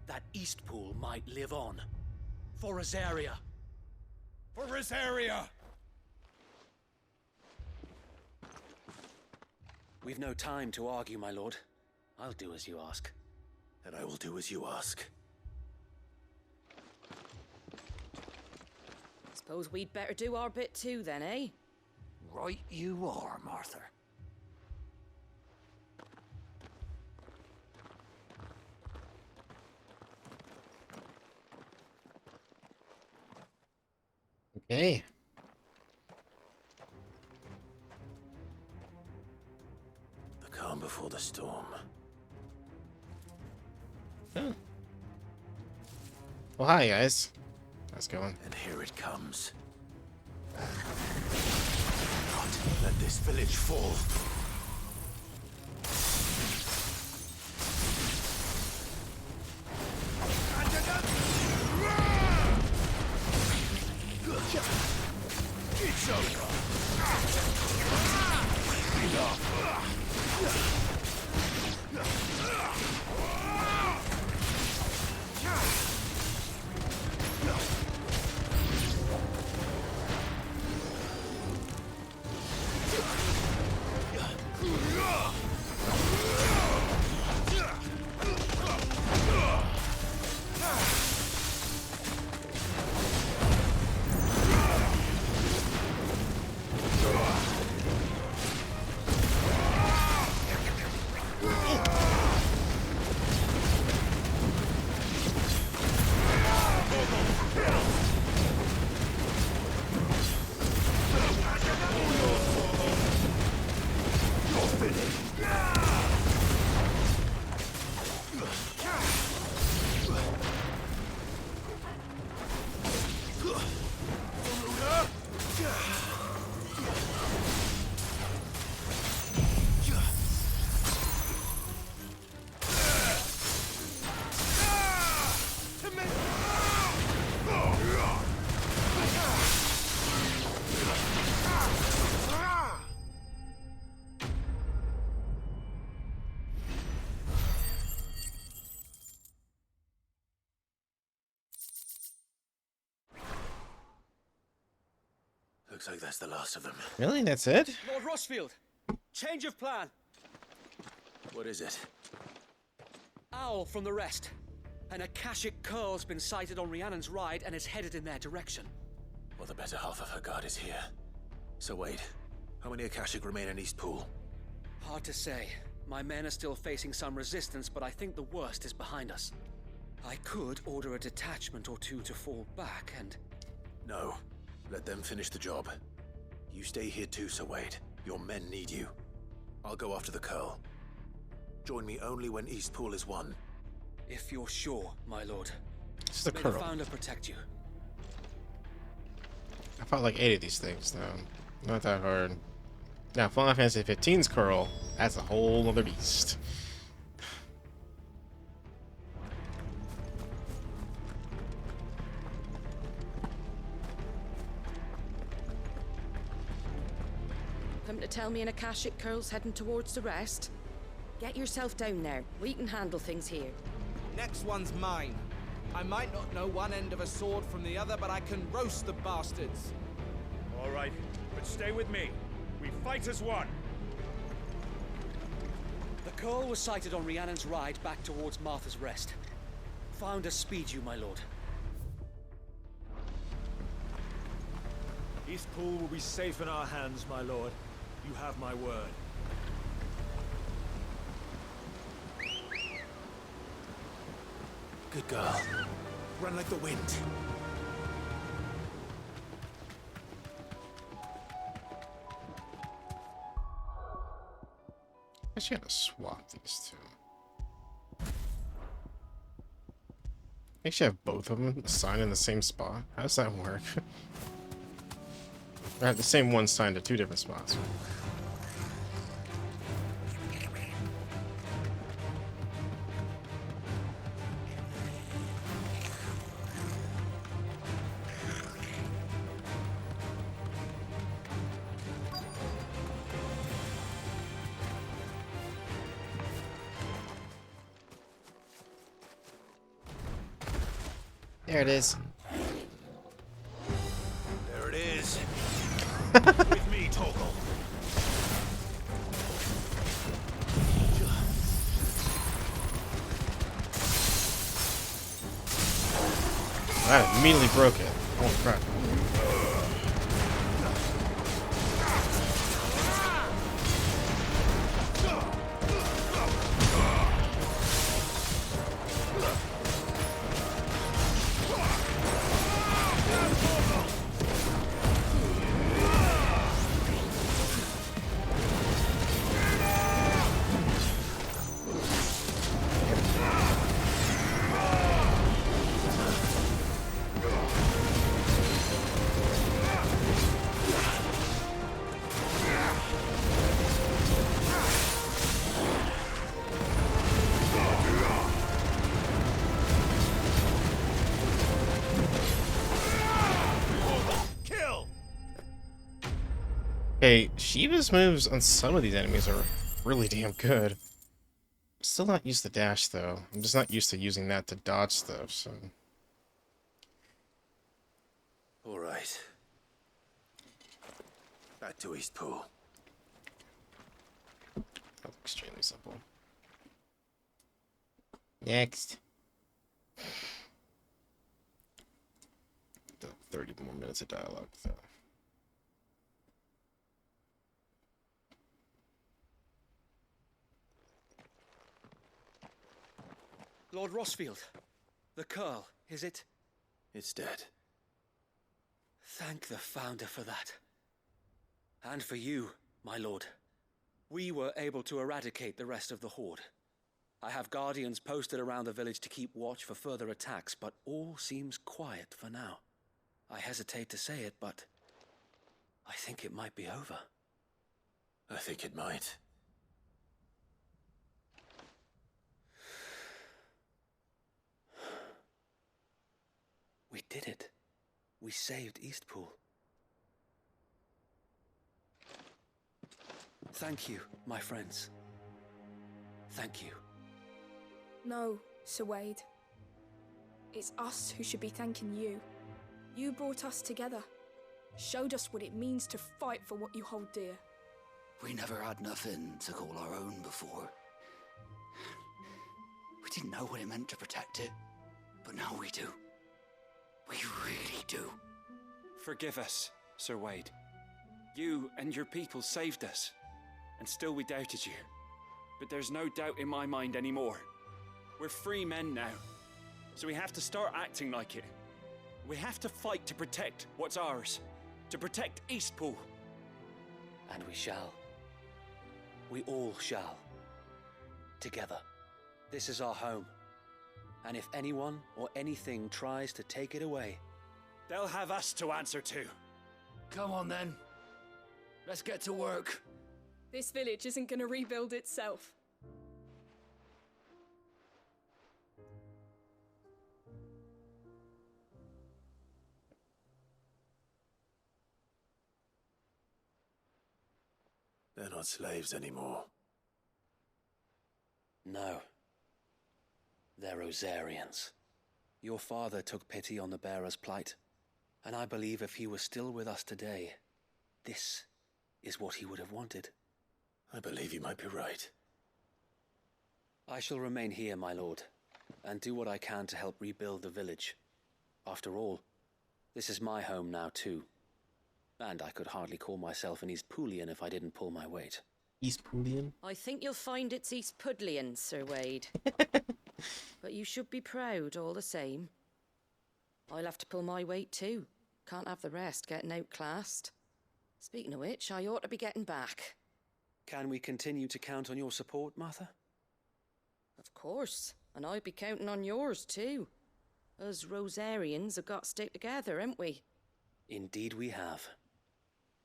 that Eastpool might live on. For Rosaria! For Rosaria! We've no time to argue, my lord. I'll do as you ask. And I will do as you ask. Suppose we'd better do our bit too then, eh? Right you are, Martha. Okay. The calm before the storm. Oh. Well, hi guys. How's it going? And here it comes. Not let this village fall. It's over. Looks like that's the last of them. Really? That's it? Lord Rossfield, change of plan. What is it? Owl from the rest. An Akashic curl's been sighted on Rhiannon's ride and is headed in their direction. Well, the better half of her guard is here. So wait, how many Akashic remain in East Pool? Hard to say. My men are still facing some resistance, but I think the worst is behind us. I could order a detachment or two to fall back and... No. Let them finish the job. You stay here too, Sir Wade. Your men need you. I'll go after the Curl. Join me only when East Pool is won. If you're sure, my lord. It's the May Curl. the Founder protect you. I fought like 8 of these things, though. Not that hard. Now, Final Fantasy 15's Curl, that's a whole other beast. Come to tell me an Akashic curl's heading towards the rest? Get yourself down there. We can handle things here. Next one's mine. I might not know one end of a sword from the other, but I can roast the bastards. All right, but stay with me. We fight as one. The curl was sighted on Rhiannon's ride back towards Martha's Rest. Founder speed you, my lord. East Pool will be safe in our hands, my lord. You have my word. Good girl. Run like the wind. I should have to swap these two. I should have both of them signed in the same spot. How does that work? I have the same one signed at 2 different spots. There it is. There it is. With me, Torgal. That immediately broke it. Holy crap. Okay, Shiva's moves on some of these enemies are really damn good. Still not used to dash, though. I'm just not used to using that to dodge stuff, so... All right. Back to Eastpool. Extremely simple. Next. 30 more minutes of dialogue, so... Lord Rossfield, the Curl, is it? It's dead. Thank the Founder for that. And for you, my lord. We were able to eradicate the rest of the Horde. I have guardians posted around the village to keep watch for further attacks, but all seems quiet for now. I hesitate to say it, but I think it might be over. I think it might. We did it. We saved Eastpool. Thank you, my friends. Thank you. No, Sir Wade. It's us who should be thanking you. You brought us together. Showed us what it means to fight for what you hold dear. We never had nothing to call our own before. We didn't know what it meant to protect it, but now we do. We really do. Forgive us, Sir Wade. You and your people saved us, and still we doubted you. But there's no doubt in my mind anymore. We're free men now, so we have to start acting like it. We have to fight to protect what's ours, to protect Eastpool. And we shall. We all shall. Together. This is our home. And if anyone or anything tries to take it away, they'll have us to answer to. Come on then. Let's get to work. This village isn't going to rebuild itself. They're not slaves anymore. no. They're Rosarians. Your father took pity on the bearer's plight, and I believe if he was still with us today, this is what he would have wanted. I believe you might be right. I shall remain here, my lord, and do what I can to help rebuild the village. After all, this is my home now too. And I could hardly call myself an Eastpoolian if I didn't pull my weight. Eastpoolian? I think you'll find it's East Pudlian, Sir Wade. But you should be proud all the same. I'll have to pull my weight too. Can't have the rest getting outclassed. Speaking of which, I ought to be getting back. Can we continue to count on your support, Martha? Of course, and I'd be counting on yours too. Us Rosarians have got to stick together, haven't we? Indeed we have.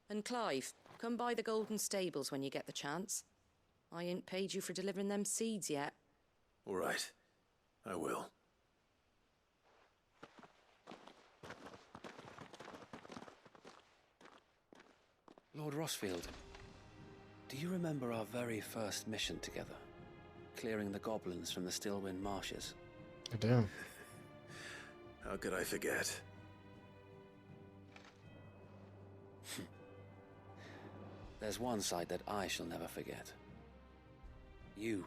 And Clive, come by the Golden Stables when you get the chance. I ain't paid you for delivering them seeds yet. All right, I will. Lord Rossfield, do you remember our very first mission together? Clearing the goblins from the Stillwind marshes? I do. How could I forget? There's one sight that I shall never forget. You,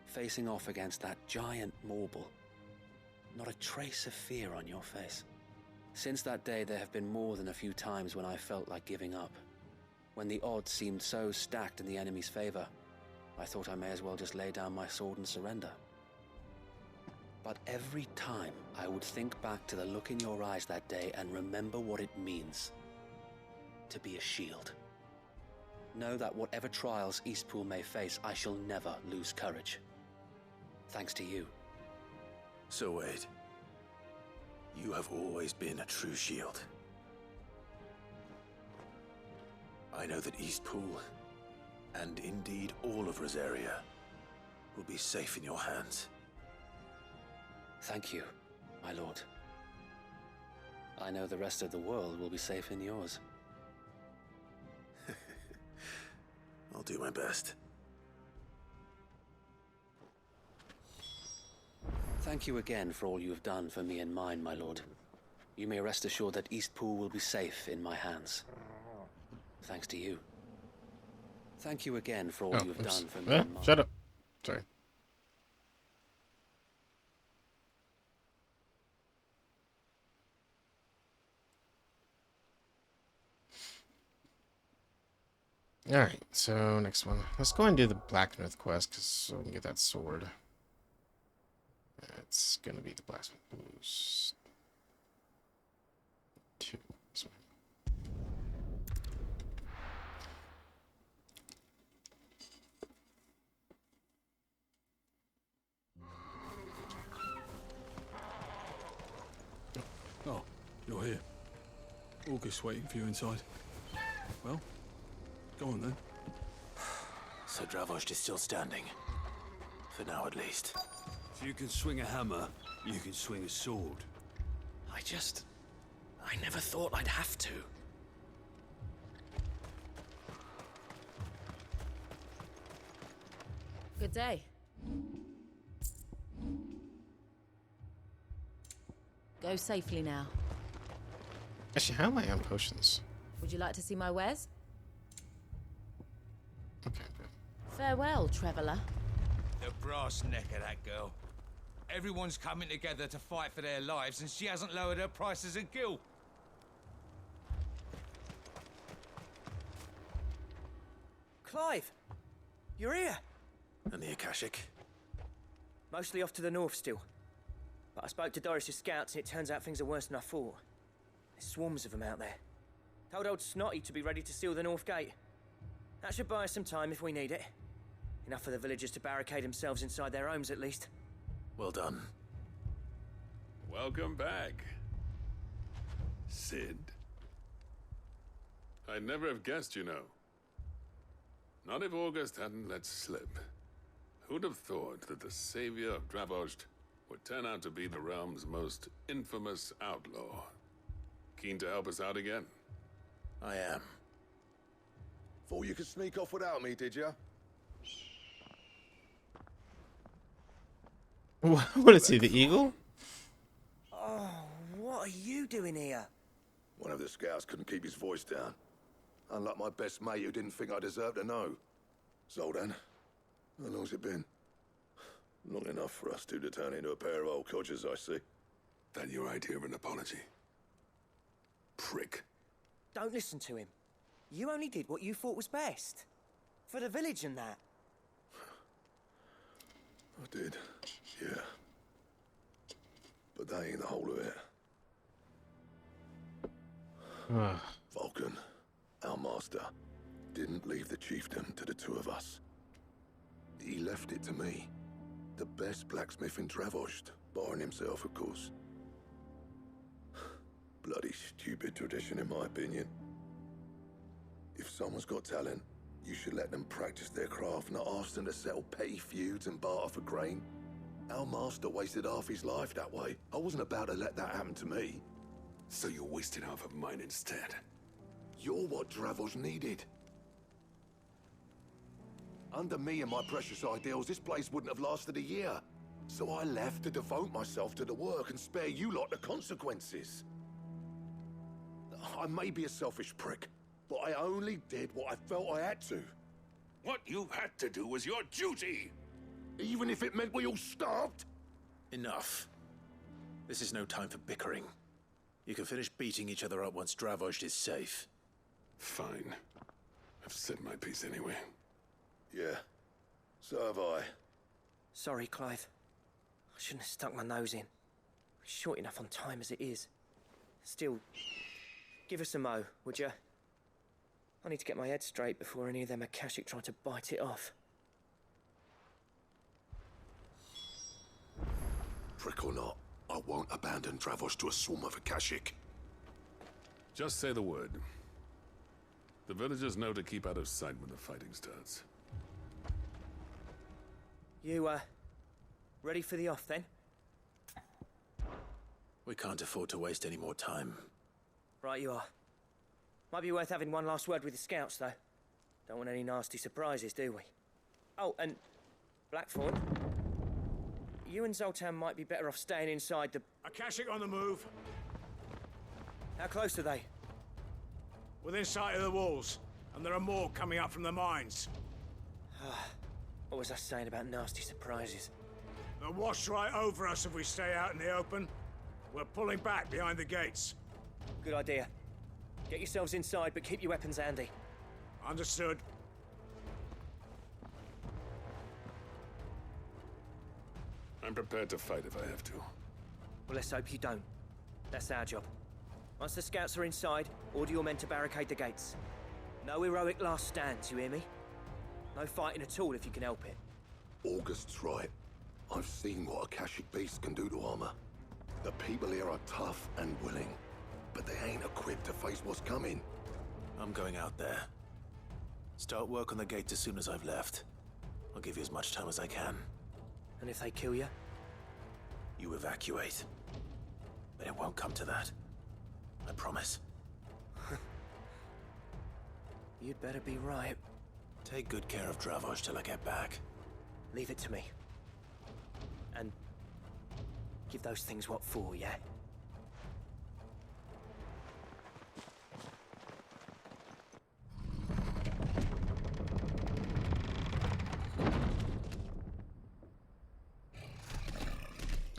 facing off against that giant Morble. Not a trace of fear on your face. Since that day, there have been more than a few times when I felt like giving up. When the odds seemed so stacked in the enemy's favor, I thought I may as well just lay down my sword and surrender. But every time, I would think back to the look in your eyes that day and remember what it means to be a shield. Know that whatever trials Eastpool may face, I shall never lose courage. Thanks to you. So Wade, you have always been a true shield. I know that Eastpool, and indeed all of Rosaria, will be safe in your hands. Thank you, my lord. I know the rest of the world will be safe in yours. I'll do my best. Thank you again for all you have done for me and mine, my lord. You may rest assured that Eastpool will be safe in my hands. Thanks to you. Thank you again for all you have done for me and mine. Shut up. Sorry. Alright, so next one. Let's go and do the Blacksmith quest, so we can get that sword. It's gonna be the Blacksmith Blues 2. This one. Oh, you're here. August waiting for you inside. Well, go on then. So Dravost is still standing. For now, at least. If you can swing a hammer, you can swing a sword. I never thought I'd have to. Good day. Go safely now. Actually, how am I on potions? Would you like to see my wares? Okay, good. Farewell, traveller. The brass neck of that girl. Everyone's coming together to fight for their lives, and she hasn't lowered her prices a gill. Clive! You're here! And the Akashic? Mostly off to the north still. But I spoke to Doris's scouts, and it turns out things are worse than I thought. There's swarms of them out there. Told old Snotty to be ready to seal the north gate. That should buy us some time if we need it. Enough for the villagers to barricade themselves inside their homes, at least. Well done. Welcome back, Sid. I'd never have guessed, you know. Not if August hadn't let slip. Who'd have thought that the savior of Dravost would turn out to be the realm's most infamous outlaw? Keen to help us out again? I am. Thought you could sneak off without me, did you? What is he, the eagle? Oh, what are you doing here? One of the scouts couldn't keep his voice down. Unlike my best mate who didn't think I deserved to know. So then, how long's it been? Long enough for us two to turn into a pair of old codgers, I see. That your idea of an apology? Prick. Don't listen to him. You only did what you thought was best. For the village and that. I did, yeah. But that ain't the whole of it. Vulcan, our master, didn't leave the chiefdom to the two of us. He left it to me. The best blacksmith in Dravost, barring himself, of course. Bloody stupid tradition, in my opinion. If someone's got talent, you should let them practice their craft, not ask them to settle petty feuds and barter for grain. Our master wasted half his life that way. I wasn't about to let that happen to me. So you wasted half of mine instead? You're what Dravost needed. Under me and my precious ideals, this place wouldn't have lasted a year. So I left to devote myself to the work and spare you lot the consequences. I may be a selfish prick, but I only did what I felt I had to. What you had to do was your duty! Even if it meant we all starved? Enough. This is no time for bickering. You can finish beating each other up once Dravost is safe. Fine. I've said my piece anyway. Yeah, so have I. Sorry, Clive. I shouldn't have stuck my nose in. We're short enough on time as it is. Still, give us a mo, would you? I need to get my head straight before any of them Akashic try to bite it off. Prick or not, I won't abandon Dravost to a swarm of Akashic. Just say the word. The villagers know to keep out of sight when the fighting starts. You, ready for the off then? We can't afford to waste any more time. Right you are. Might be worth having one last word with the scouts, though. Don't want any nasty surprises, do we? Oh, and Blackthorn, you and Zoltan might be better off staying inside the... Akashic on the move. How close are they? Within sight of the walls. And there are more coming up from the mines. What was I saying about nasty surprises? They'll wash right over us if we stay out in the open. We're pulling back behind the gates. Good idea. Get yourselves inside, but keep your weapons handy. Understood. I'm prepared to fight if I have to. Well, let's hope you don't. That's our job. Once the scouts are inside, order your men to barricade the gates. No heroic last stands, you hear me? No fighting at all if you can help it. August's right. I've seen what Akashic beasts can do to armor. The people here are tough and willing, but they ain't equipped to face what's coming. I'm going out there. Start work on the gate as soon as I've left. I'll give you as much time as I can. And if they kill you? You evacuate. But it won't come to that. I promise. You'd better be right. Take good care of Dravoj till I get back. Leave it to me. And give those things what for, yeah?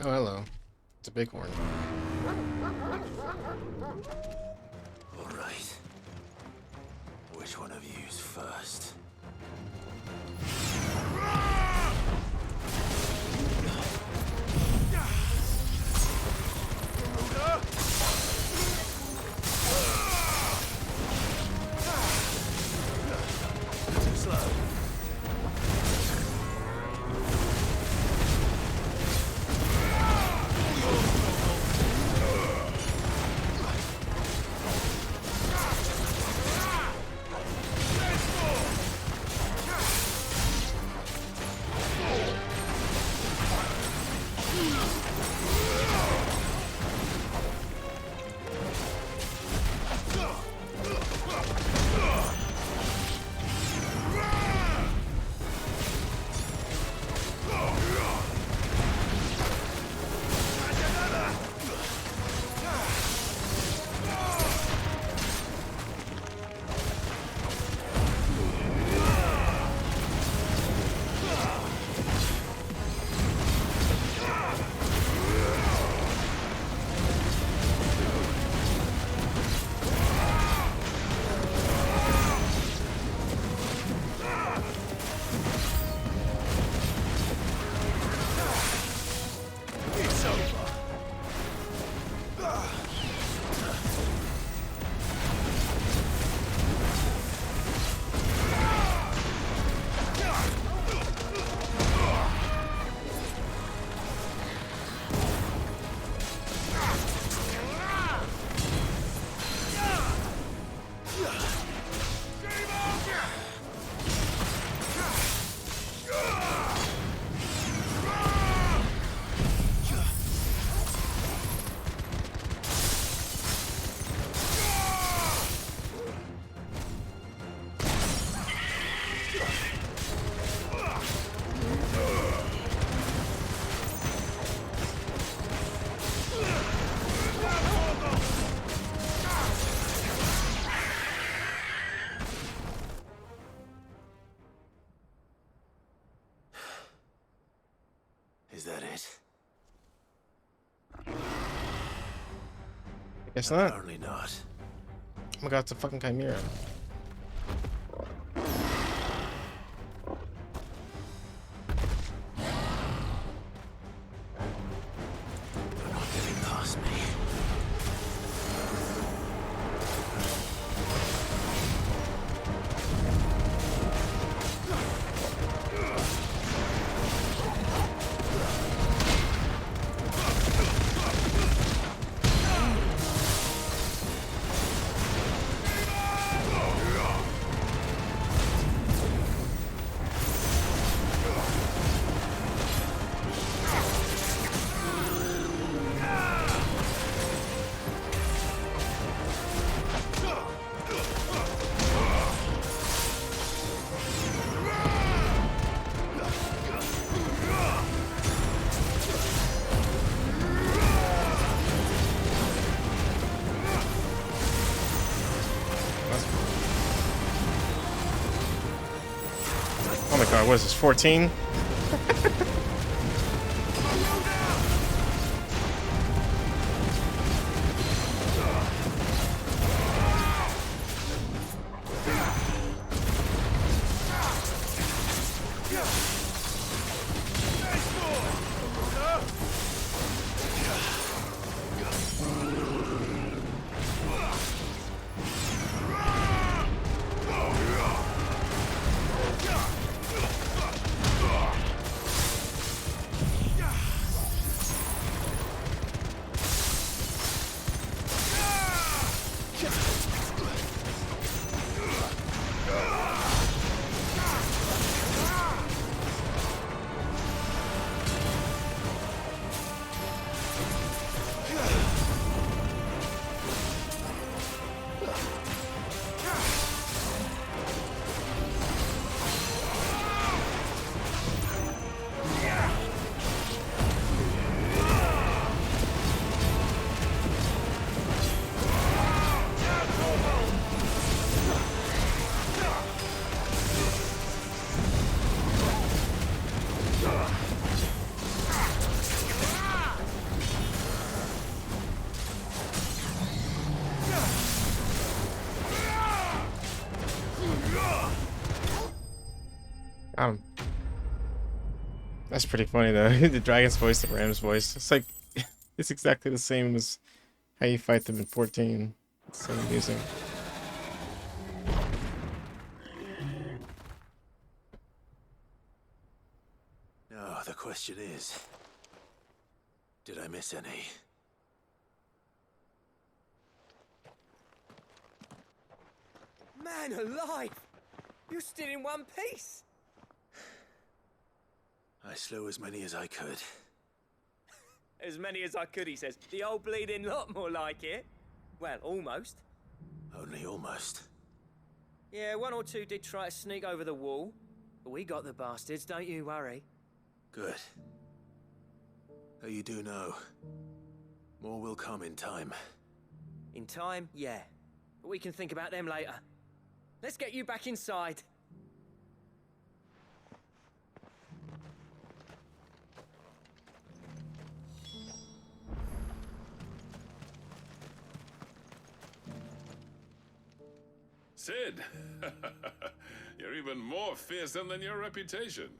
Oh, hello. It's a bighorn. All right. Which one of you's first? Too slow. Is that it? I guess not. Apparently not. Oh my god, it's a fucking chimera. They're not getting past me. What is this, 14? That's pretty funny though. The dragon's voice, the ram's voice. It's like it's exactly the same as how you fight them in 14. It's so amusing. Now, the question is, did I miss any? Man alive! You're still in one piece! I slew as many as I could. As many as I could, he says. The old bleeding lot, more like it. Well, almost. Only almost. Yeah, one or two did try to sneak over the wall. But we got the bastards, don't you worry. Good. Though you do know, more will come in time. In time, yeah. But we can think about them later. Let's get you back inside. Sid, you're even more fearsome than your reputation.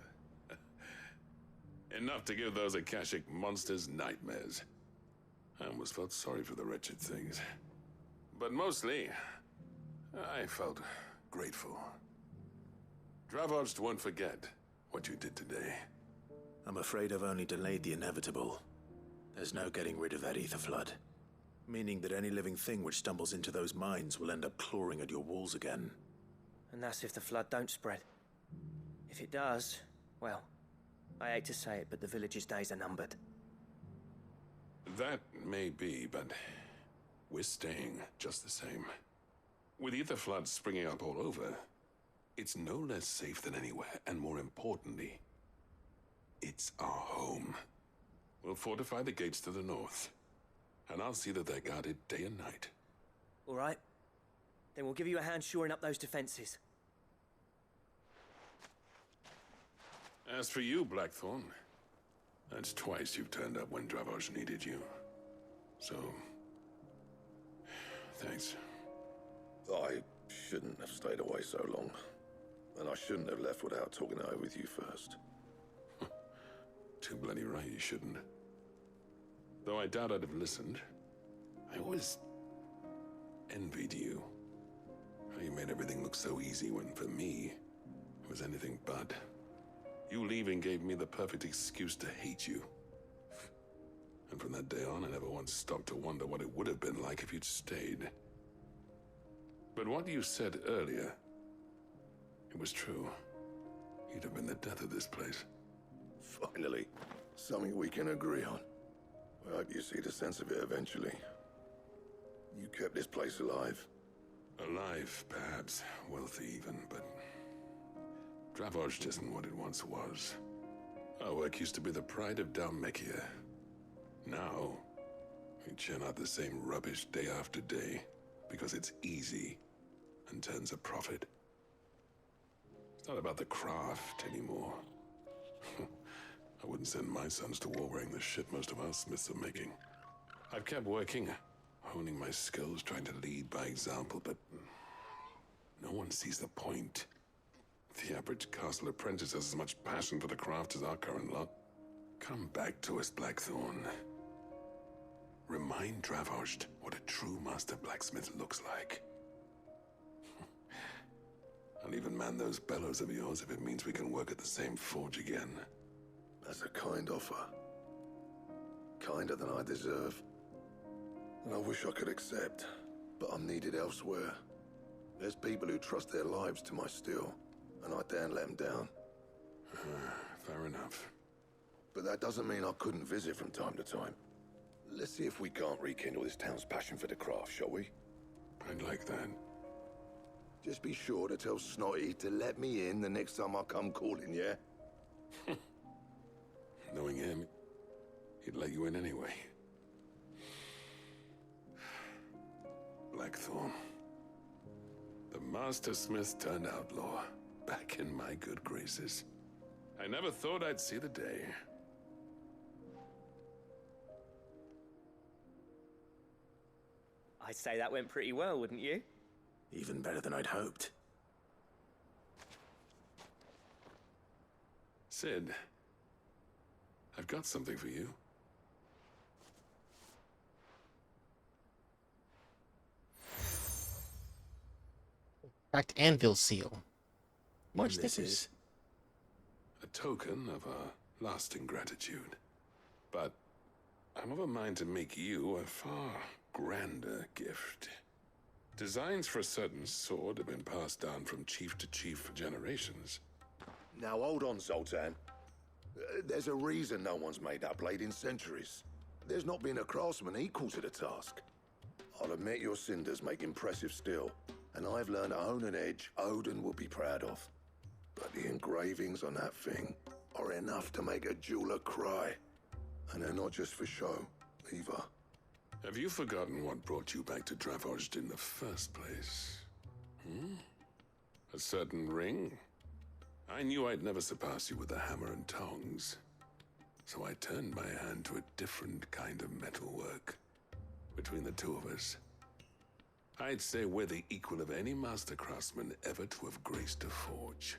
Enough to give those Akashic monsters nightmares. I almost felt sorry for the wretched things. But mostly, I felt grateful. Dravoged won't forget what you did today. I'm afraid I've only delayed the inevitable. There's no getting rid of that ether flood. Meaning that any living thing which stumbles into those mines will end up clawing at your walls again. And that's if the flood don't spread. If it does, well, I hate to say it, but the village's days are numbered. That may be, but we're staying just the same. With ether floods springing up all over, it's no less safe than anywhere, and more importantly, it's our home. We'll fortify the gates to the north, and I'll see that they're guarded day and night. All right. Then we'll give you a hand shoring up those defenses. As for you, Blackthorn, that's twice you've turned up when Dravos needed you. So, thanks. I shouldn't have stayed away so long. And I shouldn't have left without talking it over with you first. Too bloody right you shouldn't. Though I doubt I'd have listened. I always envied you. How you made everything look so easy when, for me, it was anything but. You leaving gave me the perfect excuse to hate you. And from that day on, I never once stopped to wonder what it would have been like if you'd stayed. But what you said earlier, it was true. You'd have been the death of this place. Finally, something we can agree on. I hope you see the sense of it eventually. You kept this place alive. Alive, perhaps. Wealthy even, but Dravos isn't what it once was. Our work used to be the pride of Dalmekia. Now, we churn out the same rubbish day after day because it's easy and turns a profit. not about the craft anymore. I wouldn't send my sons to war wearing the shit most of our smiths are making. I've kept working, honing my skills, trying to lead by example, but no one sees the point. The average castle apprentice has as much passion for the craft as our current lot. Come back to us, Blackthorn. Remind Dravosht what a true master blacksmith looks like. I'll even man those bellows of yours if it means we can work at the same forge again. That's a kind offer. Kinder than I deserve. And I wish I could accept, but I'm needed elsewhere. There's people who trust their lives to my steel, and I daren't let them down. Fair enough. But that doesn't mean I couldn't visit from time to time. Let's see if we can't rekindle this town's passion for the craft, shall we? I'd like that. Just be sure to tell Snotty to let me in the next time I come calling, yeah? Knowing him, he'd let you in anyway. Blackthorn. The Master Smith turned outlaw, back in my good graces. I never thought I'd see the day. I'd say that went pretty well, wouldn't you? Even better than I'd hoped. Sid, I've got something for you. Cracked anvil seal. Much This stickers. is a token of our lasting gratitude. But I'm of a mind to make you a far grander gift. Designs for a certain sword have been passed down from chief to chief for generations. Now hold on, Zoltan. There's a reason no one's made that blade in centuries. There's not been a craftsman equal to the task. I'll admit your cinders make impressive steel, and I've learned to hone an edge Odin will be proud of. But the engravings on that thing are enough to make a jeweler cry. And they're not just for show, either. Have you forgotten what brought you back to Dravosht in the first place? A certain ring? I knew I'd never surpass you with a hammer and tongs. So I turned my hand to a different kind of metalwork. Between the two of us, I'd say we're the equal of any master craftsman ever to have graced a forge.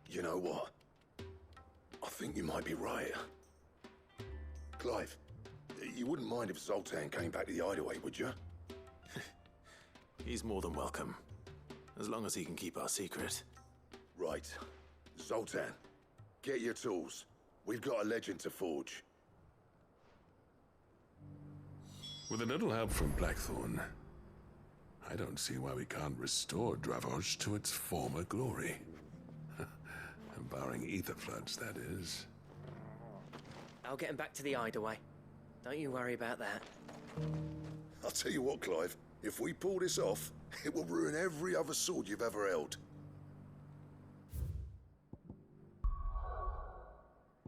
You know what? I think you might be right. Clive, you wouldn't mind if Zoltan came back to the Hideaway, would you? He's more than welcome. As long as he can keep our secret. Right. Zoltan, get your tools. We've got a legend to forge. With a little help from Blackthorn, I don't see why we can't restore Dravosht to its former glory. Barring ether floods, that is. I'll get him back to the Hideaway. Don't you worry about that. I'll tell you what, Clive. If we pull this off, it will ruin every other sword you've ever held.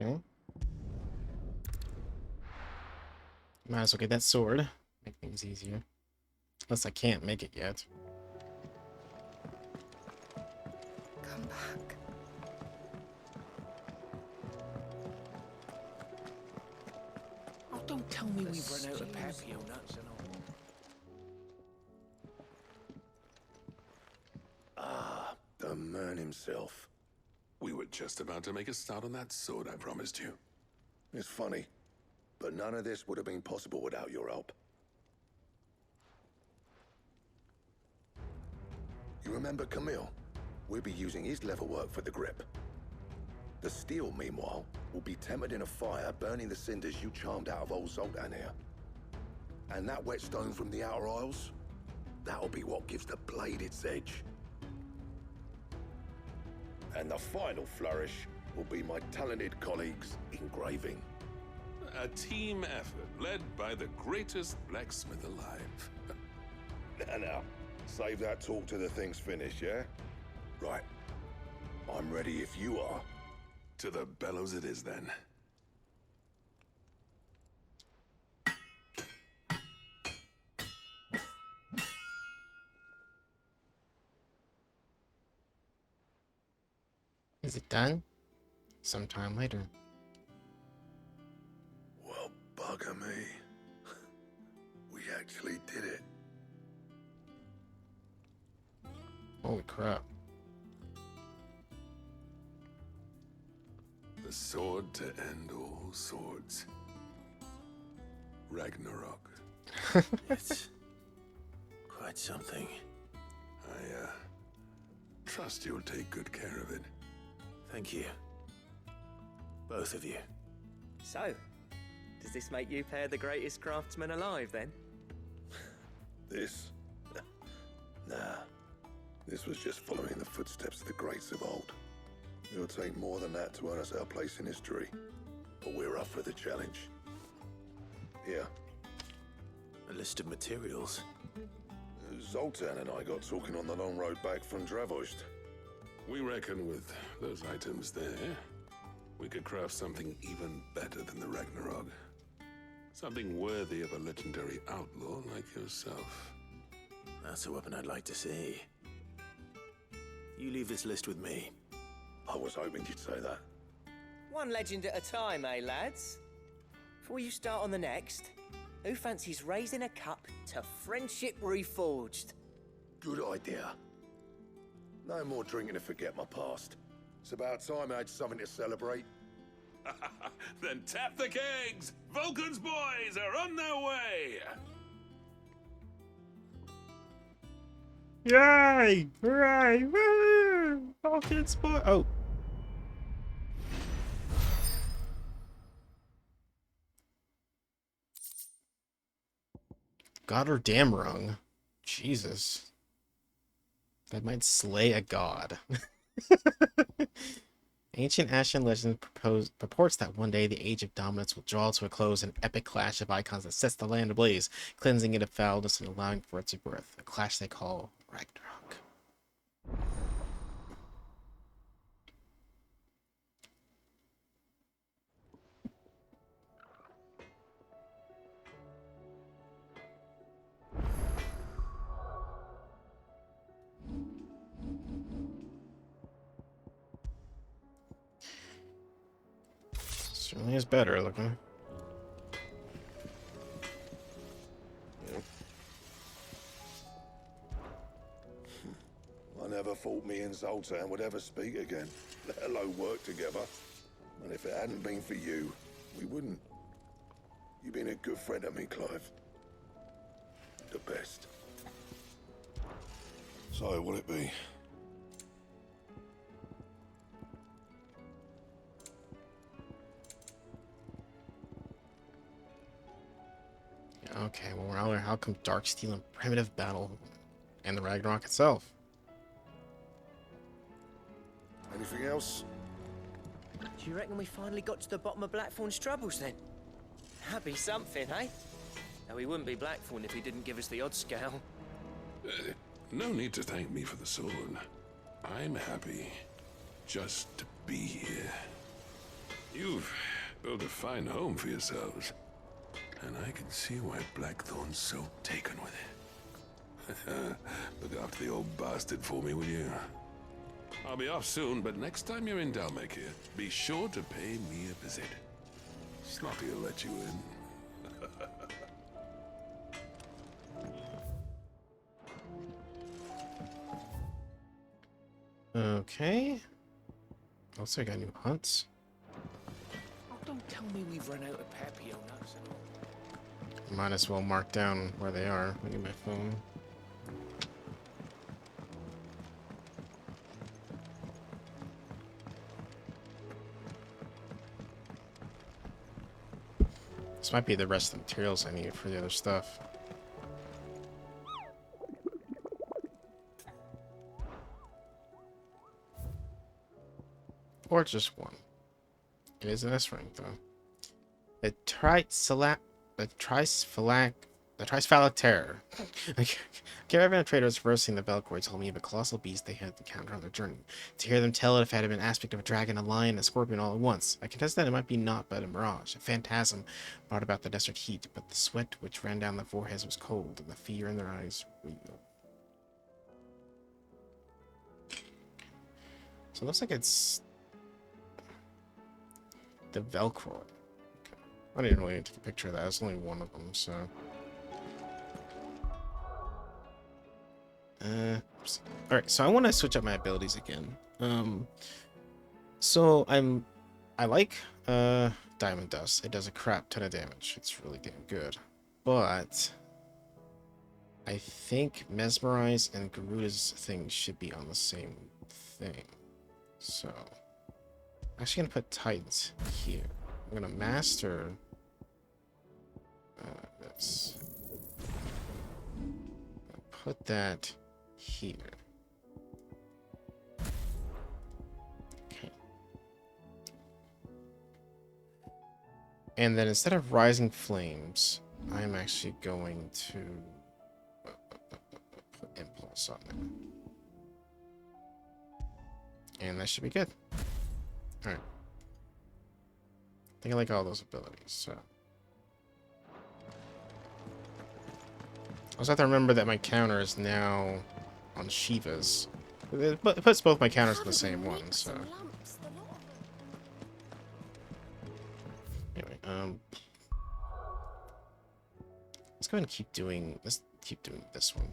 Hmm? Might as well get that sword. Make things easier. Unless I can't make it yet. Come back. Oh, don't tell me we've run out of papio nuts and all. Ah, the man himself. We were just about to make a start on that sword I promised you. It's funny, but none of this would have been possible without your help. You remember Camille? We'll be using his leather work for the grip. The steel, meanwhile, will be tempered in a fire, burning the cinders you charmed out of old Zoltan here. And that whetstone from the Outer Isles, that'll be what gives the blade its edge. And the final flourish will be my talented colleagues' engraving. A team effort led by the greatest blacksmith alive. Now, save that talk till the thing's finished, yeah? Right. I'm ready if you are. To the bellows it is, then. Is it done? Sometime later. Well, bugger me. We actually did it. Holy crap. The sword to end all swords. Ragnarok. It's quite something. I trust you'll take good care of it. Thank you. Both of you. So, does this make you pair the greatest craftsman alive, then? This? Nah. This was just following the footsteps of the greats of old. It'll take more than that to earn us our place in history. But we're up for the challenge. Here. A list of materials. Zoltan and I got talking on the long road back from Dravost. We reckon with those items there, we could craft something even better than the Ragnarok. Something worthy of a legendary outlaw like yourself. That's a weapon I'd like to see. You leave this list with me. I was hoping you'd say that. One legend at a time, eh, lads? Before you start on the next, who fancies raising a cup to friendship reforged? Good idea. No more drinking to forget my past. It's about time I had something to celebrate. Then tap the kegs! Vulcan's boys are on their way! Yay! Hooray! Woo! Falcon spot. Oh. God or damn rung. Jesus. That might slay a god. Ancient Ashen legend purports that one day the Age of Dominance will draw to a close an epic clash of icons that sets the land ablaze, cleansing it of foulness and allowing for its rebirth. A clash they call Ragnarok. Certainly is better looking. I never thought me and Zoltan would ever speak again, let alone work together. And if it hadn't been for you, we wouldn't. You've been a good friend to me, Clive. The best. So, will it be? Okay, well, rather, how come Darksteel and Primitive Battle and the Ragnarok itself? Anything else? Do you reckon we finally got to the bottom of Blackthorn's troubles, then? That'd be something, eh? Now, he wouldn't be Blackthorn if he didn't give us the odd scale. No need to thank me for the sword. I'm happy just to be here. You've built a fine home for yourselves. And I can see why Blackthorn's so taken with it. Look after the old bastard for me, will you? I'll be off soon, but next time you're in Dalmekir, be sure to pay me a visit. Snotty will let you in. Okay. Looks like I got new hunts. Oh, don't tell me we've run out of Papio nuts. Might as well mark down where they are. Look at my phone. This might be the rest of the materials I need for the other stuff. Or just one. It is an S rank though. The Tricephalic Terror. A caravan of traders traversing the Belcourt told me of a colossal beast they had encountered on their journey. To hear them tell it, if it had been an aspect of a dragon, a lion, and a scorpion all at once. I confess that it might be naught but a mirage, a phantasm brought about the desert heat, but the sweat which ran down their foreheads was cold, and the fear in their eyes real. So it looks like it's The Velcro. Okay. I didn't really take a picture of that. It's only one of them, so. Oops. All right, so I want to switch up my abilities again. So I like Diamond Dust. It does a crap ton of damage. It's really damn good. But I think Mesmerize and Garuda's thing should be on the same thing. So I'm actually gonna put Titans here. I'm gonna master this. Put that here. Okay. And then instead of Rising Flames, I'm actually going to put Impulse on there. And that should be good. Alright. I think I like all those abilities, so. I also have to remember that my counter is now on Shiva's. It puts both my counters in the same one, so. Anyway, let's go ahead and keep doing this one.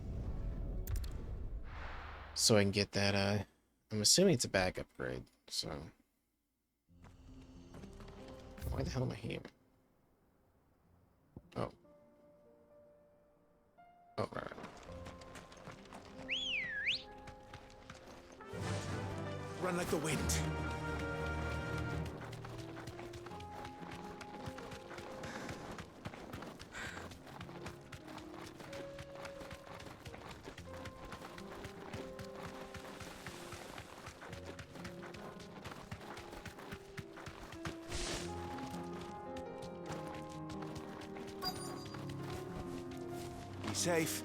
So I can get that, I'm assuming it's a back upgrade, so. Why the hell am I here? Oh. Oh, right. Run like the wind. Be safe.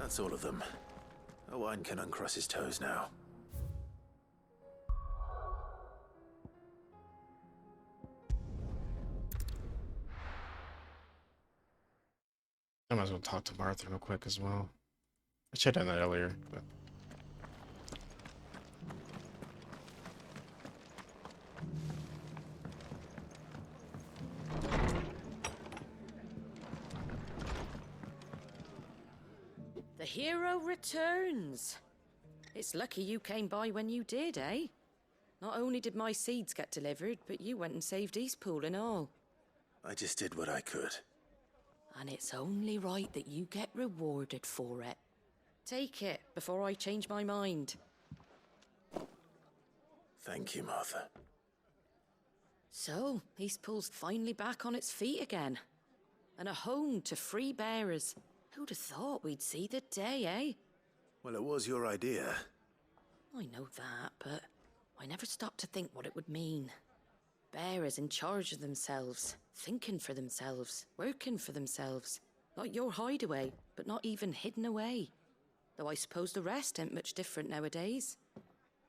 That's all of them. Owain can uncross his toes now. I might as well talk to Martha real quick as well. I should have done that earlier, but. The hero returns. It's lucky you came by when you did, eh? Not only did my seeds get delivered, but you went and saved Eastpool and all. I just did what I could. And it's only right that you get rewarded for it. Take it before I change my mind. Thank you, Martha. So, Eastpool's finally back on its feet again. And a home to free bearers. Who'd have thought we'd see the day, eh? Well, it was your idea. I know that, but I never stopped to think what it would mean. Bearers in charge of themselves, thinking for themselves, working for themselves. Like your hideaway, but not even hidden away. Though I suppose the rest ain't much different nowadays.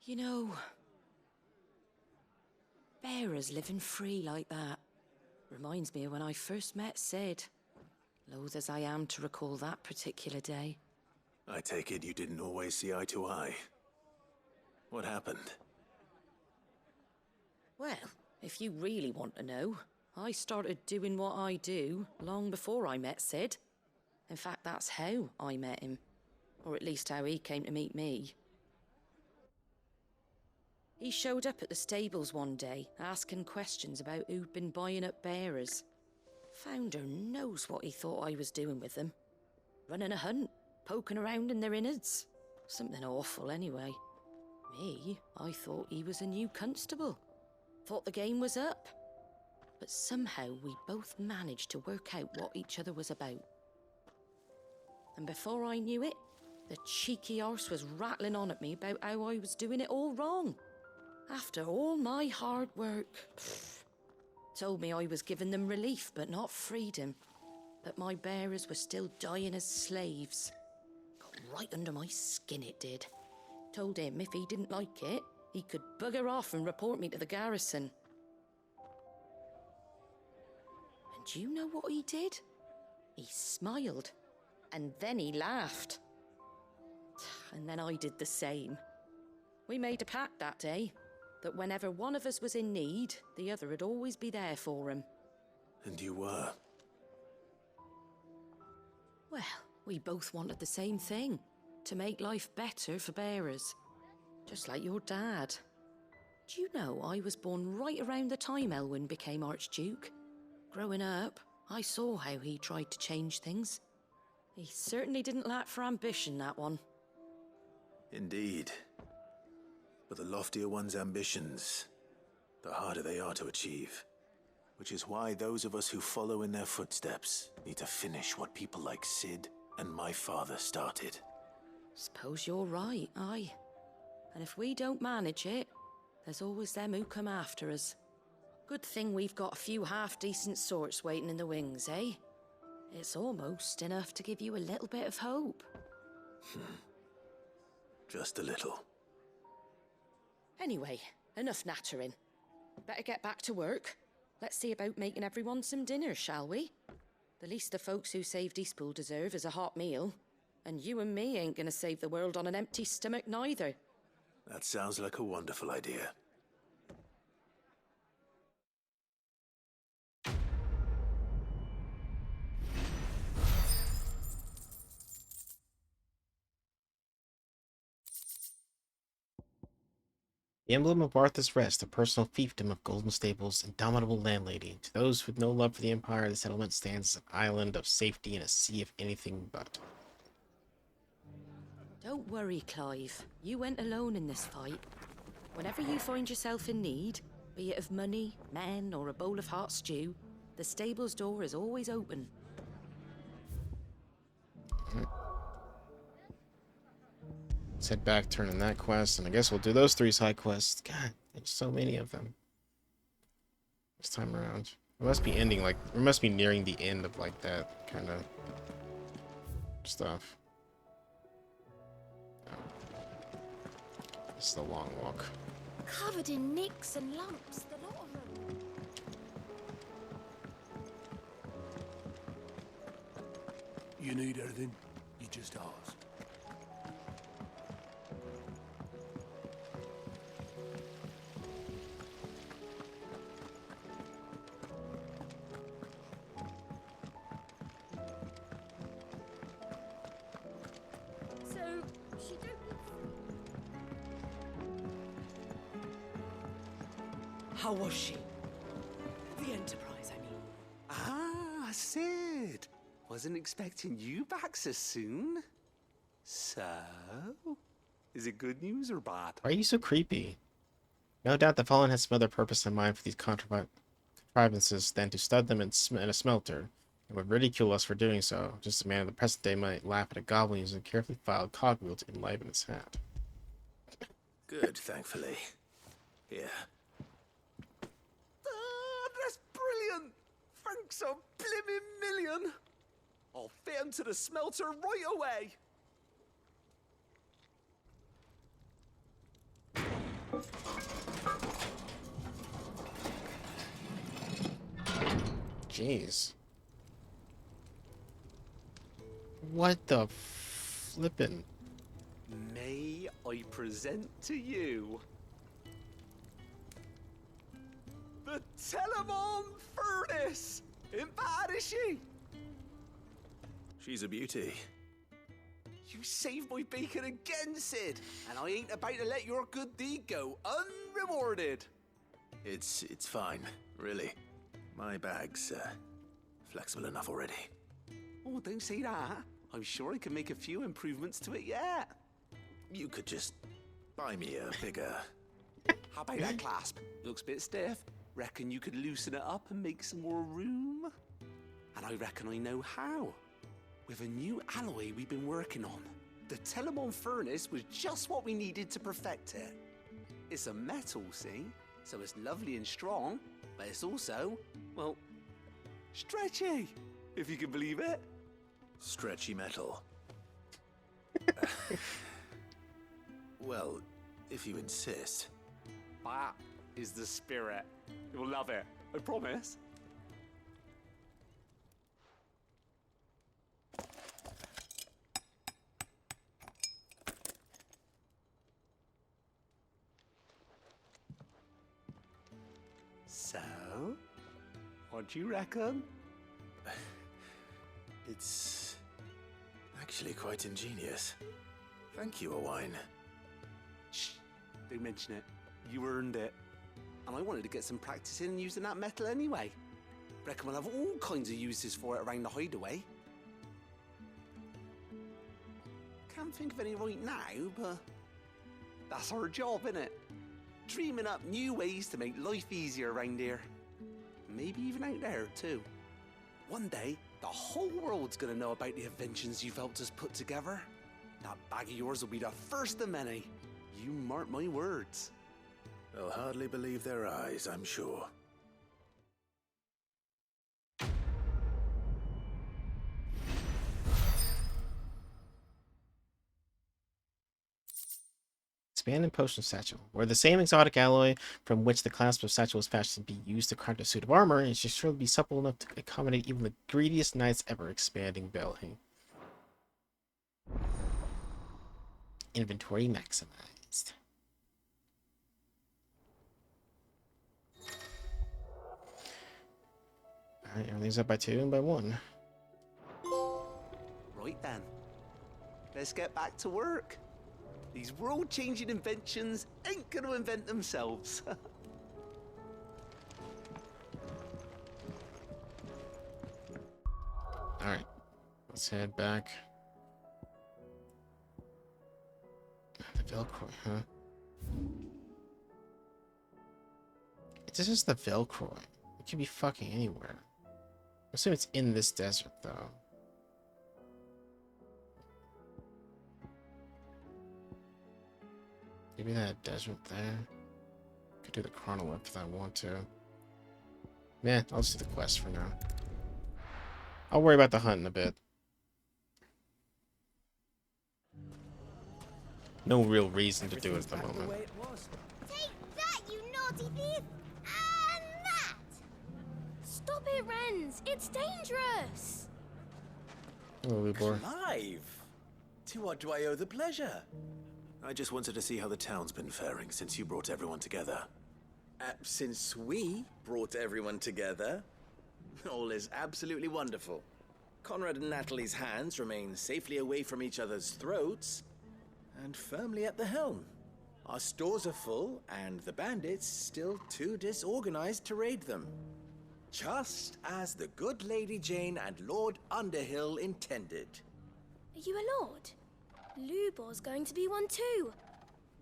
You know, bearers living free like that reminds me of when I first met Sid. Loath as I am to recall that particular day. I take it you didn't always see eye to eye. What happened? Well, if you really want to know, I started doing what I do long before I met Sid. In fact, that's how I met him. Or at least how he came to meet me. He showed up at the stables one day, asking questions about who'd been buying up bearers. Founder knows what he thought I was doing with them. Running a hunt, poking around in their innards. Something awful anyway. Me, I thought he was a new constable. Thought the game was up. But somehow we both managed to work out what each other was about. And before I knew it, the cheeky arse was rattling on at me about how I was doing it all wrong. After all my hard work. Told me I was giving them relief, but not freedom. That my bearers were still dying as slaves. Got right under my skin, it did. Told him if he didn't like it, he could bugger off and report me to the garrison. And do you know what he did? He smiled. And then he laughed. And then I did the same. We made a pact that day, that whenever one of us was in need, the other would always be there for him. And you were? Well, we both wanted the same thing. To make life better for bearers. Just like your dad. Do you know I was born right around the time Elwyn became Archduke? Growing up, I saw how he tried to change things. He certainly didn't lack for ambition, that one. Indeed. But the loftier one's ambitions, the harder they are to achieve. Which is why those of us who follow in their footsteps need to finish what people like Sid and my father started. Suppose you're right, aye. And if we don't manage it, there's always them who come after us. Good thing we've got a few half-decent sorts waiting in the wings, eh? It's almost enough to give you a little bit of hope. Just a little. Anyway, enough nattering. Better get back to work. Let's see about making everyone some dinner, shall we? The least the folks who saved Eastpool deserve is a hot meal. And you and me ain't gonna save the world on an empty stomach neither. That sounds like a wonderful idea. The emblem of Arthur's Rest, a personal fiefdom of Golden Stable's indomitable landlady. To those with no love for the Empire, the settlement stands as an island of safety in a sea of anything but. Don't worry, Clive. You went alone in this fight. Whenever you find yourself in need, be it of money, men, or a bowl of hot stew, the stable's door is always open. Let's head back, turn in that quest, and I guess we'll do those 3 side quests. God, there's so many of them. This time around. It must be ending, like, we must be nearing the end of, like, that kind of stuff. This is the long walk. Covered in nicks and lumps, the lot of them. You need anything? You just ask. So, she don't How was she? The Enterprise, I mean. Ah, Sid. Wasn't expecting you back so soon. So, is it good news or bad? Why are you so creepy? No doubt the Fallen has some other purpose in mind for these contrivances than to stud them in a smelter, and would ridicule us for doing so, just as a man of the present day might laugh at a goblin using a carefully filed cogwheel to enliven his hat. Good, thankfully. Here. That's brilliant! Thanks a blimmin' million! I'll fit him to the smelter right away! Jeez. What the flippin'? May I present to you the Telemon Furnace! Ain't bad, is she? She's a beauty. You saved my bacon again, Sid, and I ain't about to let your good deed go unrewarded. It's fine, really. My bag's flexible enough already. Oh, don't say that. I'm sure I can make a few improvements to it yet. You could just buy me a bigger... How about that clasp? Looks a bit stiff. Reckon you could loosen it up and make some more room? And I reckon I know how. With a new alloy we've been working on. The Telemon furnace was just what we needed to perfect it. It's a metal, see? So it's lovely and strong, but it's also, well, stretchy, if you can believe it. Stretchy metal. Well, if you insist. That is the spirit. You'll love it, I promise. So, what do you reckon? It's actually quite ingenious. Thank you, Owain. Shh, don't mention it. You earned it. And I wanted to get some practice in using that metal anyway. Reckon we'll have all kinds of uses for it around the hideaway. Can't think of any right now, but that's our job, innit? Dreaming up new ways to make life easier around here. Maybe even out there, too. One day, the whole world's gonna know about the inventions you've helped us put together. That bag of yours will be the first of many. You mark my words. They'll hardly believe their eyes, I'm sure. Expanded potion satchel. Where the same exotic alloy from which the clasp of satchel was fashioned be used to craft a suit of armor, it should surely be supple enough to accommodate even the greediest knight's ever-expanding belly. Inventory maximized. Alright, everything's up by 2 and by 1. Right then. Let's get back to work. These world-changing inventions ain't gonna invent themselves. Alright. Let's head back. The Velcro, huh? This is the Velcro. It could be fucking anywhere. I assume it's in this desert, though. Maybe that desert there. Could do the chronolith if I want to. Man, I'll just do the quest for now. I'll worry about the hunt in a bit. No real reason to do it at the moment. Take that, you naughty thief! And that! Stop it, Wrens! It's dangerous! Hello, Libor. Clive! To what do I owe the pleasure? I just wanted to see how the town's been faring since you brought everyone together. Since we brought everyone together, all is absolutely wonderful. Conrad and Natalie's hands remain safely away from each other's throats and firmly at the helm. Our stores are full, and the bandits still too disorganized to raid them. Just as the good Lady Jane and Lord Underhill intended. Are you a lord? Lubor's going to be one too.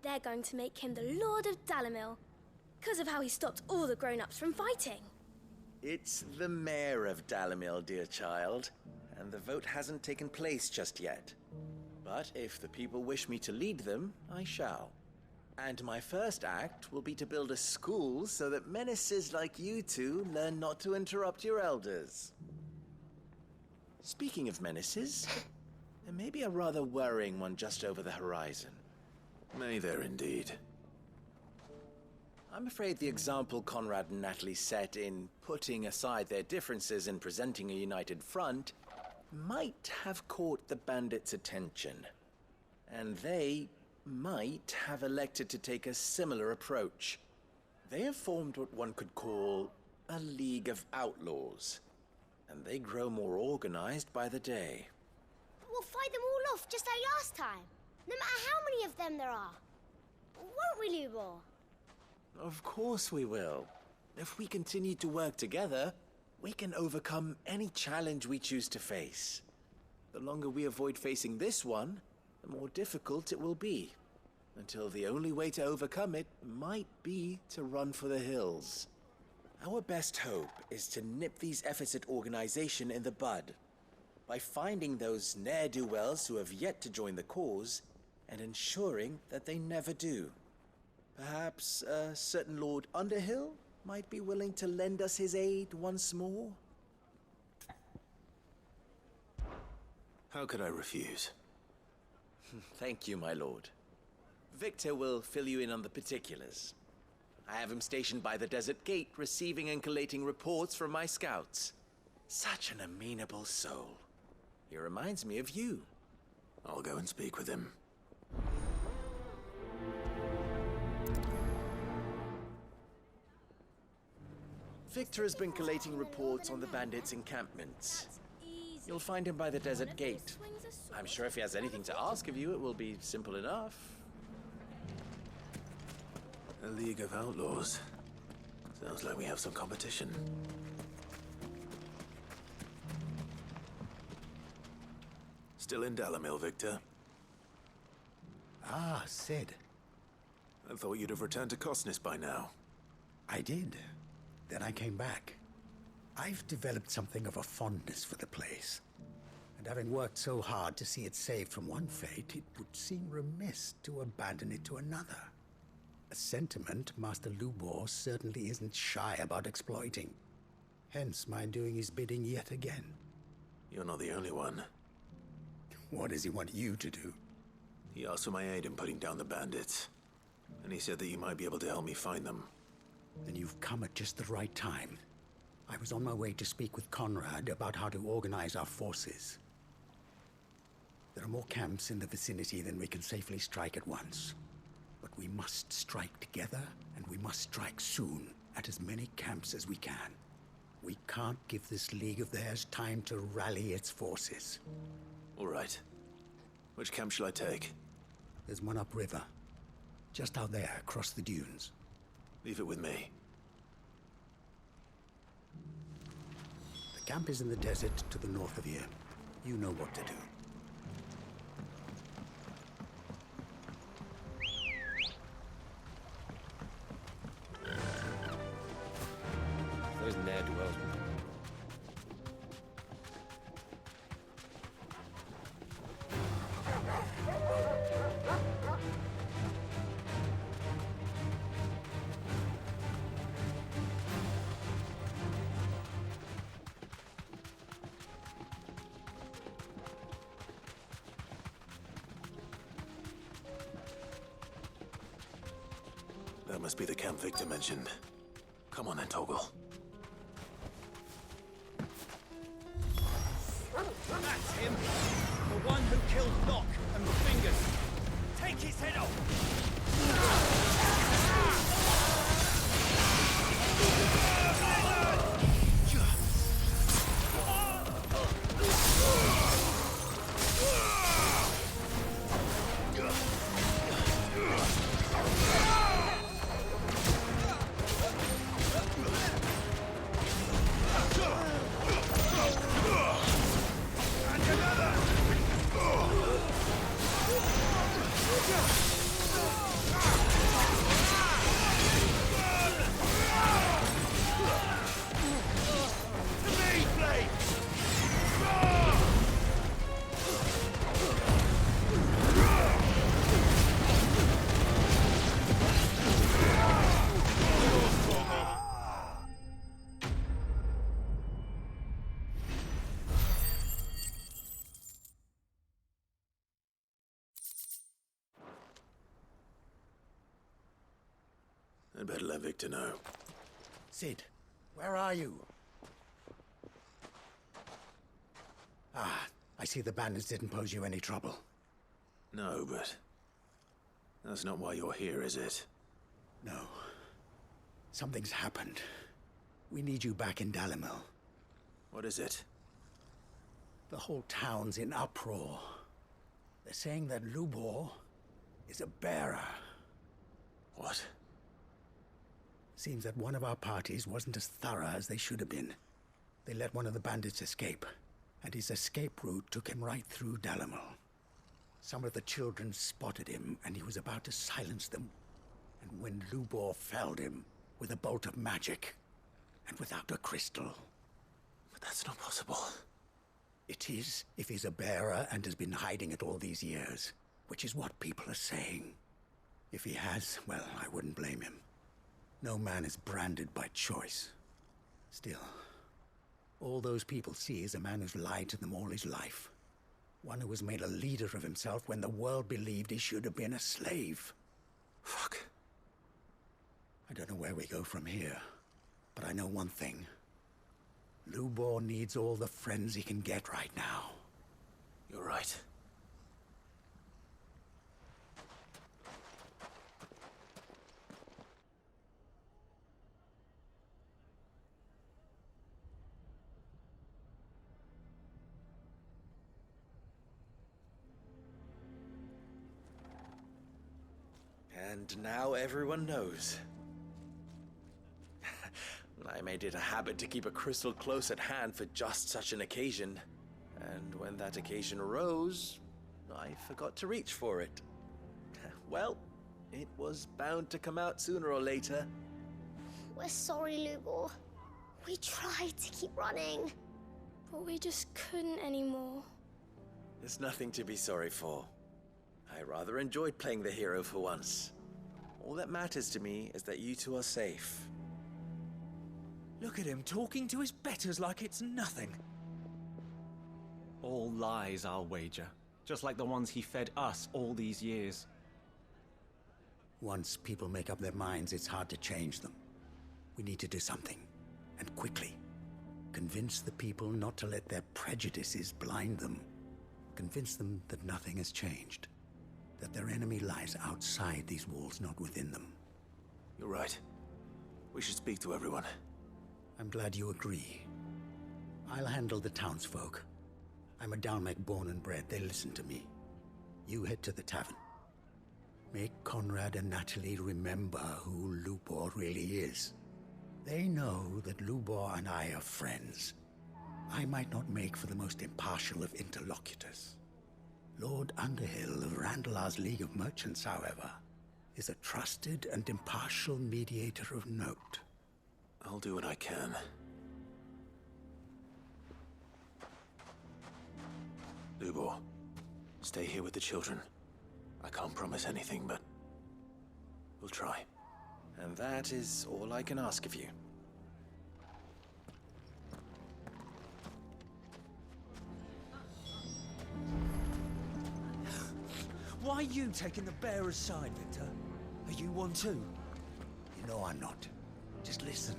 They're going to make him the Lord of Dalimil, because of how he stopped all the grown-ups from fighting. It's the mayor of Dalimil, dear child, and the vote hasn't taken place just yet. But if the people wish me to lead them, I shall. And my first act will be to build a school so that menaces like you two learn not to interrupt your elders. Speaking of menaces, there may be a rather worrying one just over the horizon. May there indeed. I'm afraid the example Conrad and Natalie set in putting aside their differences and presenting a united front might have caught the bandits' attention. And they might have elected to take a similar approach. They have formed what one could call a League of Outlaws, and they grow more organized by the day. We'll fight them all off just like last time, no matter how many of them there are. Won't we, Lubor? Of course we will. If we continue to work together, we can overcome any challenge we choose to face. The longer we avoid facing this one, the more difficult it will be. Until the only way to overcome it might be to run for the hills. Our best hope is to nip these efforts at organization in the bud, by finding those ne'er-do-wells who have yet to join the cause, and ensuring that they never do. Perhaps a certain Lord Underhill might be willing to lend us his aid once more? How could I refuse? Thank you, my lord. Victor will fill you in on the particulars. I have him stationed by the desert gate, receiving and collating reports from my scouts. Such an amenable soul. He reminds me of you. I'll go and speak with him. Victor has been collating reports on the bandits' encampments. You'll find him by the desert gate. I'm sure if he has anything to ask of you, it will be simple enough. A League of Outlaws. Sounds like we have some competition. Still in Dalamil, Victor? Ah, Sid. I thought you'd have returned to Cosnis by now. I did. Then I came back. I've developed something of a fondness for the place. And having worked so hard to see it saved from one fate, it would seem remiss to abandon it to another. A sentiment Master Lubor certainly isn't shy about exploiting. Hence my doing his bidding yet again. You're not the only one. What does he want you to do? He asked for my aid in putting down the bandits. And he said that you might be able to help me find them. Then you've come at just the right time. I was on my way to speak with Conrad about how to organize our forces. There are more camps in the vicinity than we can safely strike at once. But we must strike together, and we must strike soon at as many camps as we can. We can't give this league of theirs time to rally its forces. All right. Which camp shall I take? There's one upriver. Just out there, across the dunes. Leave it with me. The camp is in the desert to the north of here. You know what to do. Those ne'er-do-wells. That must be the camp Victor mentioned. Come on then, Toggle. That's him! The one who killed Locke and Fingers! Take his head off! I'd better let Victor know. Sid, where are you? Ah, I see the bandits didn't pose you any trouble. No, but that's not why you're here, is it? No. Something's happened. We need you back in Dalamil. What is it? The whole town's in uproar. They're saying that Lubor is a bearer. What? Seems that one of our parties wasn't as thorough as they should have been. They let one of the bandits escape, and his escape route took him right through Dalimil. Some of the children spotted him, and he was about to silence them. And when Lubor felled him with a bolt of magic, and without a crystal. But that's not possible. It is, if he's a bearer and has been hiding it all these years, which is what people are saying. If he has, well, I wouldn't blame him. No man is branded by choice. Still, all those people see is a man who's lied to them all his life. One who was made a leader of himself when the world believed he should have been a slave. Fuck. I don't know where we go from here, but I know one thing. Lubor needs all the friends he can get right now. You're right. And now everyone knows. I made it a habit to keep a crystal close at hand for just such an occasion. And when that occasion arose, I forgot to reach for it. Well, it was bound to come out sooner or later. We're sorry, Lubor. We tried to keep running. But we just couldn't anymore. There's nothing to be sorry for. I rather enjoyed playing the hero for once. All that matters to me is that you two are safe. Look at him talking to his betters like it's nothing. All lies, I'll wager. Just like the ones he fed us all these years. Once people make up their minds, it's hard to change them. We need to do something, and quickly. Convince the people not to let their prejudices blind them. Convince them that nothing has changed. That their enemy lies outside these walls, not within them. You're right. We should speak to everyone. I'm glad you agree. I'll handle the townsfolk. I'm a Dalmec born and bred. They listen to me. You head to the tavern. Make Conrad and Natalie remember who Lubor really is. They know that Lubor and I are friends. I might not make for the most impartial of interlocutors. Lord Underhill of Randalar's League of Merchants, however, is a trusted and impartial mediator of note. I'll do what I can. Lubor, stay here with the children. I can't promise anything, but we'll try. And that is all I can ask of you. Why are you taking the bearer's side, Victor? Are you one too? You know I'm not. Just listen.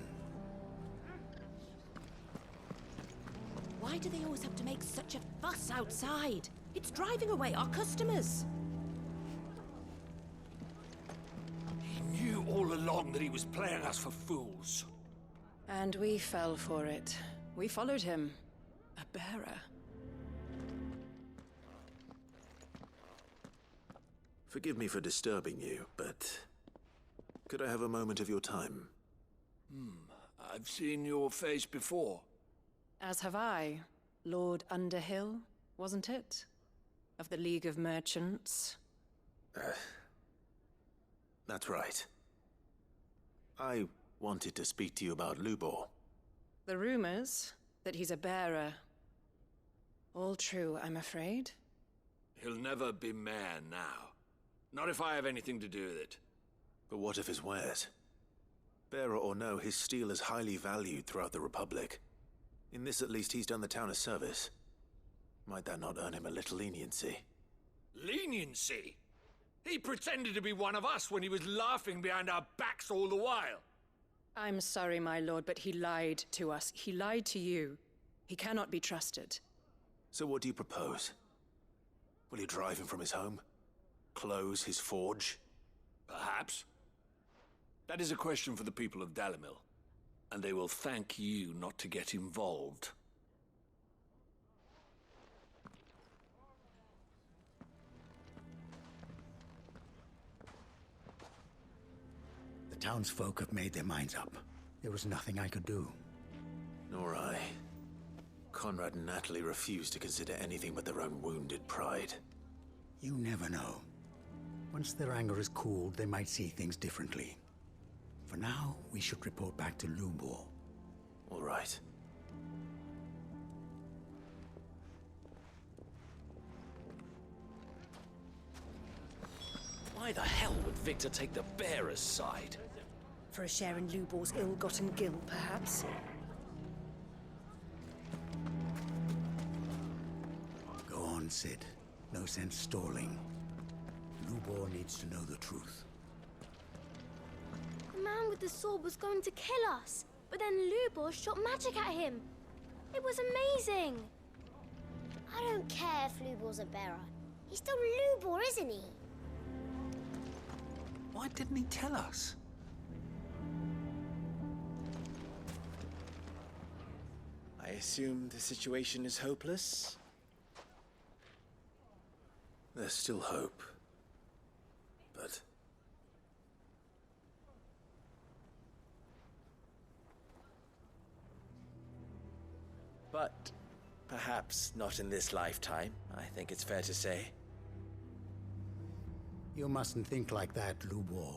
Why do they always have to make such a fuss outside? It's driving away our customers. He knew all along that he was playing us for fools. And we fell for it. We followed him. A bearer. Forgive me for disturbing you, but could I have a moment of your time? I've seen your face before. As have I. Lord Underhill, wasn't it? Of the League of Merchants. That's right. I wanted to speak to you about Lubor. The rumors that he's a bearer. All true, I'm afraid. He'll never be mayor now. Not if I have anything to do with it. But what of his wares? Bearer or no, his steel is highly valued throughout the Republic. In this, at least, he's done the town a service. Might that not earn him a little leniency? Leniency? He pretended to be one of us when he was laughing behind our backs all the while. I'm sorry, my lord, but he lied to us. He lied to you. He cannot be trusted. So what do you propose? Will you drive him from his home? Close his forge? Perhaps. That is a question for the people of Dalimil, and they will thank you not to get involved. townsfolk have made their minds up. There was nothing I could do. Nor I. Conrad and Natalie refused to consider anything but their own wounded pride. You never know. Once their anger is cooled, they might see things differently. For now, we should report back to Lubor. All right. Why the hell would Victor take the bearer's side? For a share in Lubor's ill-gotten gil, perhaps? Go on, Sid. No sense stalling. Lubor needs to know the truth. The man with the sword was going to kill us, but then Lubor shot magic at him. It was amazing. I don't care if Lubor's a bearer. He's still Lubor, isn't he? Why didn't he tell us? I assume the situation is hopeless? There's still hope. But... But perhaps not in this lifetime, I think it's fair to say. You mustn't think like that, Lubor.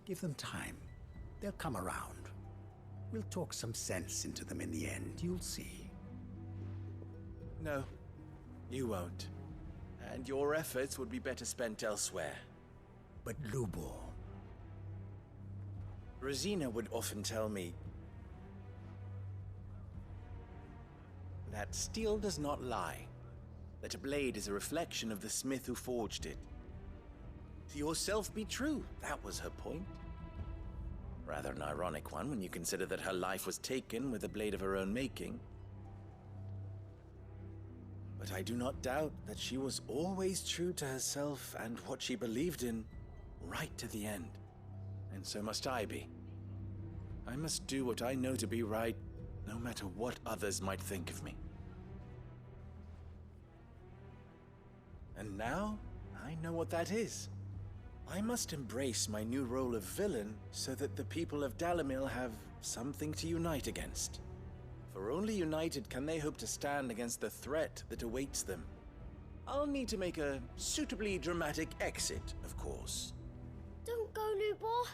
Give them time. They'll come around. We'll talk some sense into them in the end, you'll see. No, you won't. And your efforts would be better spent elsewhere. But Lubor... Rosina would often tell me that steel does not lie, that a blade is a reflection of the smith who forged it. To yourself be true, that was her point. Rather an ironic one when you consider that her life was taken with a blade of her own making. But I do not doubt that she was always true to herself and what she believed in, right to the end. And so must I be. I must do what I know to be right, no matter what others might think of me. And now, I know what that is. I must embrace my new role of villain so that the people of Dalimil have something to unite against. For only united can they hope to stand against the threat that awaits them. I'll need to make a suitably dramatic exit, of course. Don't go, Lubor.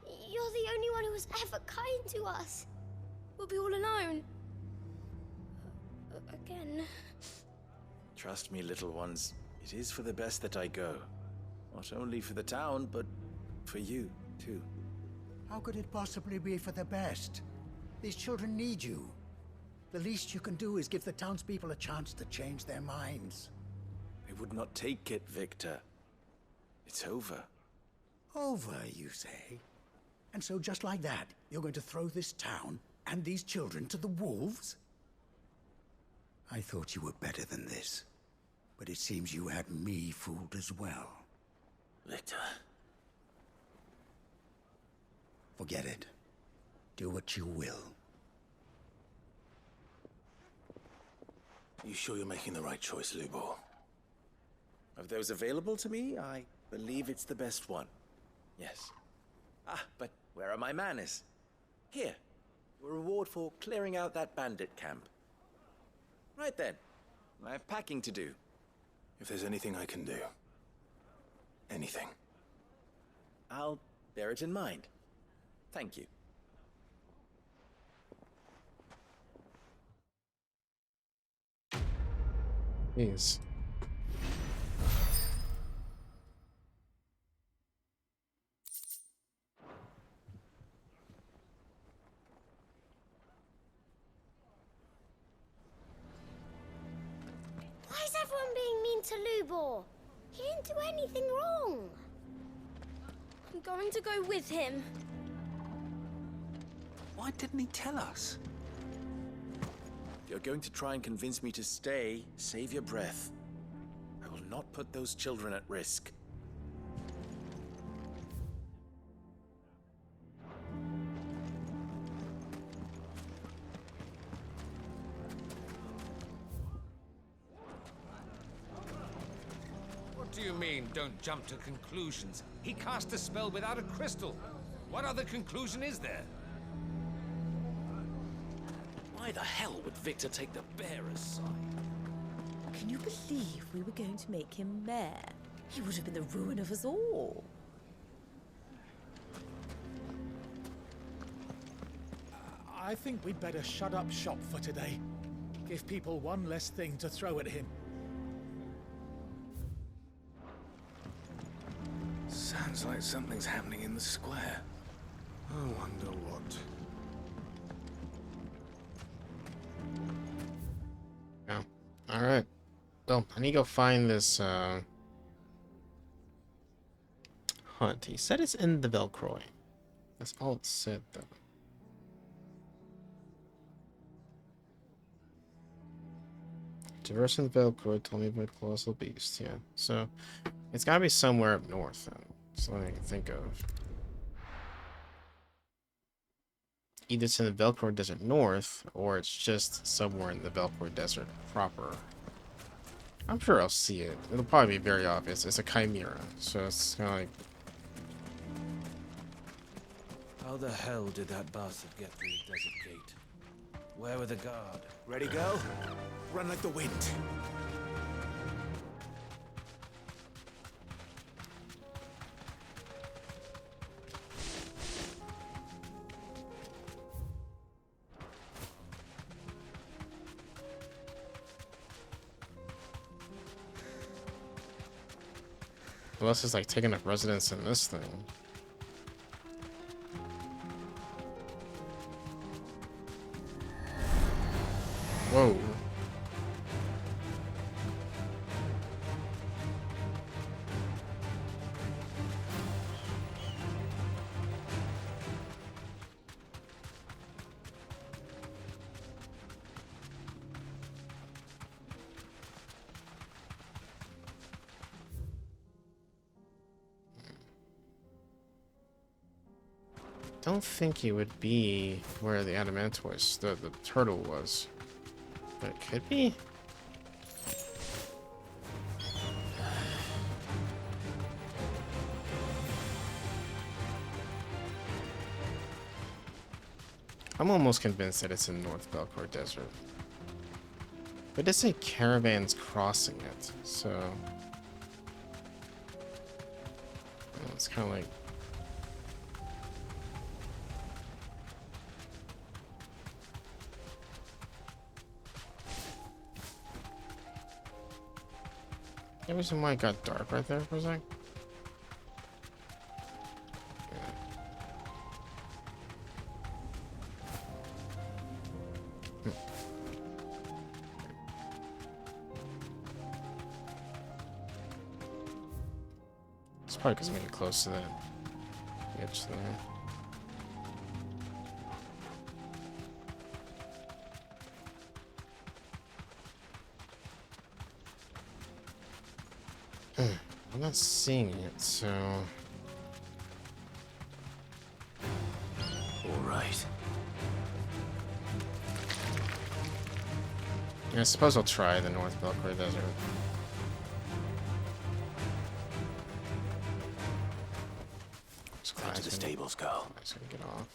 You're the only one who was ever kind to us. We'll be all alone. Again. Trust me, little ones. It is for the best that I go. Not only for the town, but for you, too. How could it possibly be for the best? These children need you. The least you can do is give the townspeople a chance to change their minds. They would not take it, Victor. It's over. Over, you say? And so just like that, you're going to throw this town and these children to the wolves? I thought you were better than this. But it seems you had me fooled as well. Victor. Forget it. Do what you will. You sure you're making the right choice, Lubor? Of those available to me, I believe it's the best one. Yes. Ah, but where are my manners? Here. A reward for clearing out that bandit camp. Right then. I have packing to do. If there's anything I can do. Anything. I'll bear it in mind. Thank you. Jeez. Why is everyone being mean to Lubor? He didn't do anything wrong. I'm going to go with him. Why didn't he tell us? If you're going to try and convince me to stay, save your breath. I will not put those children at risk. What do you mean, don't jump to conclusions? He cast a spell without a crystal. What other conclusion is there? Why the hell would Victor take the bearer's side? Can you believe we were going to make him mayor? He would have been the ruin of us all. I think we'd better shut up shop for today. Give people one less thing to throw at him. Sounds like something's happening in the square. I wonder what. Yeah. Alright. Well, I need to go find this hunt. He said it's in the Velcroy. That's all it said though. Traversing the Velcroy told me about colossal beast. Yeah. So it's gotta be somewhere up north then. That's the only thing I can think of. Either it's in the Velcroy Desert North, or it's just somewhere in the Velcroy Desert proper. I'm sure I'll see it. It'll probably be very obvious. It's a chimera, so it's kind of like... How the hell did that bastard get through the desert gate? Where were the guard? Ready, go? Run like the wind. Unless it's like taking up residence in this thing. Whoa. Don't think it would be where the adamantoise, the turtle was. But it could be? I'm almost convinced that it's in North Belcourt Desert. But it say caravans crossing it, so... Well, it's kind of like... Any reason why it got dark right there for a sec? It's probably because I'm getting close to that edge there. I'm not seeing it, so... Alright. Yeah, I suppose I'll try the North Belcourt Desert. Go to the stables, go. I'm just gonna get off.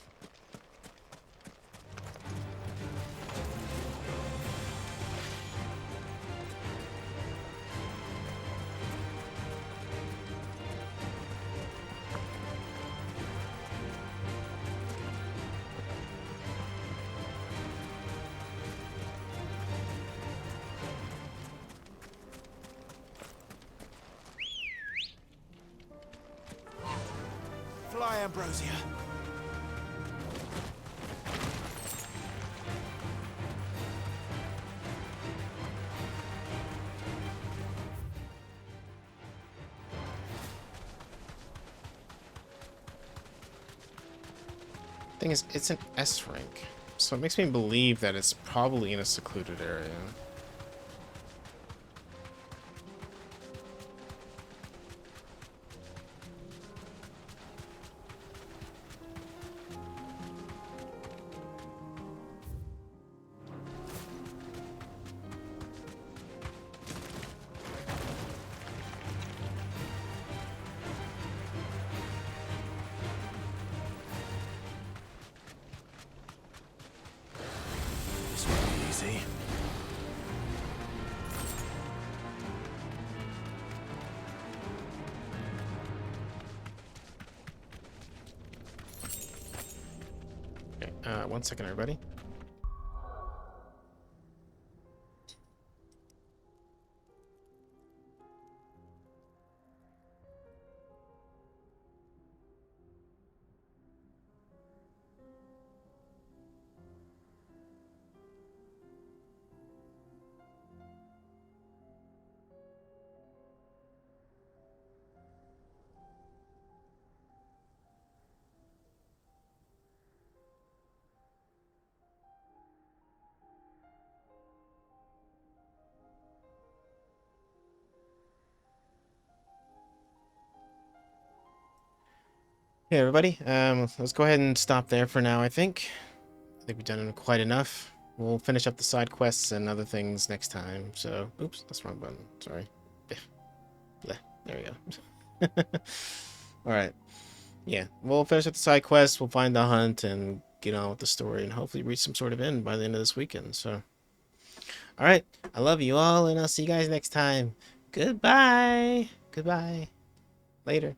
Fly, Ambrosia. Thing is, it's an S rank, so it makes me believe that it's probably in a secluded area. 1 second, everybody. Hey everybody, let's go ahead and stop there for now. I think we've done quite enough. We'll finish up the side quests and other things next time. So, oops, that's the wrong button. Sorry. Bleh. There we go. All right. Yeah, we'll finish up the side quests. We'll find the hunt and get on with the story, and hopefully reach some sort of end by the end of this weekend. So, all right. I love you all, and I'll see you guys next time. Goodbye. Goodbye. Later.